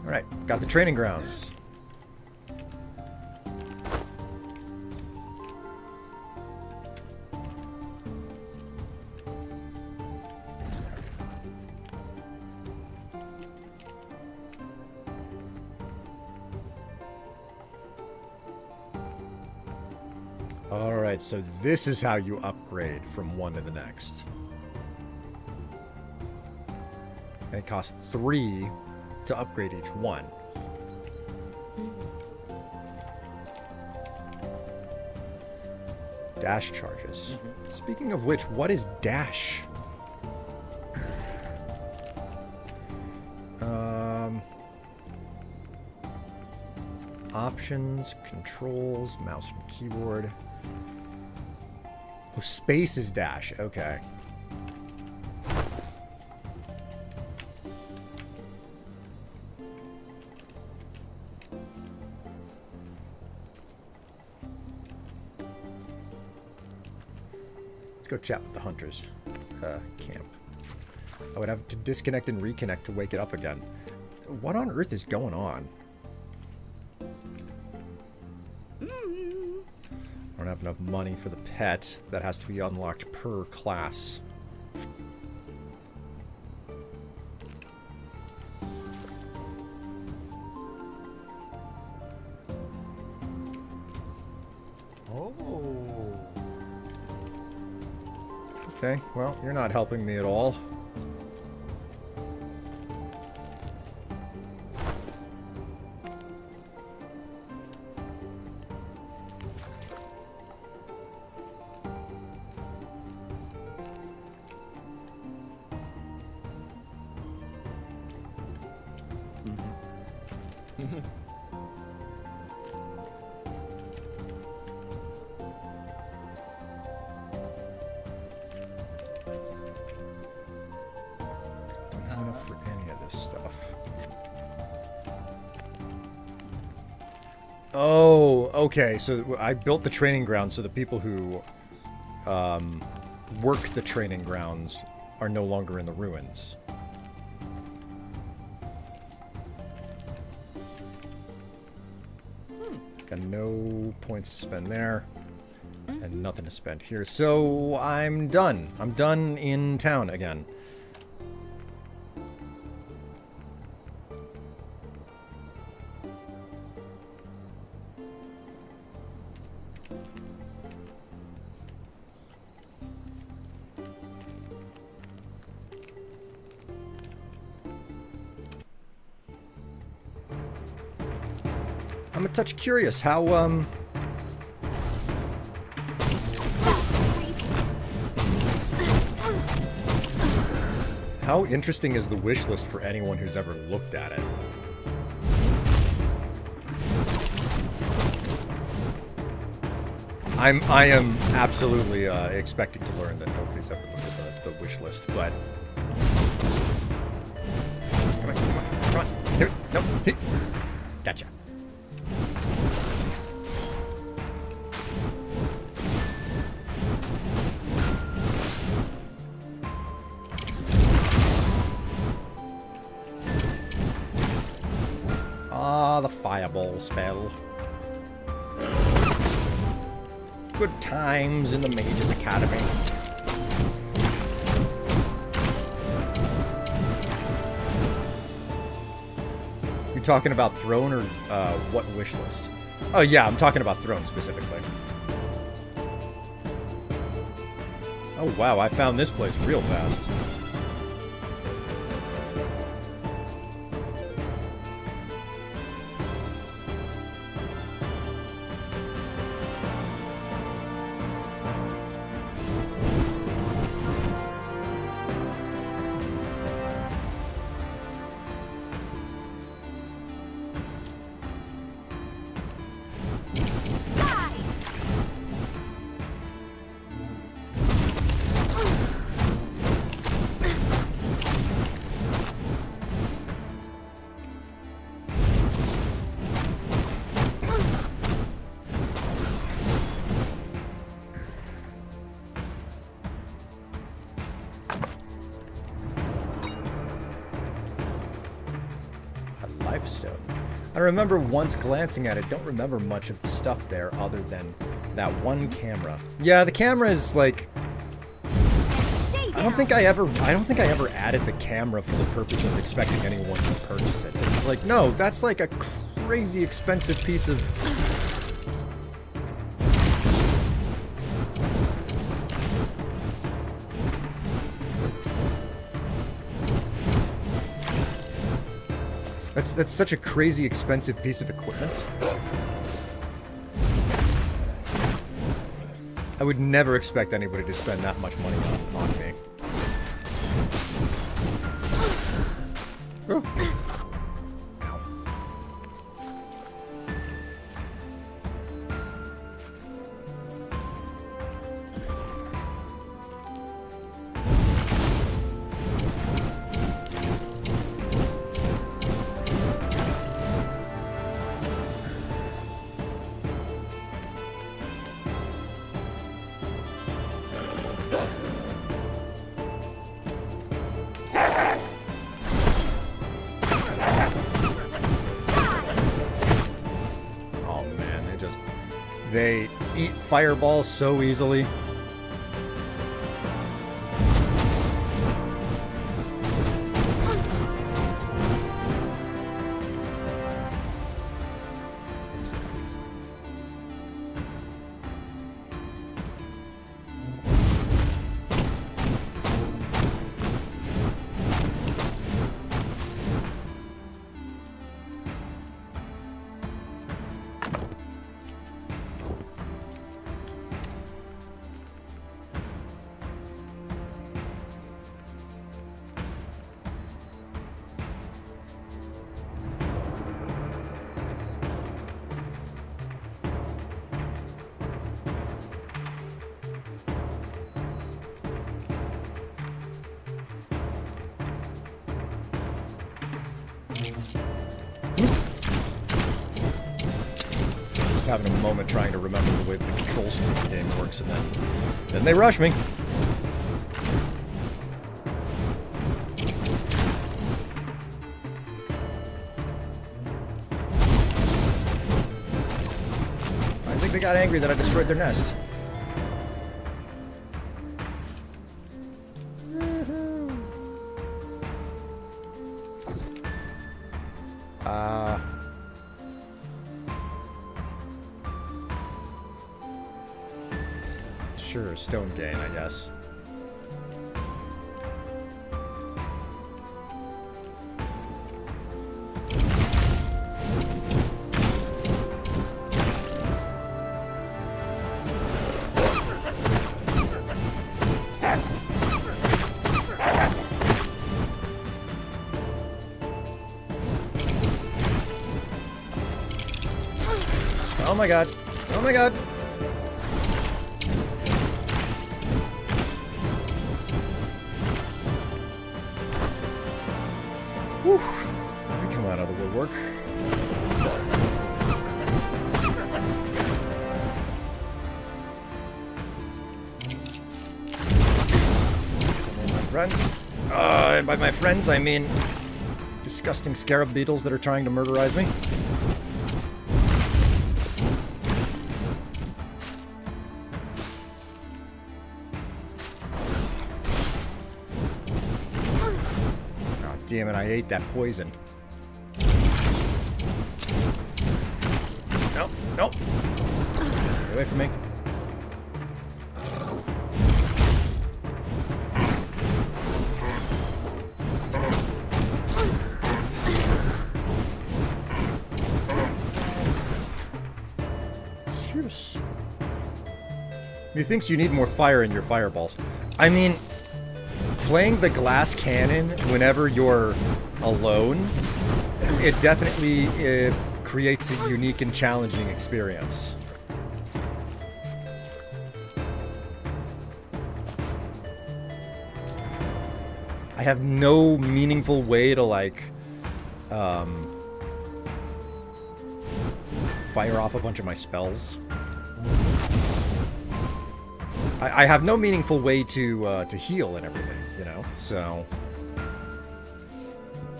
Alright, got the training grounds. Alright, so this is how you upgrade from one to the next. And it costs 3 to upgrade each one. Dash charges. Speaking of which, what is dash? Options, controls, mouse and keyboard. Oh, space is dash. Okay. Let's go chat with the hunters camp. I would have to disconnect and reconnect to wake it up again. What on earth is going on? I don't have enough money for the pet. That has to be unlocked per class. Oh. Okay, well, you're not helping me at all. Not enough for any of this stuff. Oh, okay. So I built the training grounds so the people who work the training grounds are no longer in the ruins. Got no points to spend there. And nothing to spend here. So I'm done. I'm done in town again. I'm a touch curious how how interesting is the wish list for anyone who's ever looked at it? I am absolutely expecting to learn that nobody's ever looked at the wish list, but come on, come on, come on. Here, no, here. Gotcha. Ah, the fireball spell. Good times in the Mages Academy. You talking about Throne or what wish list? Oh yeah, I'm talking about Throne specifically. Oh wow, I found this place real fast. Lifestone. I remember once glancing at it, don't remember much of the stuff there other than that one camera. Yeah, the camera is like I don't think I ever added the camera for the purpose of expecting anyone to purchase it. It's like, no, that's like a crazy expensive piece of That's such a crazy expensive piece of equipment. I would never expect anybody to spend that much money on me. Oh. Ow. They eat fireballs so easily. having a moment trying to remember the way the control scheme of the game works, and then they rush me. I think they got angry that I destroyed their nest. Sure, stone gain, I guess. Oh my god. Oh my god. Whew. They come out of the woodwork. My friends. And by my friends, I mean disgusting scarab beetles that are trying to murderize me. Damn it, I ate that poison. Nope, nope. Stay away from me. Shoot us. Methinks you need more fire in your fireballs. I mean, playing the glass cannon whenever you're alone, it definitely creates a unique and challenging experience. I have no meaningful way to, like, fire off a bunch of my spells. I have no meaningful way to heal and everything, you know. So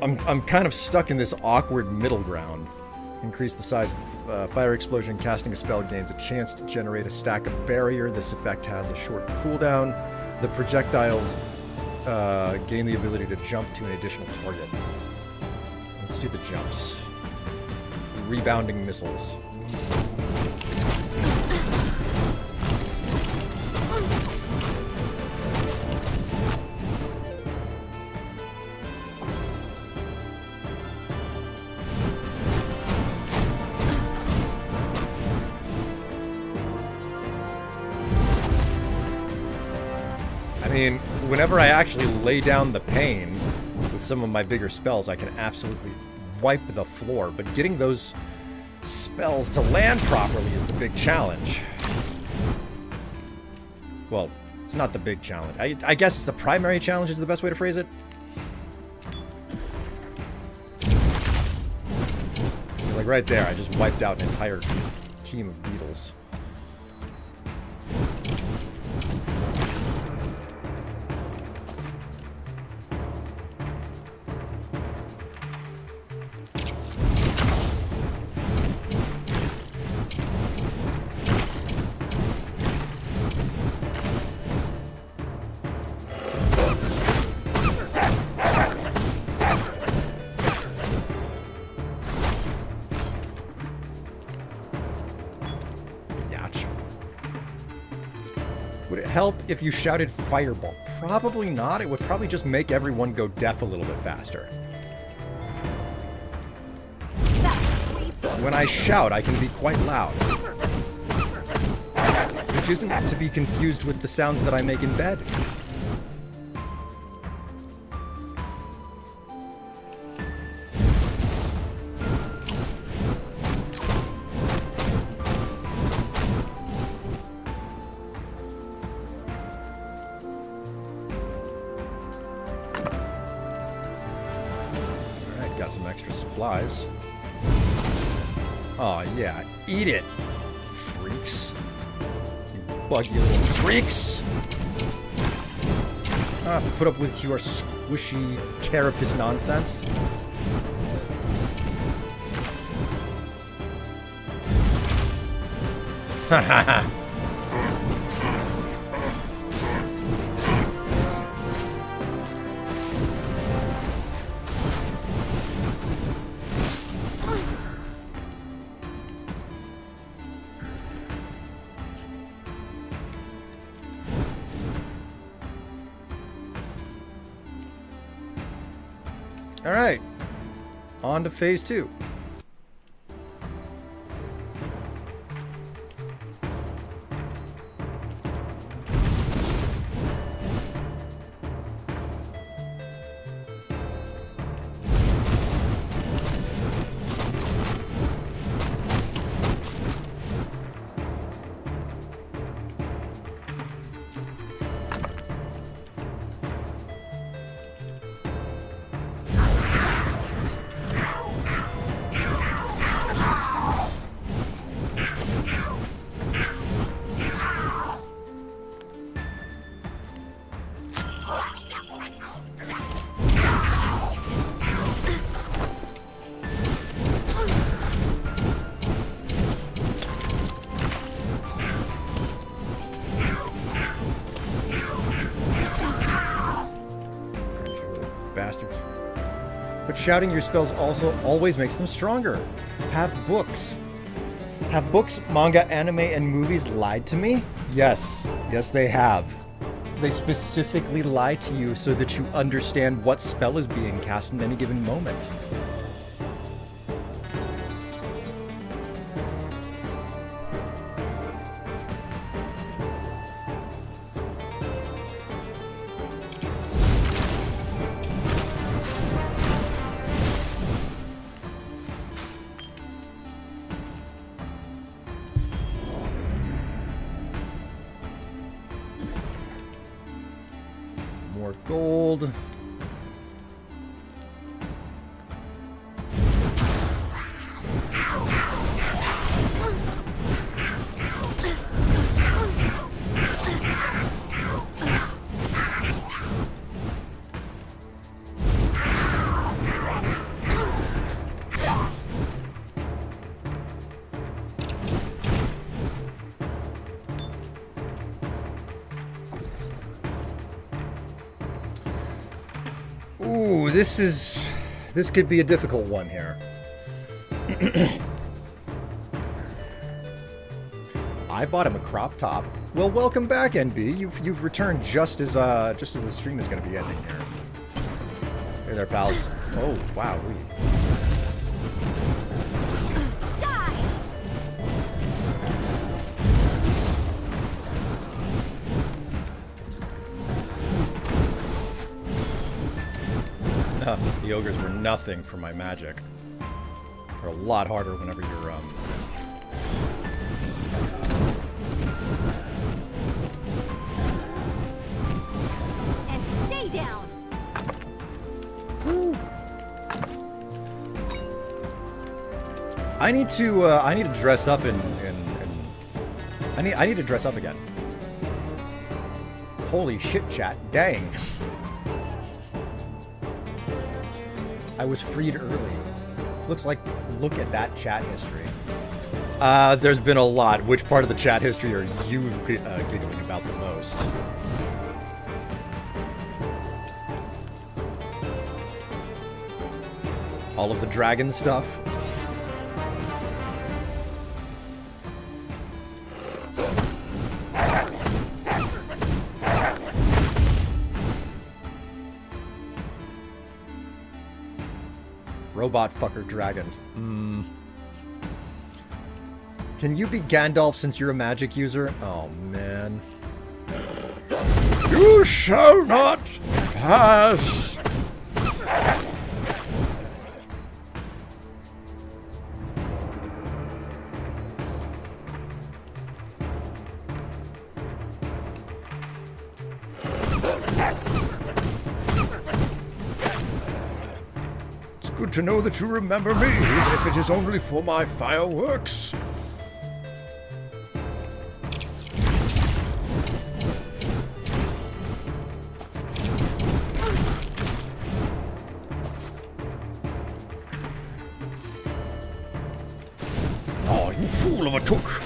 I'm kind of stuck in this awkward middle ground. Increase the size of the fire explosion. Casting a spell gains a chance to generate a stack of barrier. This effect has a short cooldown. The projectiles gain the ability to jump to an additional target. Let's do the jumps. Rebounding missiles. I mean, whenever I actually lay down the pain with some of my bigger spells, I can absolutely wipe the floor, but getting those spells to land properly is the big challenge. Well, it's not the big challenge. I guess the primary challenge is the best way to phrase it. So, like right there, I just wiped out an entire team of beetles. Would it help if you shouted fireball? Probably not. It would probably just make everyone go deaf a little bit faster. When I shout, I can be quite loud. Which isn't to be confused with the sounds that I make in bed. Got some extra supplies. Oh yeah, eat it. freaks. You buggy little freaks. I don't have to put up with your squishy carapace nonsense. Ha ha ha. All right, on to phase 2. Bastards. But shouting your spells also always makes them stronger. Have books. Have books, manga, anime, and movies lied to me? Yes. Yes, they have. They specifically lie to you so that you understand what spell is being cast in any given moment. More gold. Ooh, this could be a difficult one here. I bought him a crop top. Well, welcome back, NB. You've returned just as the stream is going to be ending here. Hey there, pals. Oh, wow. The ogres were nothing for my magic. They're a lot harder whenever you're, And stay down. I need to dress up I need to dress up again. Holy shit, chat. Dang. I was freed early. Look at that chat history. There's been a lot. Which part of the chat history are you giggling about the most? All of the dragon stuff? Robot fucker dragons. Can you be Gandalf since you're a magic user? Oh, man. You shall not pass! Good to know that you remember me, even if it is only for my fireworks. fool of a took.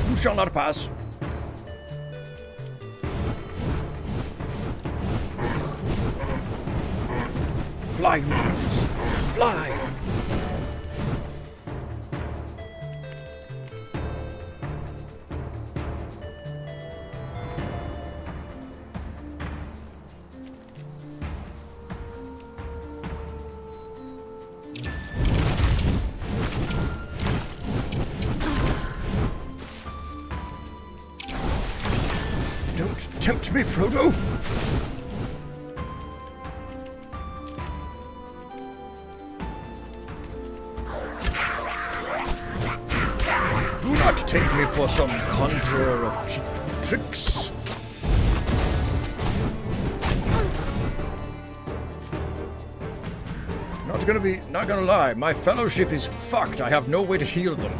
You shall not pass. Fly, you fools! Fly! Don't tempt me, Frodo! Do not take me for some conjurer of cheap tricks. Not gonna lie, my fellowship is fucked. I have no way to heal them.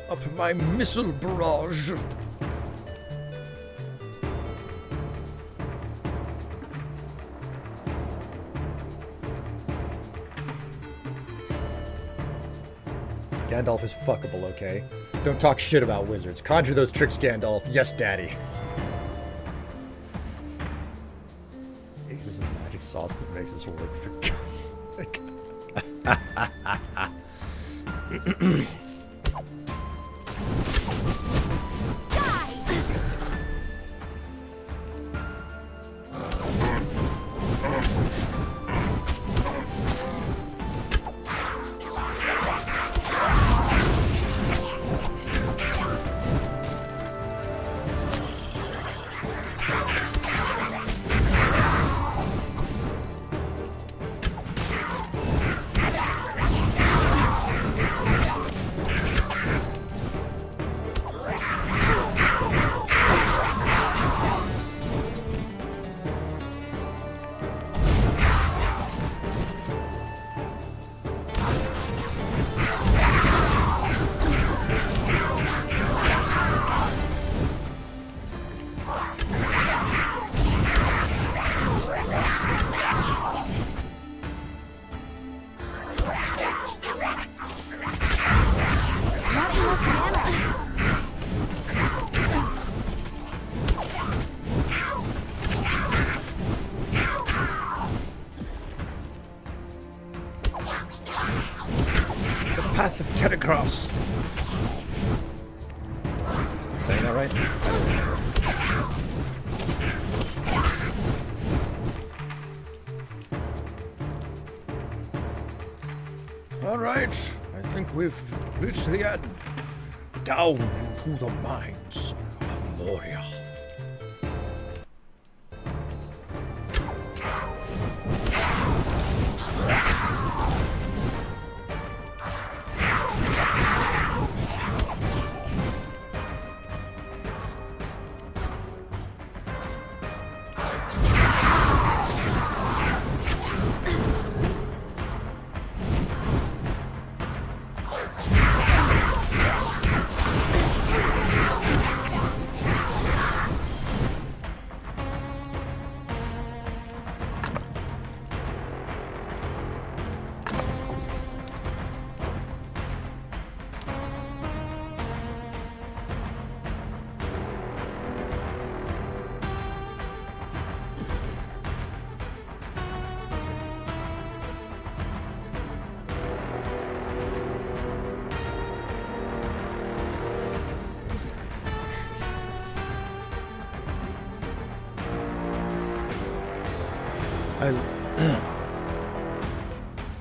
Up my missile barrage. Gandalf is fuckable, okay? Don't talk shit about wizards. Conjure those tricks, Gandalf. Yes, daddy. Ace is the magic sauce that makes this work, for God's sake. across. Am I saying that right? I don't remember. All right, I think we've reached the end. Down into the mines of Moria.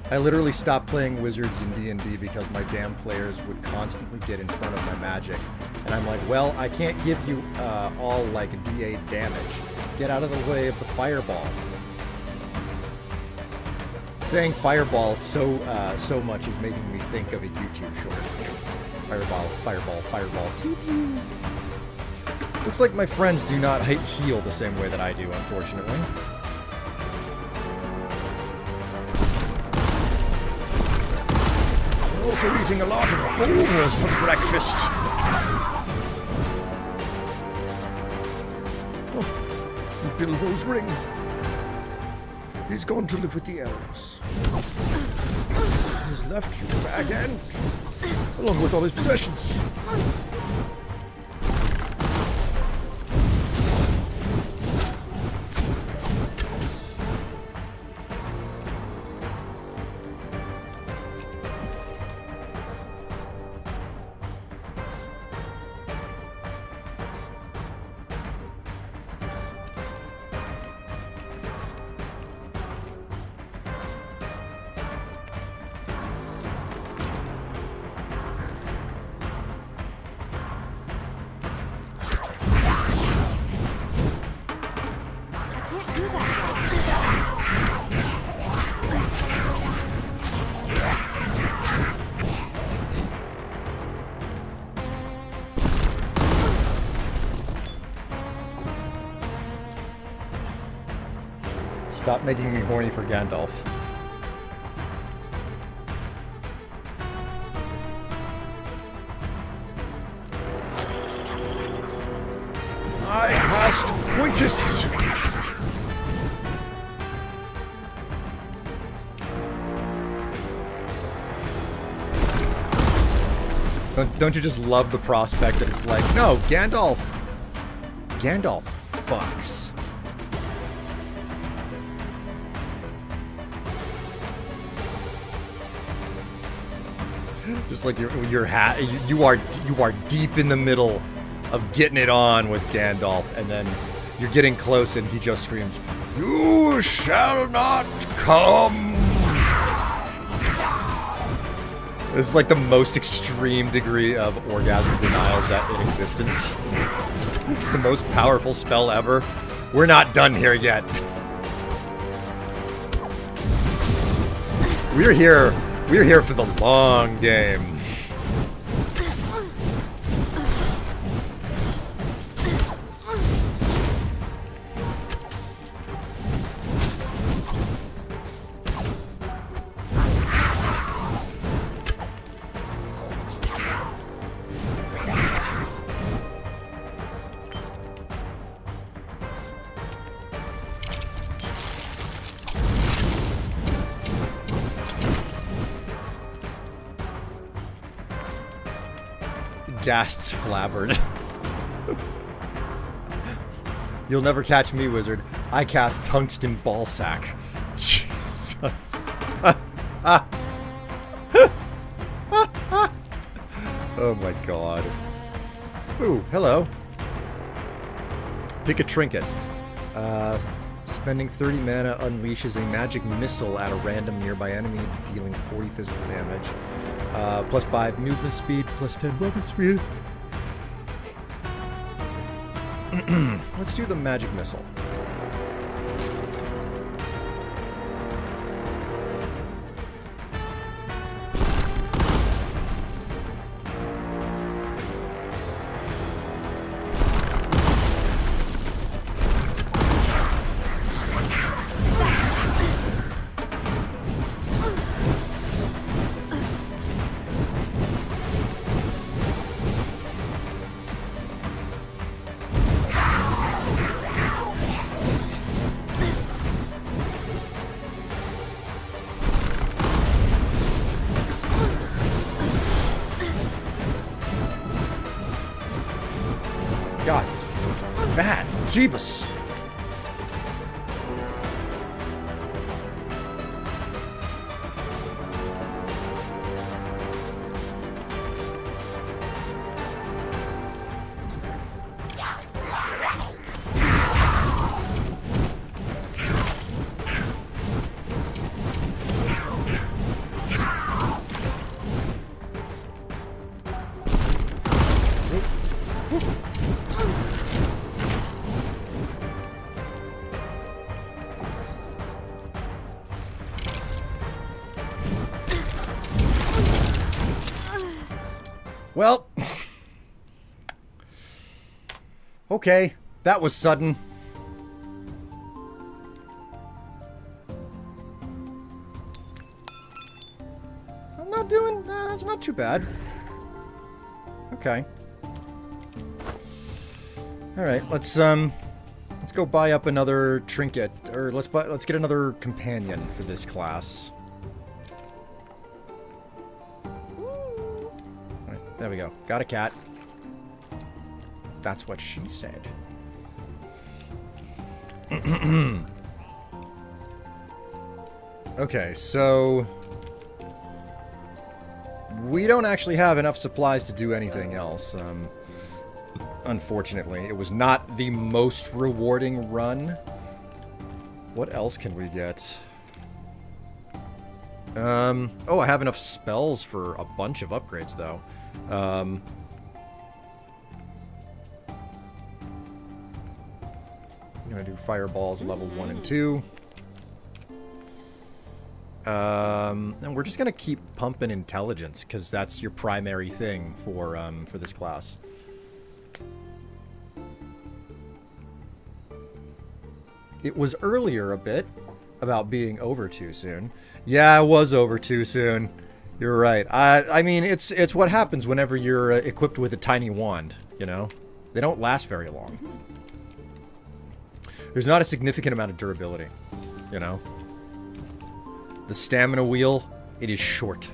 I literally stopped playing Wizards in D&D because my damn players would constantly get in front of my magic. And I'm like, well, I can't give you all like D8 damage. Get out of the way of the fireball. Saying fireball so much is making me think of a YouTube short. Fireball, fireball, fireball. Pew pew. Looks like my friends do not heal the same way that I do, unfortunately. Also eating a lot of boulders for breakfast. Oh, Bilbo's ring. He's gone to live with the elves. He's left you back end, along with all his possessions. Stop making me horny for Gandalf. I cast Coitus! Don't you just love the prospect that it's like, no, Gandalf fucks. Just like you are deep in the middle of getting it on with Gandalf, and then you're getting close, and he just screams, "You shall not come!" This is like the most extreme degree of orgasm denial that in existence. The most powerful spell ever. We're not done here yet. We're here for the long game. Gast's flabbered. You'll never catch me, wizard. I cast Tungsten Ballsack. Jesus. Oh my god. Ooh, hello. Pick a trinket. Spending 30 mana unleashes a magic missile at a random nearby enemy, dealing 40 physical damage. Plus 5 movement speed, plus 10 weapon speed. Let's do the magic missile. God, this is fucking bad. Jeebus. Well, okay, that was sudden. I'm not doing, that's not too bad. Okay. All right, let's go buy up another trinket, or let's get another companion for this class. There we go. Got a cat. That's what she said. Okay, so we don't actually have enough supplies to do anything else. Unfortunately, it was not the most rewarding run. What else can we get? Oh, I have enough spells for a bunch of upgrades, though. I'm gonna do fireballs level 1 and 2. And we're just gonna keep pumping intelligence, because that's your primary thing for this class. It was earlier a bit about being over too soon. Yeah, I was over too soon. You're right. I mean, it's what happens whenever you're equipped with a tiny wand, you know? They don't last very long. There's not a significant amount of durability, you know? The stamina wheel, it is short.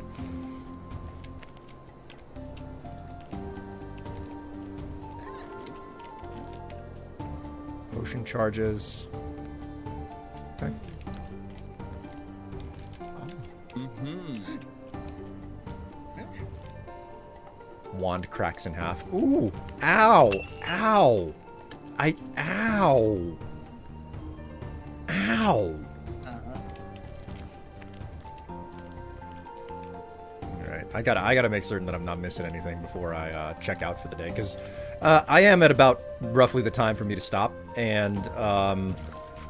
Potion charges. Okay. Wand cracks in half. Ooh! Ow! Ow! Ow! Ow! Alright, I gotta make certain that I'm not missing anything before I check out for the day, because I am at about roughly the time for me to stop, and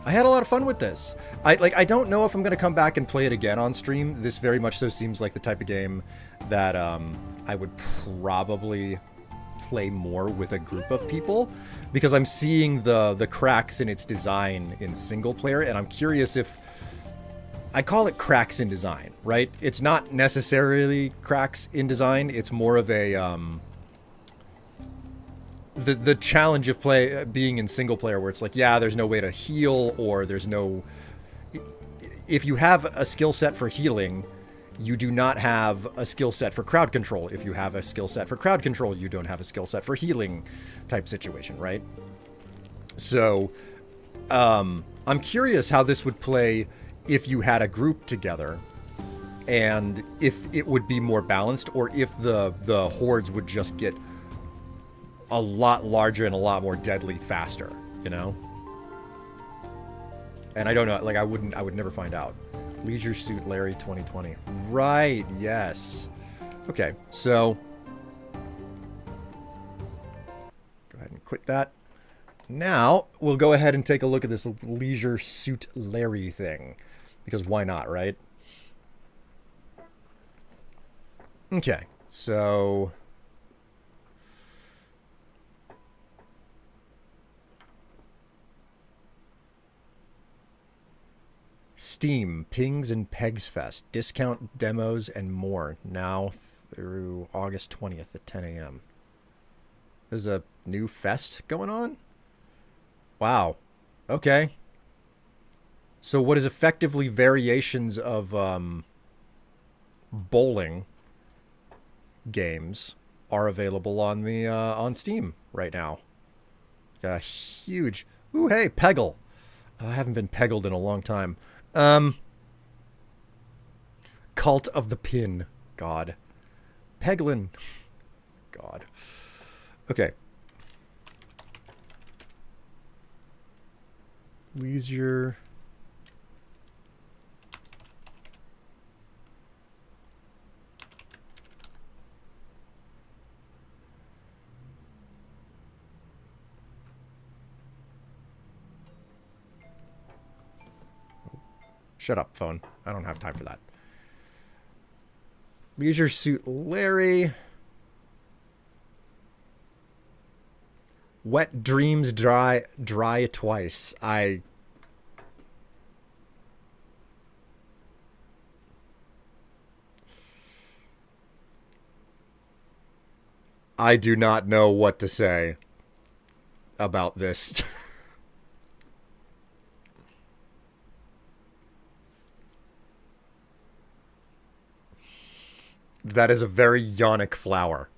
I had a lot of fun with this. I don't know if I'm gonna come back and play it again on stream. This very much so seems like the type of game that I would probably play more with a group of people, because I'm seeing the cracks in its design in single player, and I'm curious if I call it cracks in design, right? It's not necessarily cracks in design. It's more of a the challenge of being in single player, where it's like, yeah, there's no way to heal, or there's no. If you have a skill set for healing, you do not have a skill set for crowd control. If you have a skill set for crowd control, you don't have a skill set for healing type situation, right? So, I'm curious how this would play if you had a group together and if it would be more balanced, or if the hordes would just get a lot larger and a lot more deadly faster, you know? And I don't know, like I would never find out. Leisure Suit Larry 2020. Right, yes. Okay, so go ahead and quit that. Now, we'll go ahead and take a look at this Leisure Suit Larry thing. Because why not, right? Okay, so Steam, Pings and Pegs Fest, discount demos and more, now through August 20th at 10 a.m. There's a new fest going on? Wow. Okay. So what is effectively variations of bowling games are available on the on Steam right now. A huge... Ooh, hey, Peggle. I haven't been peggled in a long time. Cult of the Pin. God. Peglin. God. Okay. Leisure. Shut up, phone. I don't have time for that. Leisure Suit Larry. Wet Dreams Dry Twice. I do not know what to say about this. That is a very yonic flower.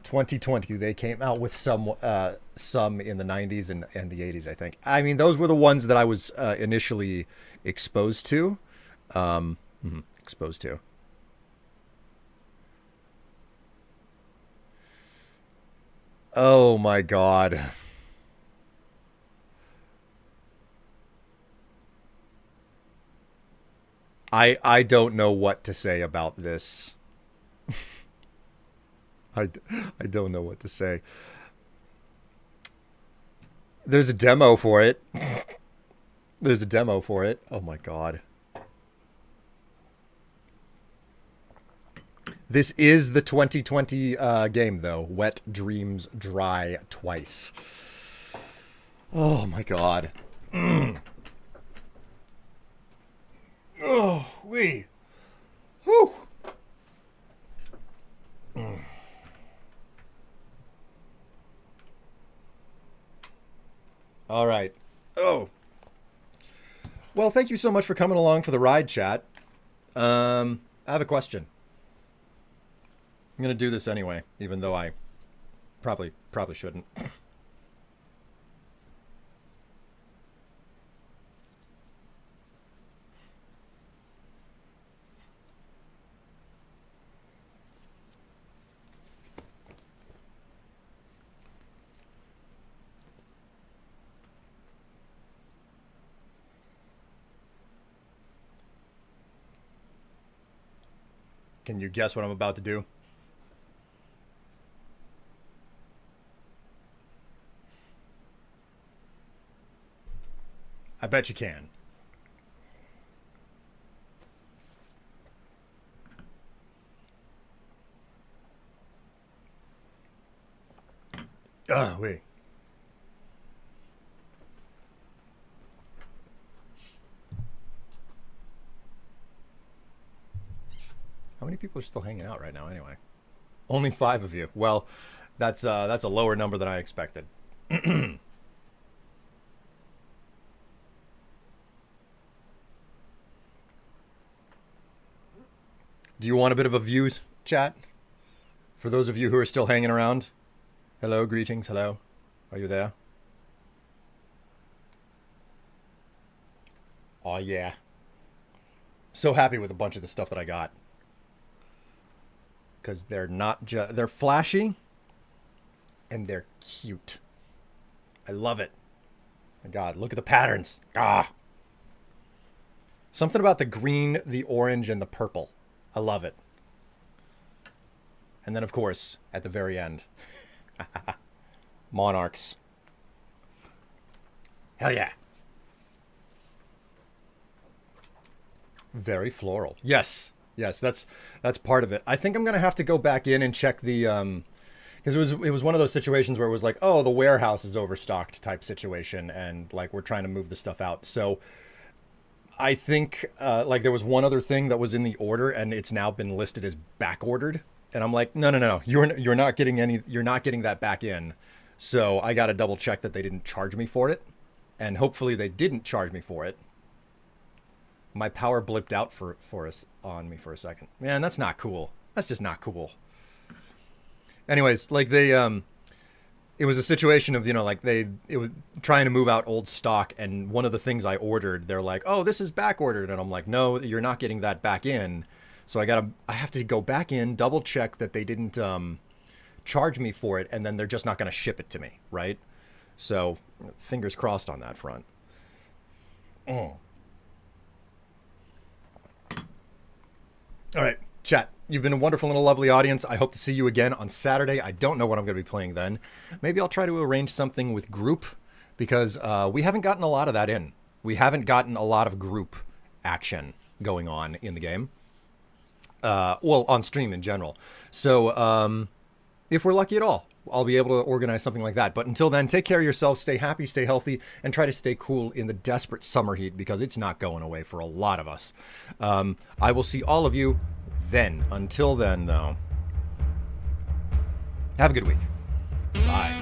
2020, they came out with some in the 90s and the 80s, I think. I mean, those were the ones that I was initially exposed to. Exposed to. Oh my god. I don't know what to say about this. I don't know what to say. There's a demo for it. There's a demo for it. Oh my god. This is the 2020 game, though. Wet Dreams Dry Twice. Oh my god. Oh, wee. Whew. All right. Oh. Well, thank you so much for coming along for the ride, chat. I have a question. I'm going to do this anyway, even though I probably shouldn't. Can you guess what I'm about to do? I bet you can. Wait. How many people are still hanging out right now anyway? Only 5 of you. Well, that's a lower number than I expected. Do you want a bit of a view, chat? For those of you who are still hanging around? Hello, greetings, hello. Are you there? Oh yeah. So happy with a bunch of the stuff that I got. Because they're not just... They're flashy. And they're cute. I love it. My God, look at the patterns. Ah. Something about the green, the orange, and the purple. I love it. And then, of course, at the very end, Monarchs. Hell yeah. Very floral. Yes. Yes, that's part of it. I think I'm going to have to go back in and check the... because it was one of those situations where it was like, oh, the warehouse is overstocked type situation, and like we're trying to move the stuff out. So I think like there was one other thing that was in the order, and it's now been listed as back ordered. And I'm like, no, you're not getting that back in. So I got to double check that they didn't charge me for it, and hopefully they didn't charge me for it. My power blipped out on me for a second. Man, that's not cool. That's just not cool. Anyways, like it was a situation of, like it was trying to move out old stock, and one of the things I ordered, they're like, oh, this is back ordered, and I'm like, no, you're not getting that back in. So I have to go back in, double check that they didn't charge me for it, and then they're just not going to ship it to me, right? So fingers crossed on that front. Oh. All right, chat. You've been a wonderful and a lovely audience. I hope to see you again on Saturday. I don't know what I'm going to be playing then. Maybe I'll try to arrange something with group, because we haven't gotten a lot of that in. We haven't gotten a lot of group action going on in the game. Well, on stream in general. So if we're lucky at all, I'll be able to organize something like that. But until then, take care of yourselves, stay happy, stay healthy, and try to stay cool in the desperate summer heat, because it's not going away for a lot of us. I will see all of you then. Until then, though, have a good week. Bye.